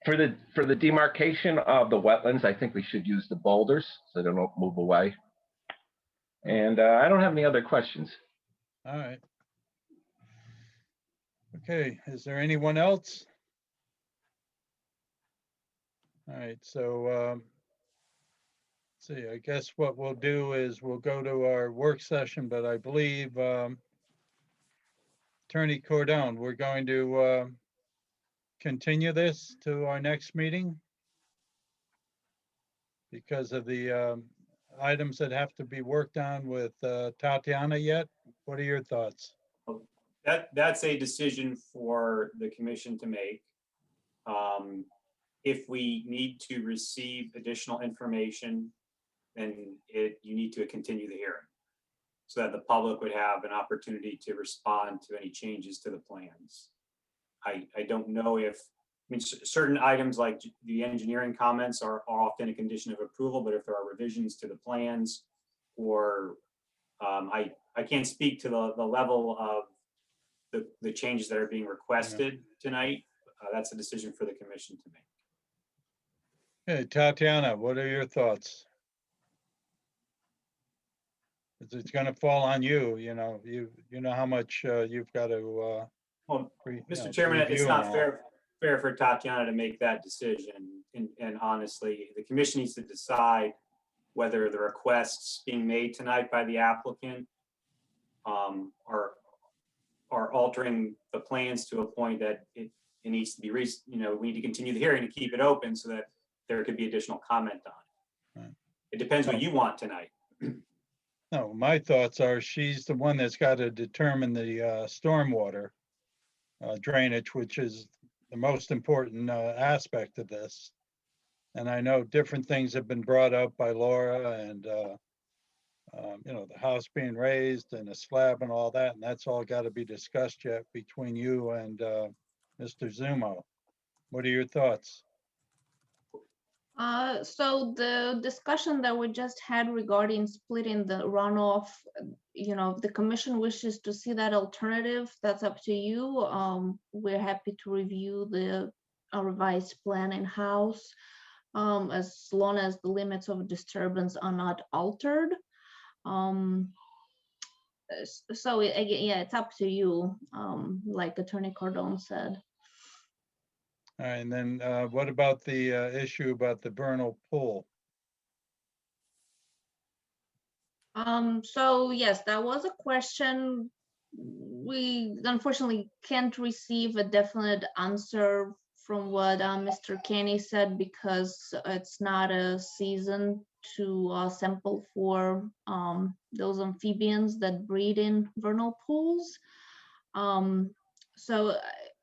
for the demarcation of the wetlands, I think we should use the boulders so they don't move away. And I don't have any other questions. All right. Okay, is there anyone else? All right, so let's see, I guess what we'll do is we'll go to our work session, but I believe Attorney Cordone, we're going to continue this to our next meeting because of the items that have to be worked on with Tatiana yet. What are your thoughts? That's a decision for the commission to make. If we need to receive additional information, then you need to continue the hearing so that the public would have an opportunity to respond to any changes to the plans. I don't know if, I mean, certain items like the engineering comments are often a condition of approval, but if there are revisions to the plans or I can't speak to the level of the changes that are being requested tonight. That's a decision for the commission to make. Hey, Tatiana, what are your thoughts? It's going to fall on you, you know how much you've got to. Well, Mr. Chairman, it's not fair for Tatiana to make that decision. And honestly, the commission needs to decide whether the requests being made tonight by the applicant are altering the plans to a point that it needs to be, we need to continue the hearing to keep it open so that there could be additional comment on it. Right. It depends what you want tonight. No, my thoughts are she's the one that's got to determine the stormwater drainage, which is the most important aspect of this. And I know different things have been brought up by Laura and, the house being raised and a slab and all that, and that's all got to be discussed yet between you and Mr. Zumo. What are your thoughts? So the discussion that we just had regarding splitting the runoff, if the commission wishes to see that alternative, that's up to you. We're happy to review the revised plan in-house as long as the limits of disturbance are not altered. So again, it's up to you, like Attorney Cordone said. All right, and then what about the issue about the vernal pool? So yes, that was a question. We unfortunately can't receive a definite answer from what Mr. Kenny said because it's not a season to sample for those amphibians that breed in vernal pools. So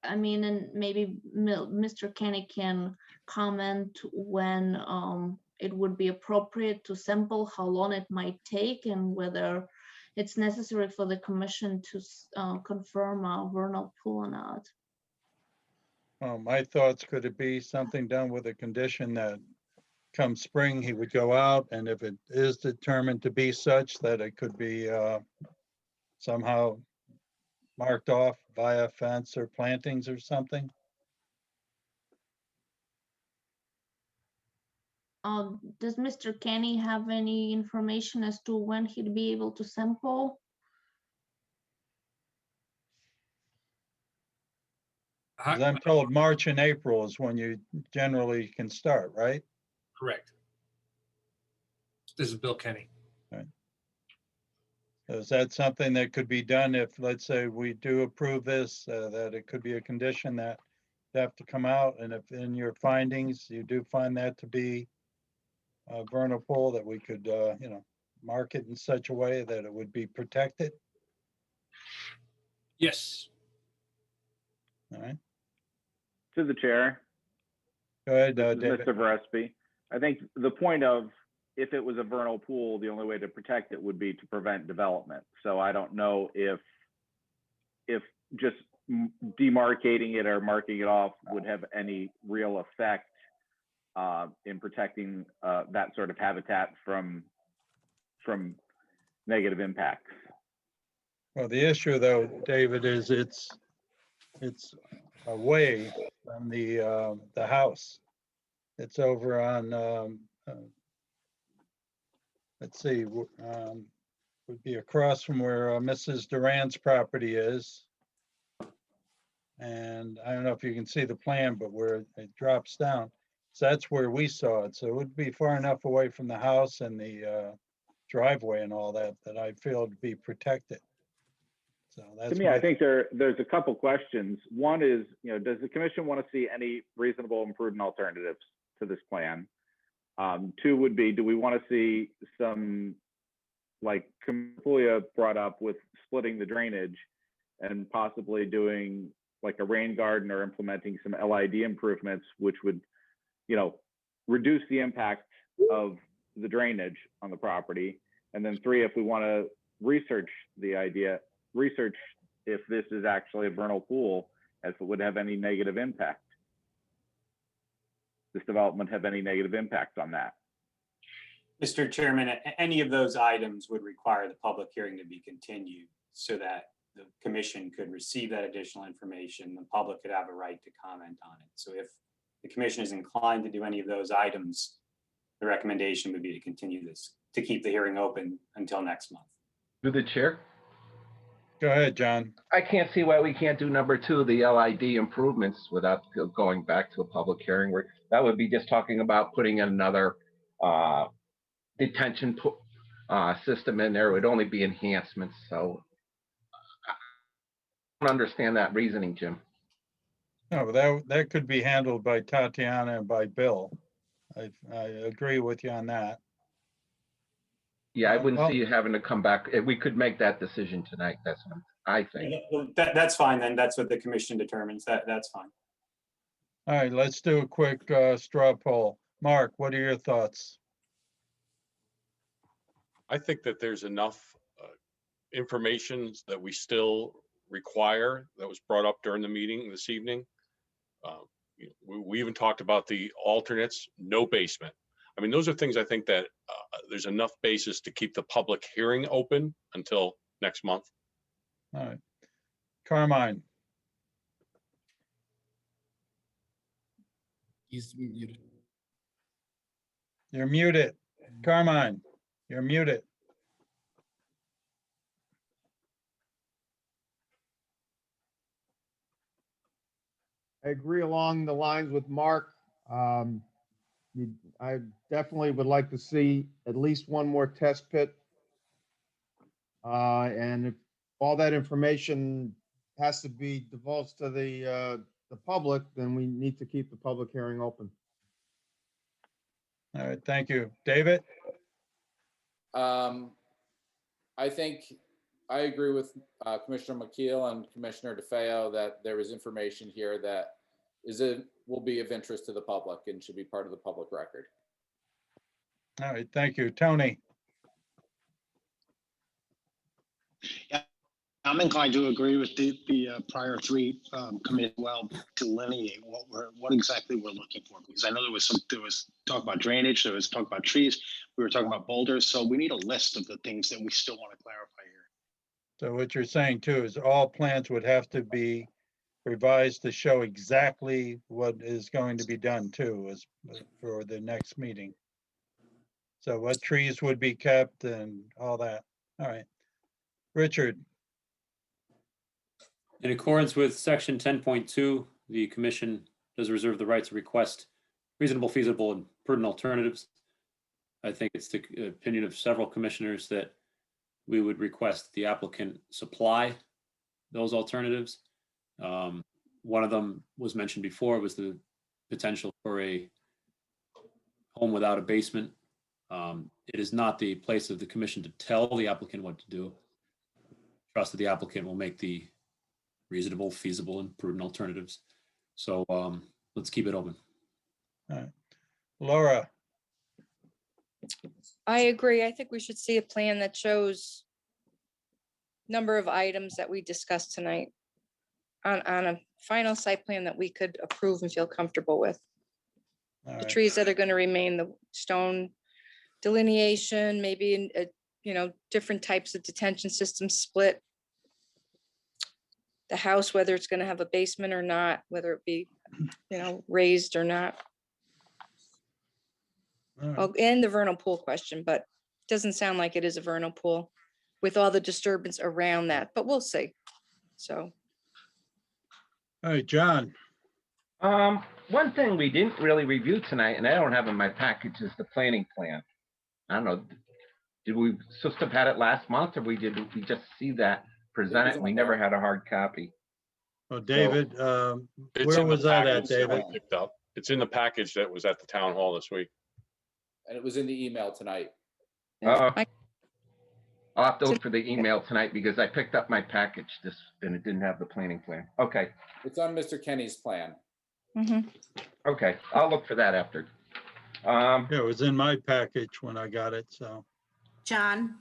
I mean, and maybe Mr. Kenny can comment when it would be appropriate to sample, how long it might take, and whether it's necessary for the commission to confirm a vernal pool or not. My thoughts, could it be something done with a condition that come spring, he would go out, and if it is determined to be such that it could be somehow marked off via fence or plantings or something? Does Mr. Kenny have any information as to when he'd be able to sample? As I'm told, March and April is when you generally can start, right? Correct. This is Bill Kenny. Right. So is that something that could be done if, let's say, we do approve this, that it could be a condition that you have to come out, and if in your findings, you do find that to be a vernal pool, that we could, mark it in such a way that it would be protected? Yes. All right. To the chair. Go ahead, This is David. Mr. Varespi. I think the point of if it was a vernal pool, the only way to protect it would be to prevent development. So I don't know if just demarcating it or marking it off would have any real effect in protecting that sort of habitat from negative impacts. Well, the issue though, David, is it's away from the house. It's over on, let's see, would be across from where Mrs. Duran's property is. And I don't know if you can see the plan, but where it drops down. So that's where we saw it. So it would be far enough away from the house and the driveway and all that, that I feel to be protected. So that's To me, I think there's a couple questions. One is, does the commission want to see any reasonable and prudent alternatives to this plan? Two would be, do we want to see some, like Campulia brought up, with splitting the drainage and possibly doing like a rain garden or implementing some LID improvements, which would, reduce the impact of the drainage on the property. And then three, if we want to research if this is actually a vernal pool, as it would have any negative impact. This development have any negative impact on that? Mr. Chairman, any of those items would require the public hearing to be continued so that the commission could receive that additional information. The public could have a right to comment on it. So if the commission is inclined to do any of those items, the recommendation would be to continue this, to keep the hearing open until next month. Through the chair, Go ahead, John. I can't see why we can't do number 2, the LID improvements, without going back to a public hearing. Where that would be just talking about putting in another detention system in there. It would only be enhancements. So I don't understand that reasoning, Jim. No, that could be handled by Tatiana and by Bill. I agree with you on that. Yeah, I wouldn't see you having to come back. We could make that decision tonight. That's what I think. That's fine then. That's what the commission determines. That's fine. All right, let's do a quick straw poll. Mark, what are your thoughts? I think that there's enough information that we still require that was brought up during the meeting this evening. We even talked about the alternates, no basement. I mean, those are things I think that there's enough basis to keep the public hearing open until next month. All right. Carmine, He's muted. you're muted. Carmine, you're muted. I agree along the lines with Mark. I definitely would like to see at least one more test pit. And if all that information has to be divulged to the public, then we need to keep the public hearing open. All right, thank you. David? I think I agree with Commissioner McKeel and Commissioner DeFeo that there is information here that will be of interest to the public and should be part of the public record. All right, thank you. Tony? Yeah, I'm inclined to agree with the prior three committee. Well, delineate what exactly we're looking for, because I know there was talk about drainage, there was talk about trees, we were talking about boulders, so we need a list of the things that we still want to clarify here. So what you're saying too is all plans would have to be revised to show exactly what is going to be done too, as for the next meeting. So what trees would be kept and all that. All right. Richard? In accordance with section 10.2, the commission does reserve the right to request reasonable, feasible, and prudent alternatives. I think it's the opinion of several commissioners that we would request the applicant supply those alternatives. One of them was mentioned before, was the potential for a home without a basement. It is not the place of the commission to tell the applicant what to do. Trust that the applicant will make the reasonable, feasible, and prudent alternatives. So let's keep it open. All right. Laura? I agree. I think we should see a plan that shows number of items that we discussed tonight on a final site plan that we could approve and feel comfortable with. All The right. trees that are going to remain, the stone delineation, maybe in, different types of detention systems split. The house, whether it's going to have a basement or not, whether it be, raised or not. All right. Oh, and the vernal pool question, but it doesn't sound like it is a vernal pool with all the disturbance around that, but we'll see. So, All right, John. One thing we didn't really review tonight, and I don't have in my package, is the planning plan. I don't know, did we supposed to have had it last month, or did we just see that presented and we never had a hard copy? Oh, David, It's where in the was that at, package that we David? picked up. It's in the package that was at the town hall this week. And it was in the email tonight. I'll have to look for the email tonight because I picked up my package and it didn't have the planning plan. Okay. It's on Mr. Kenny's plan. Okay, I'll look for that after. Yeah, it was in my package when I got it, so. John,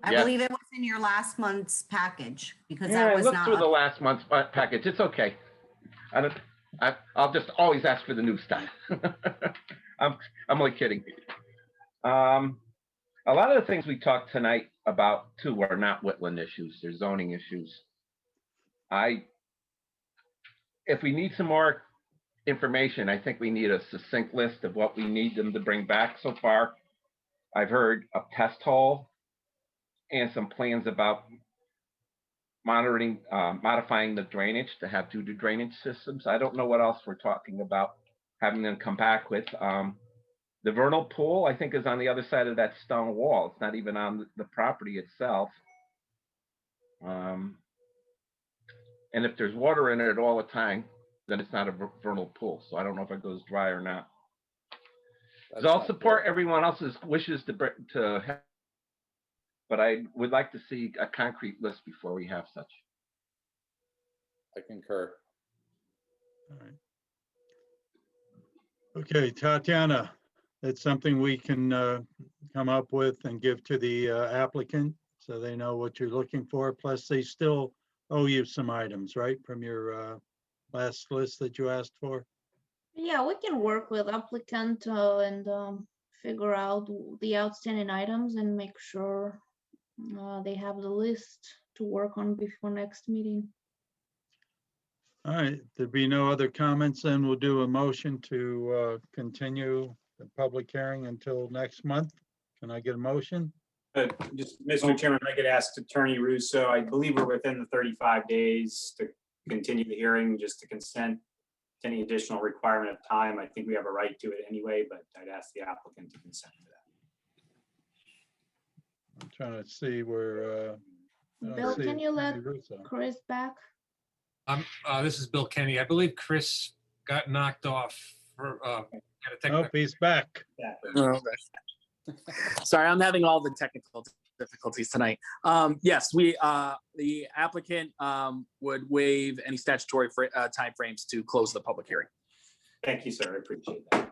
I Yes. believe it was in your last month's package because Yeah, that I was looked not. through the last month's package. It's okay. I'll just always ask for the new stuff. I'm only kidding. A lot of the things we talked tonight about too are not wetland issues, they're zoning issues. If we need some more information, I think we need a succinct list of what we need them to bring back. So far, I've heard a test hole and some plans about modifying the drainage to have two drainage systems. I don't know what else we're talking about having them come back with. The vernal pool, I think, is on the other side of that stone wall. It's not even on the property itself. And if there's water in it all the time, then it's not a vernal pool. So I don't know if it goes dry or not. So I'll support everyone else's wishes to have, but I would like to see a concrete list before we have such. I concur. All right. Okay, Tatiana, that's something we can come up with and give to the applicant so they know what you're looking for. Plus, they still owe you some items, right, from your last list that you asked for? Yeah, we can work with applicant and figure out the outstanding items and make sure they have the list to work on before next meeting. All right, there'd be no other comments, then we'll do a motion to continue the public hearing until next month. Can I get a motion? Just, Mr. Chairman, if I could ask Attorney Russo, I believe we're within the 35 days to continue the hearing, just to consent to any additional requirement of time. I think we have a right to it anyway, but I'd ask the applicant to consent to that. I'm trying to see where. I don't Bill, see can you let Attorney Russo. Chris back? This is Bill Kenny. I believe Chris got knocked off for, had a technical. Oh, he's back. Sorry, I'm having all the technical difficulties tonight. Yes, the applicant would waive any statutory timeframes to close the public hearing. Thank you, sir. I appreciate that.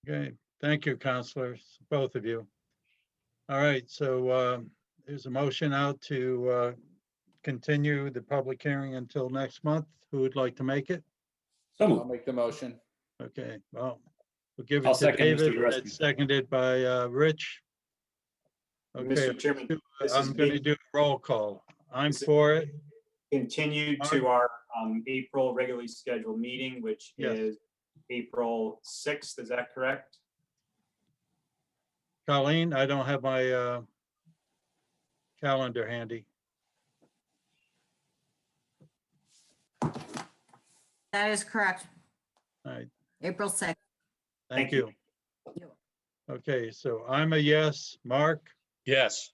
Okay, thank you, counselors, both of you. All right, so there's a motion out to continue the public hearing until next month. Who would like to make it? I'll make the motion. Okay, well, we'll give I'll it to second Mr. David. Gillespie. It's seconded by Rich. Okay, Mr. Chairman, this is I'm going to being do a roll call. I'm for it. continued to our April regularly scheduled meeting, which Yes. is April 6th. Is that correct? Colleen, I don't have my calendar handy. That is correct. All right, April 6th. thank you. Okay, so I'm a yes. Mark, Yes.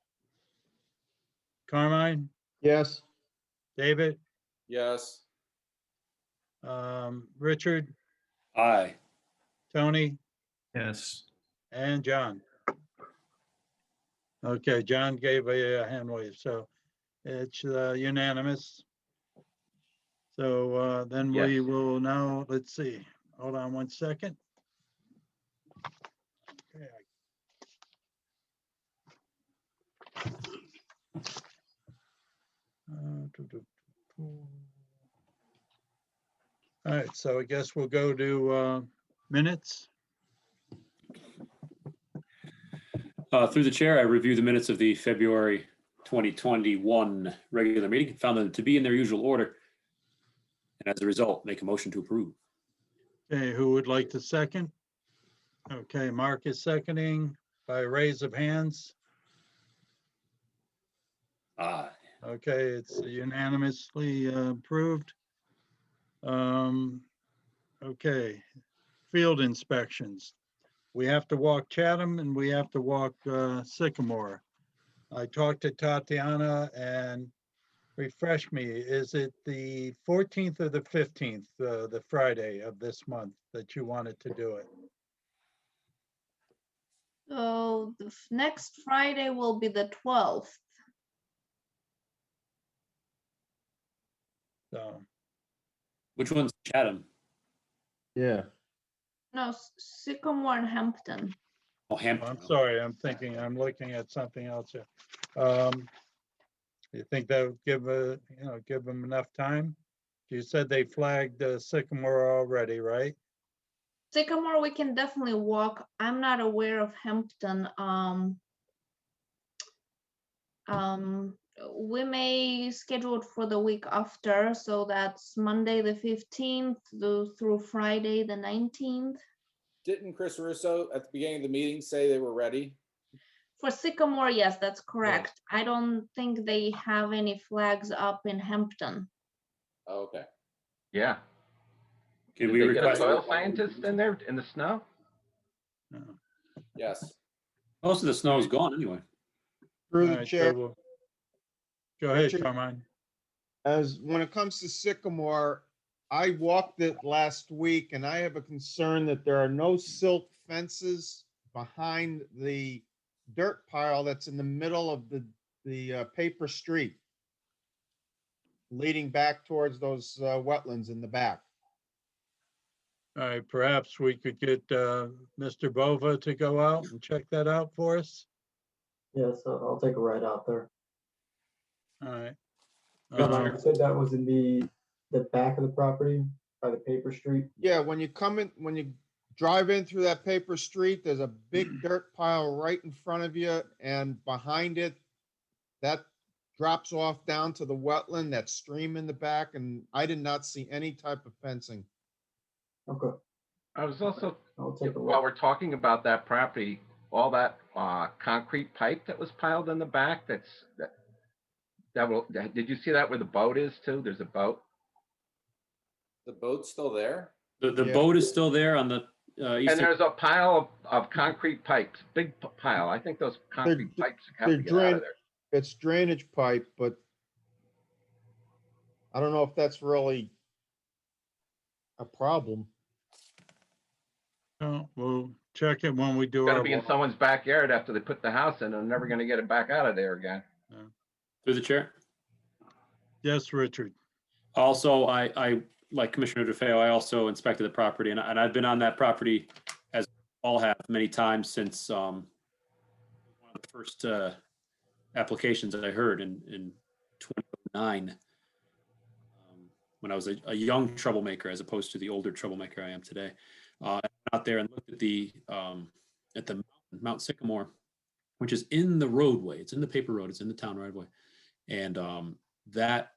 Carmine, Yes. David, Yes. Richard, Aye. Tony, Yes. and John. Okay, John gave a hand wave, so it's unanimous. So then we Yes. will now, let's see, hold on one second. Okay, I All right, so I guess we'll go to minutes. Through the chair, I reviewed the minutes of the February 2021 regular meeting, found them to be in their usual order. And as a result, make a motion to approve. Okay, who would like to second? Okay, Mark is seconding by raise of hands. Aye. Okay, it's unanimously approved. Okay, field inspections. We have to walk Chatham and we have to walk Sycamore. I talked to Tatiana and refresh me, is it the 14th or the 15th, the Friday of this month that you wanted to do it? So the next Friday will be the 12th. So, Which one's Chatham? Yeah. No, Sycamore and Hampton. Oh, Hampton. I'm sorry, I'm looking at something else here. You think that would give give them enough time? You said they flagged Sycamore already, right? Sycamore, we can definitely walk. I'm not aware of Hampton. We may schedule it for the week after, so that's Monday the 15th through Friday the 19th. Didn't Chris Russo at the beginning of the meeting say they were ready? For Sycamore, yes, that's correct. I don't think they have any flags up in Hampton. Oh, okay. Yeah. Can Did we they get a request? soil scientist in there in the snow? Yes. Most of the snow is gone anyway. Through All the right, so chair, go ahead, Richard. Carmine. as when it comes to Sycamore, I walked it last week and I have a concern that there are no silk fences behind the dirt pile that's in the middle of the paper street leading back towards those wetlands in the back. All right, perhaps we could get Mr. Bova to go out and check that out for us. Yes, I'll take a ride out there. All right. You said that was in the back of the property by the paper street? Yeah, when you come in, when you drive in through that paper street, there's a big dirt pile right in front of you, and behind it, that drops off down to the wetland, that stream in the back, and I did not see any type of fencing. Okay. I was also, I'll take a look. while we're talking about that property, all that concrete pipe that was piled in the back, did you see that where the boat is too? There's a boat. The boat's still there? The boat is still there on the And eastern. there's a pile of concrete pipes, big pile. I think those concrete pipes have to get out of there. It's drainage pipe, but I don't know if that's really a problem. No, we'll check it when we do It's our. gonna be in someone's backyard after they put the house in, and they're never gonna get it back out of there again. Through the chair. Yes, Richard. Also, I like Commissioner DeFeo, I also inspected the property, and I've been on that property, as all have, many times since one of the first applications that I heard in 2009, when I was a young troublemaker as opposed to the older troublemaker I am today. I went out there and looked at the Mount Sycamore, which is in the roadway. It's in the paper road. It's in the town right away, and that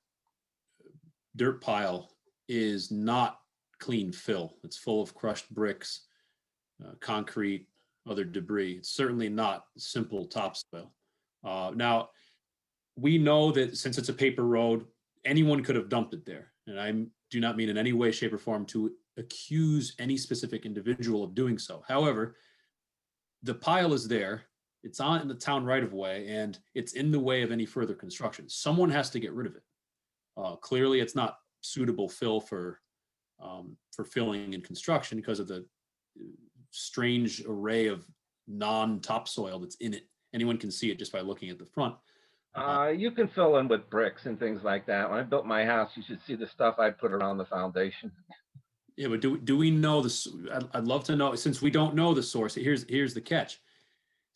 dirt pile is not clean fill. It's full of crushed bricks, concrete, other debris. It's certainly not simple topsoil. Now, we know that since it's a paper road, anyone could have dumped it there. And I do not mean in any way, shape, or form to accuse any specific individual of doing so. However, the pile is there. It's on the town right of way, and it's in the way of any further construction. Someone has to get rid of it. Clearly, it's not suitable fill for filling and construction because of the strange array of non-topsoil that's in it. Anyone can see it just by looking at the front. You can fill in with bricks and things like that. When I built my house, you should see the stuff I put around the foundation. Yeah, but do we know this? I'd love to know, since we don't know the source. Here's the catch.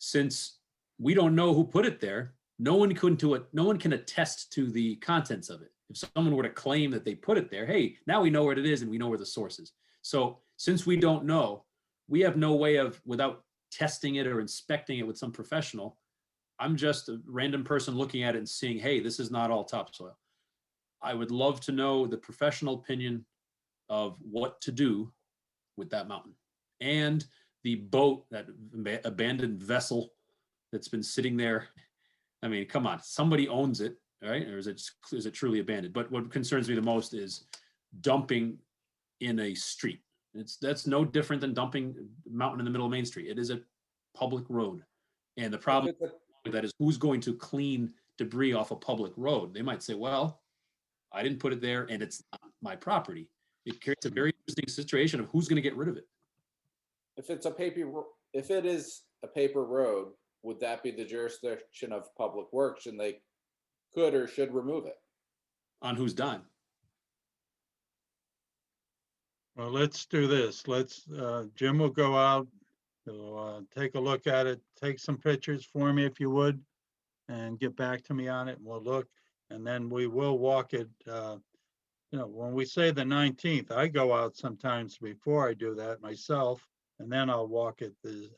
Since we don't know who put it there, no one couldn't do it. No one can attest to the contents of it. If someone were to claim that they put it there, hey, now we know where it is and we know where the source is. So since we don't know, we have no way of, without testing it or inspecting it with some professional, I'm just a random person looking at it and seeing, hey, this is not all topsoil. I would love to know the professional opinion of what to do with that mountain and the boat, that abandoned vessel that's been sitting there. I mean, come on, somebody owns it, right? Or is it truly abandoned? But what concerns me the most is dumping in a street. That's no different than dumping a mountain in the middle of Main Street. It is a public road. And the problem with that is who's going to clean debris off a public road? They might say, well, I didn't put it there and it's not my property. It creates a very interesting situation of who's going to get rid of it. If it is a paper road, would that be the jurisdiction of Public Works and they could or should remove it? On whose dime? Well, let's do this. Jim will go out, he'll take a look at it, take some pictures for me if you would, and get back to me on it, and we'll look, and then we will walk it. When we say the 19th, I go out sometimes before I do that myself, and then I'll walk it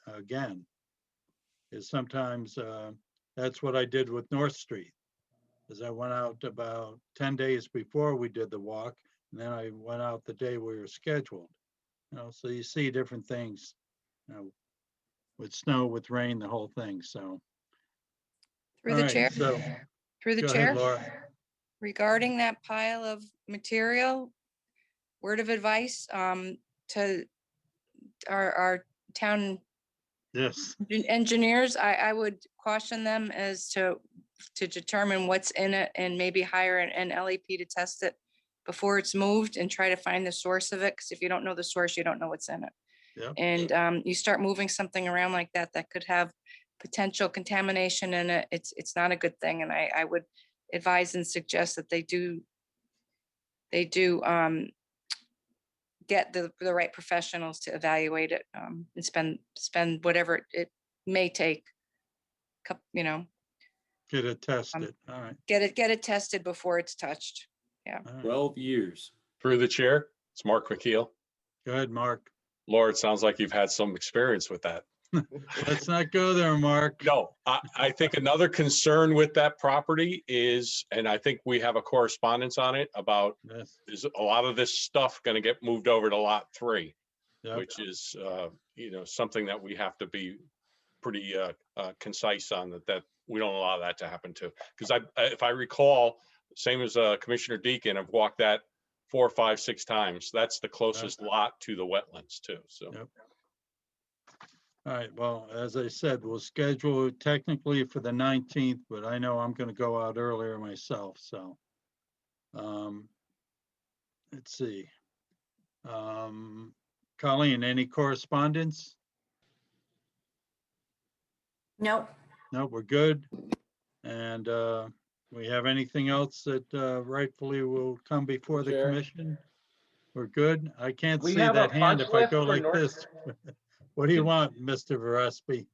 again. Is sometimes that's what I did with North Street, is I went out about 10 days before we did the walk, and then I went out the day we were scheduled. So you see different things, with snow, with rain, the whole thing. So Through all the right, chair, so through the go chair, ahead, Laura. regarding that pile of material, word of advice to our town Yes. engineers, I would caution them as to determine what's in it and maybe hire an LEP to test it before it's moved and try to find the source of it. Because if you don't know the source, you don't know what's in it. Yep. And you start moving something around like that, that could have potential contamination in it. It's not a good thing. And I would advise and suggest that they do get the right professionals to evaluate it and spend whatever it may take. Get it tested. All right. Get it tested before it's touched. Yeah. 12 years. Through the chair, it's Mark McKeel. Go ahead, Mark. Laura, it sounds like you've had some experience with that. Let's not go there, Mark. No, I think another concern with that property is, and I think we have a correspondence on it about, is a lot of this stuff going to get moved over to lot 3, which is, something that we have to be pretty concise on, that we don't allow that to happen to. Because if I recall, same as Commissioner Deacon, I've walked that 4, 5, 6 times. That's the closest lot to the wetlands too. So. Yep. All right, well, as I said, we'll schedule it technically for the 19th, but I know I'm going to go out earlier myself, so. Let's see. Colleen, any correspondence? Nope. No, we're good. And we have anything else that rightfully will come before the Chair. commission? We're good. I can't We see have a that hand punch if I list go for like North- this. What do you want, Mr. Verespi?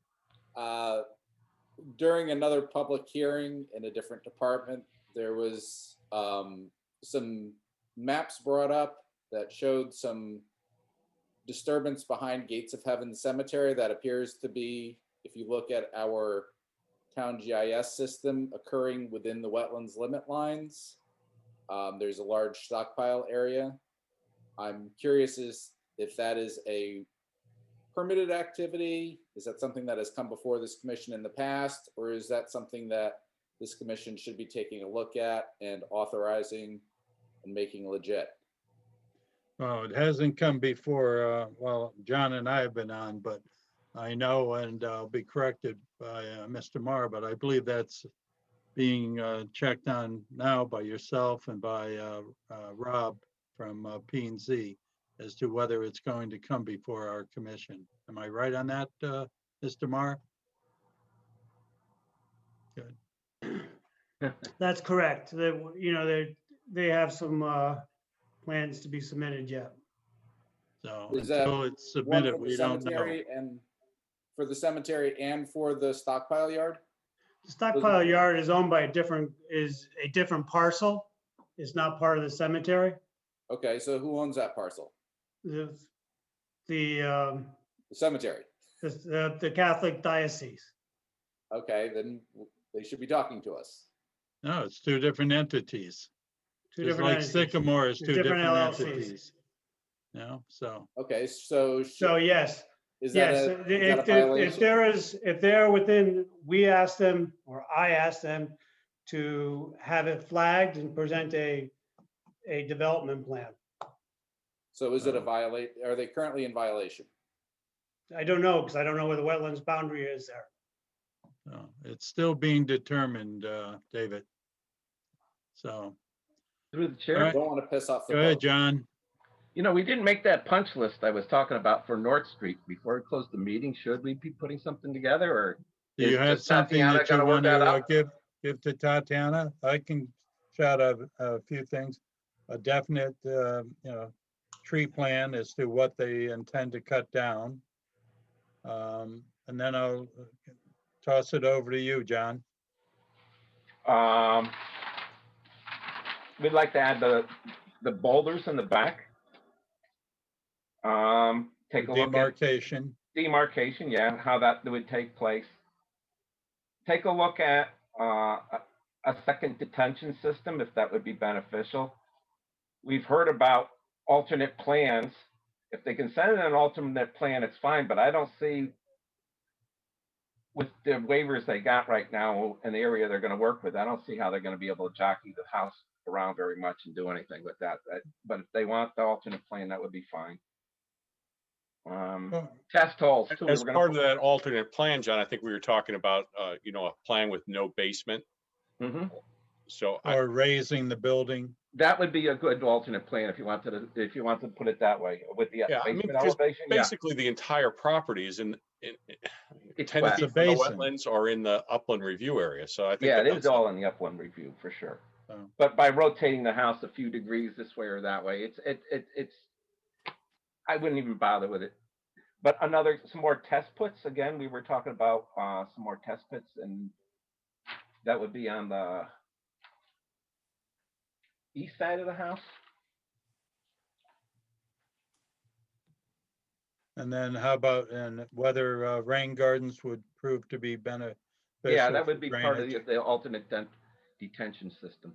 During another public hearing in a different department, there was some maps brought up that showed some disturbance behind Gates of Heaven Cemetery that appears to be, if you look at our town GIS system, occurring within the wetlands limit lines. There's a large stockpile area. I'm curious if that is a permitted activity. Is that something that has come before this commission in the past, or is that something that this commission should be taking a look at and authorizing and making legit? Oh, it hasn't come before. Well, John and I have been on, but I know, and I'll be corrected by Mr. Marr, but I believe that's being checked on now by yourself and by Rob from P&Z as to whether it's going to come before our commission. Am I right on that, Mr. Marr? Good. That's correct. They have some plans to be submitted yet. So Is that until it's one submitted, for the we don't know. cemetery and for the cemetery and for the stockpile yard? stockpile yard is owned by a different parcel. It's not part of the cemetery. Okay, so who owns that parcel? The The cemetery. the Catholic diocese. Okay, then they should be talking to us. No, it's two different entities. Two Just different like entities. Sycamore is Two two different different LLCs. entities. No, so. Okay, so. So yes, Is that yes, a violation? if they're within, we ask them, or I ask them to have it flagged and present a development plan. So is it a violate, are they currently in violation? I don't know, because I don't know where the wetlands boundary is there. No, it's still being determined, David. So, Through the all chair. right, Don't want to piss off the go ahead, folks. John. You know, we didn't make that punch list I was talking about for North Street before we closed the meeting. Should we be putting something together, or Do you is have just something Tatiana that you gonna work want that to out? give to Tatiana? I can shout out a few things. A definite, tree plan as to what they intend to cut down. And then I'll toss it over to you, John. We'd like to add the boulders in the back. Take a look at Demarcation. demarcation, yeah, how that would take place. Take a look at a second detention system, if that would be beneficial. We've heard about alternate plans. If they can send in an alternate plan, it's fine, but I don't see, with the waivers they got right now in the area they're going to work with, I don't see how they're going to be able to jockey the house around very much and do anything with that. But if they want the alternate plan, that would be fine. Test holes too. As part of that alternate plan, John, I think we were talking about, a plan with no basement. Mm-hmm. So Or raising the building. That would be a good alternate plan if you wanted to put it that way, with the yeah, I mean, basement 'cause elevation. basically the entire property is in It's 10 wet. feet It's a from the basin. wetlands or in the upland review area. So I think Yeah, it is that's all in the upland review for sure. Oh. But by rotating the house a few degrees this way or that way, it's I wouldn't even bother with it. But some more test pits. Again, we were talking about some more test pits, and that would be on the east side of the house. And then how about, and whether rain gardens would prove to be beneficial? Yeah, that would for be part of drainage? the alternate detention system.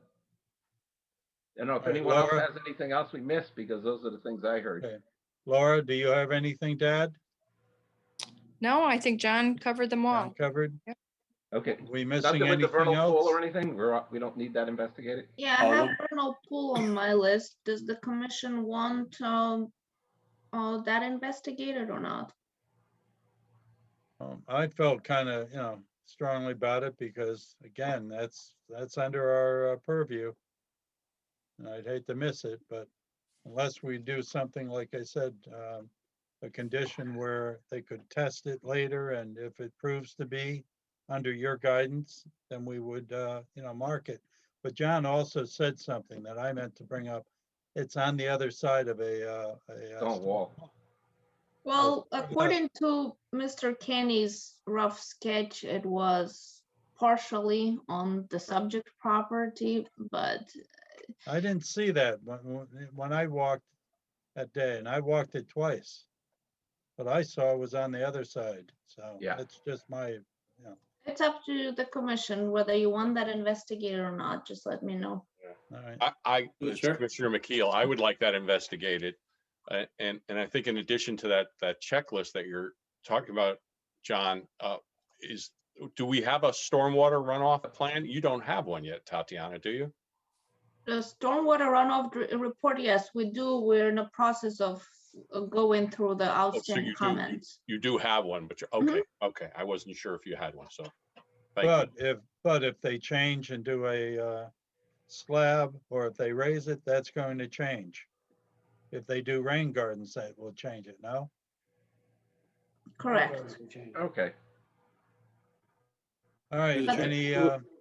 I don't know if All right, anyone else Laura? has anything else we missed, because those are the things I heard. Okay. Laura, do you have anything to add? No, I think John covered them all. John covered? Yep. Okay. We missing Nothing with the anything vernal pool else? or anything? We don't need that investigated? Yeah, I have vernal pool on my list. Does the commission want that investigated or not? I felt kind of, strongly about it because again, that's under our purview. And I'd hate to miss it, but unless we do something, like I said, a condition where they could test it later, and if it proves to be under your guidance, then we would, mark it. But John also said something that I meant to bring up. It's on the other side of a Stone wall. Well, according to Mr. Kenny's rough sketch, it was partially on the subject property, but I didn't see that when I walked that day, and I walked it twice. What I saw was on the other side, so Yeah. that's just my, it's up to the commission whether you want that investigated or not. Just let me know. all right. It's Commissioner McKeel, I would like that investigated. And I think in addition to that checklist that you're talking about, John, do we have a stormwater runoff plan? You don't have one yet, Tatiana, do you? The stormwater runoff report, yes, we do. We're in the process of going through the outstanding comments. You do have one, but you're okay. Okay, I wasn't sure if you had one, so. Thank you. But if they change and do a slab, or if they raise it, that's going to change. If they do rain gardens, that will change it, no? Correct. Okay. All right, But- any,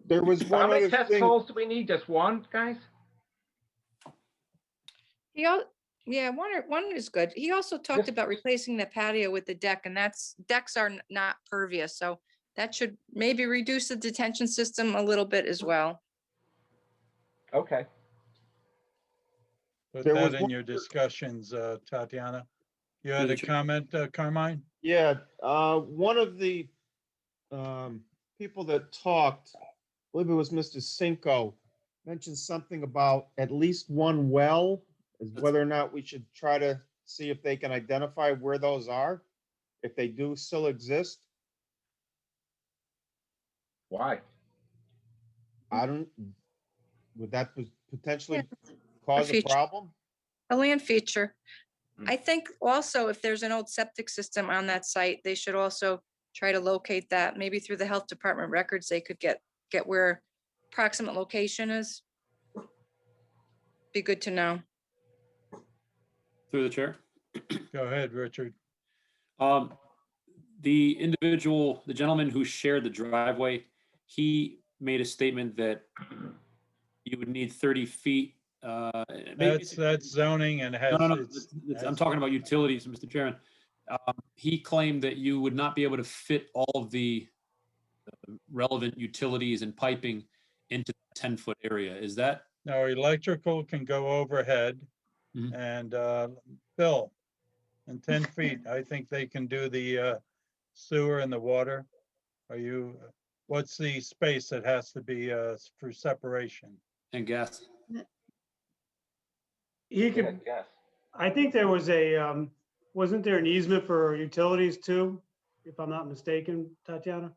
There was How one many other test thing. holes do we need? Just one, guys? Yeah, one is good. He also talked about replacing the patio with the deck, and decks are not pervious, so That should maybe reduce the detention system a little bit as well. Okay. Put There that was in one your discussions, Tatiana. You Through had the a chair. comment, Carmine? Yeah, one of the people that talked, I believe it was Mr. Cinco, mentioned something about at least one well, is whether or not we should try to see if they can identify where those are, if they do still exist. Why? I don't, would that potentially Yeah, cause a feature. problem? A land feature. Hmm. I think also if there's an old septic system on that site, they should also try to locate that. Maybe through the health department records, they could get where approximate location is. Be good to know. Through the chair. Go ahead, Richard. The individual, the gentleman who shared the driveway, he made a statement that you would need 30 feet. That's zoning and has, No, it's, I'm talking about utilities, Mr. Chairman. He claimed that you would not be able to fit all of the relevant utilities and piping into the 10-foot area. Is that? no, electrical can go overhead Mhm. and, Bill, and 10 feet, I think they can do the, sewer and the water. Are you, what's the space that has to be, for separation? And gas? He could, Yes. I think there was a, wasn't there an easement for utilities too? If I'm not mistaken, Tatiana?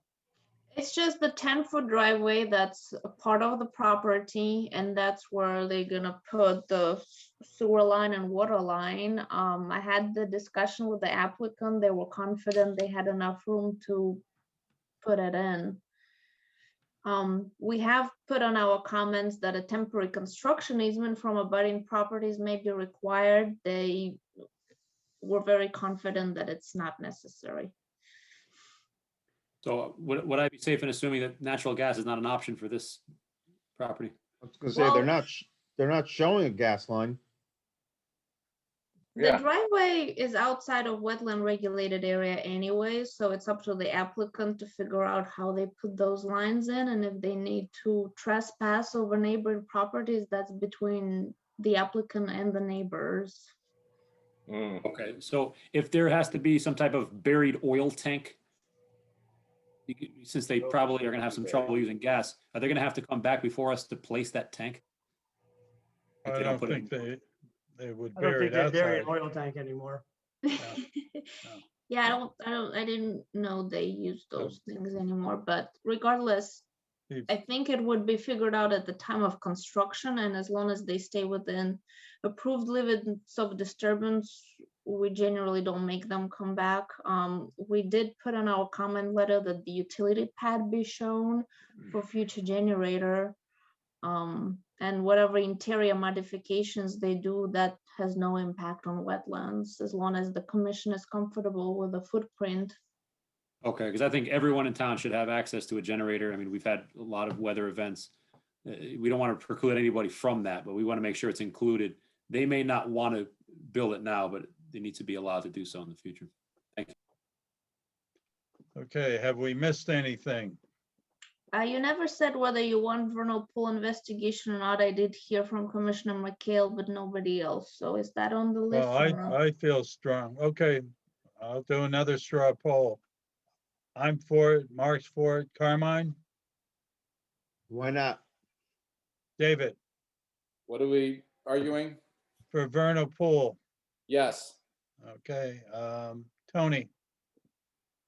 It's just the 10-foot driveway that's a part of the property, and that's where they're gonna put the sewer line and water line. I had the discussion with the applicant. They were confident they had enough room to put it in. We have put on our comments that a temporary construction easement from abutting properties may be required. They were very confident that it's not necessary. So would I be safe in assuming that natural gas is not an option for this property? I was gonna say, Well- they're not showing a gas line. The Yeah. driveway is outside of wetland regulated area anyway, so it's up to the applicant to figure out how they put those lines in, and if they need to trespass over neighboring properties, that's between the applicant and the neighbors. Okay, so if there has to be some type of buried oil tank, since they probably are gonna have some trouble using gas, are they gonna have to come back before us to place that tank? If I they don't put it think they would I don't bury think it they bury outside. an oil tank anymore. Yeah, I didn't know they use those things anymore, but regardless, I think it would be figured out at the time of construction, and as long as they stay within approved limits of disturbance, we generally don't make them come back. We did put in our comment letter that the utility pad be shown for future generator. And whatever interior modifications they do, that has no impact on wetlands, as long as the commission is comfortable with the footprint. Okay, because I think everyone in town should have access to a generator. I mean, we've had a lot of weather events. We don't want to preclude anybody from that, but we want to make sure it's included. They may not want to build it now, but they need to be allowed to do so in the future. Thank you. Okay, have we missed anything? You never said whether you want vernal pool investigation or not. I did hear from Commissioner McHale, but nobody else. So is that on the list? Well, or no? I feel strong. Okay, I'll do another straw poll. I'm for it, Mark's for it, Carmine, Why not? David, What are we arguing? for vernal pool. Yes. Okay, Tony,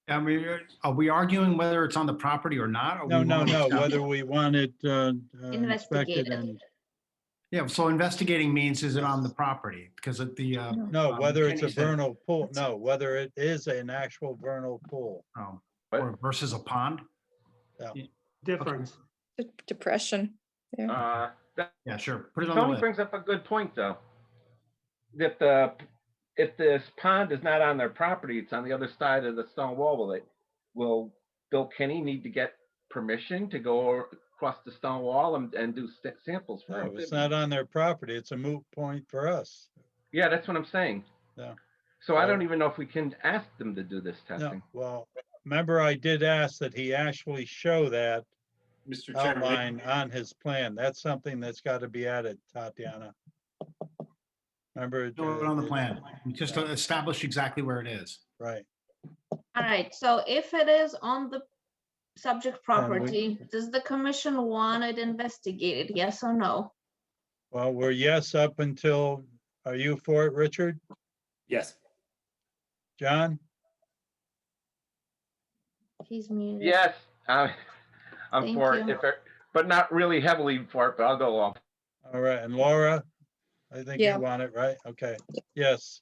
I mean, are we arguing whether it's on the property or not? or we no, want it- whether we want it inspected Investigated. and, Yeah, so investigating means is it on the property? Because of the. no, whether it's a Kenny said- vernal pool, no, whether it is an actual vernal pool. Oh, or versus a pond? Difference. Depression. Yeah. Yeah, sure. Put it on the Tony list. brings up a good point, though. That if this pond is not on their property, it's on the other side of the stone wall. Will Bill Kenny need to get permission to go across the stone wall and do samples for No, him? it's not on their property. It's a moot point for us. Yeah, that's what I'm saying. Yeah. So I don't even know if we can ask them to do this No, testing. well, remember I did ask that he actually show that Mr. Chairman, outline on his plan. That's something that's got to be added, Tatiana. Remember? Show it on the plan. We just establish exactly where it is. Right. All right, so if it is on the subject And property, does the commission want it investigated, yes or no? Well, we're yes up until, are you for it, Richard? yes. John? He's muted. Yes, I'm Thank for it, you. but not really heavily for it, but I'll go along. All right, and Laura? I think Yeah. you want it, right? Okay, yes.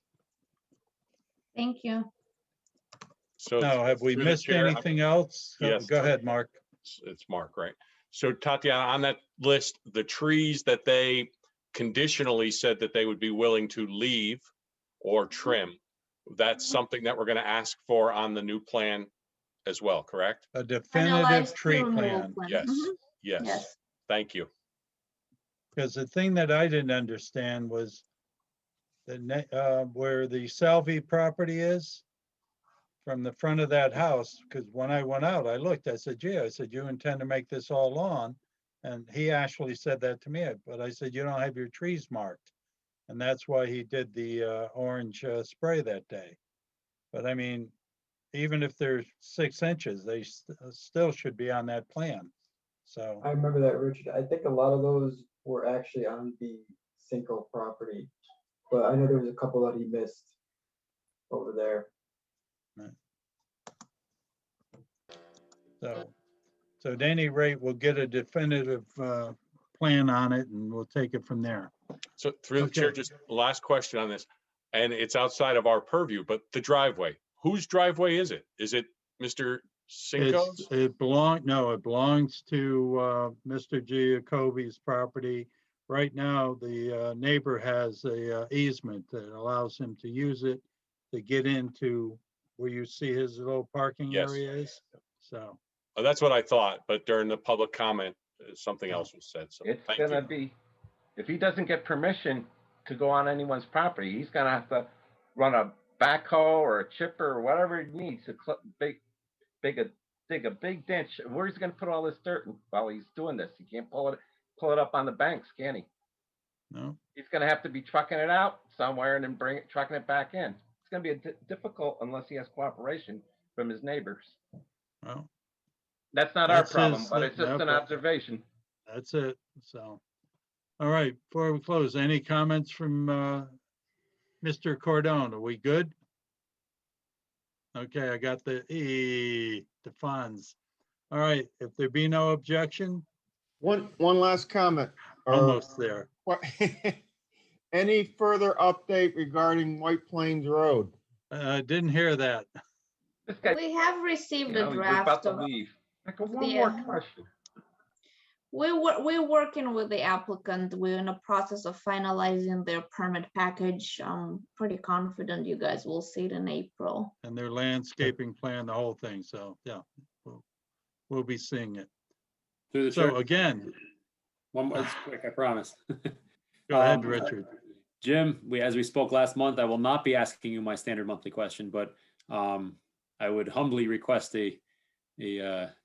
Thank you. So. Now, have we through the missed chair, I'm- anything else? Yes. Go ahead, Mark. It's Mark, right? So Tatiana, on that list, the trees that they conditionally said that they would be willing to leave or trim, that's something that we're going to ask for on the new plan as well, correct? A definitive Finalized tree removal plan. Yes, Mhm. yes. Yes. Thank you. Because the thing that I didn't understand was where the Salvi property is from the front of that house, because when I went out, I looked, I said, gee, I said, you intend to make this all lawn? And he actually said that to me, but I said, you don't have your trees marked. And that's why he did the orange spray that day. But I mean, even if they're 6 inches, they still should be on that plan. So, I remember that, Richard. I think a lot of those were actually on the Cinco property, but I know there was a couple that he missed over there. so at any rate, we'll get a definitive plan on it and we'll take it from there. So through the chair, Okay. just last question on this, and it's outside of our purview, but the driveway, whose driveway is it? Is it Mr. Cinco's? It belongs to Mr. Geocoby's property. Right now, the neighbor has a easement that allows him to use it to get into where you see his little parking Yes. area is. So, That's what I thought, but during the public comment, something Oh. else was said. So It's thank gonna you. be, if he doesn't get permission to go on anyone's property, he's gonna have to run a backhoe or a chipper or whatever he needs to dig a big ditch. Where's he gonna put all this dirt while he's doing this? He can't pull it up on the banks, can he? no, He's gonna have to be trucking it out somewhere and then trucking it back in. It's gonna be difficult unless he has cooperation from his neighbors. well, That's not our That's problem, his- but it's just no an problem. observation. that's it. So, all right, before we close, any comments from Mr. Cordone? Are we good? Okay, I got the funds. All right, if there be no objection, One last comment. almost there. What, any further update regarding White Plains Road? Didn't hear that. This guy, We have received you know, a we're about draft to of, leave. Like one more Yeah. question. we're working with the applicant. We're in the process of finalizing their permit package. I'm pretty confident you guys will see it in April. And their landscaping plan, the whole thing. So, yeah, we'll be seeing it. Through the So chair, again, one more, it's quick, I promise. go ahead, Um, Richard. Jim, as we spoke last month, I will not be asking you my standard monthly question, but I would humbly request a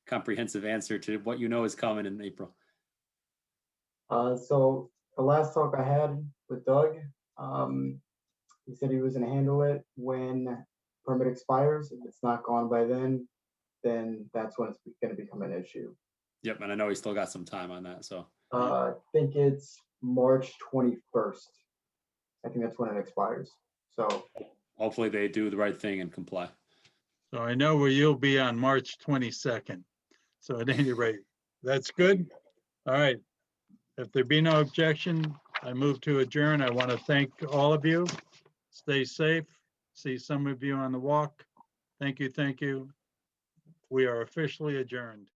comprehensive answer to what you know is coming in April. So the last talk I had with Doug, he said he was gonna handle it when permit expires. If it's not gone by then that's when it's gonna become an issue. Yep, and I know he's still got some time on that, so. I think it's March 21st. I think that's when it expires. So Hopefully they do the right thing and comply. So I know where you'll be on March 22nd. So at any rate, that's good. All right. If there be no objection, I move to adjourn. I want to thank all of you. Stay safe. See some of you on the walk. Thank you. Thank you. We are officially adjourned.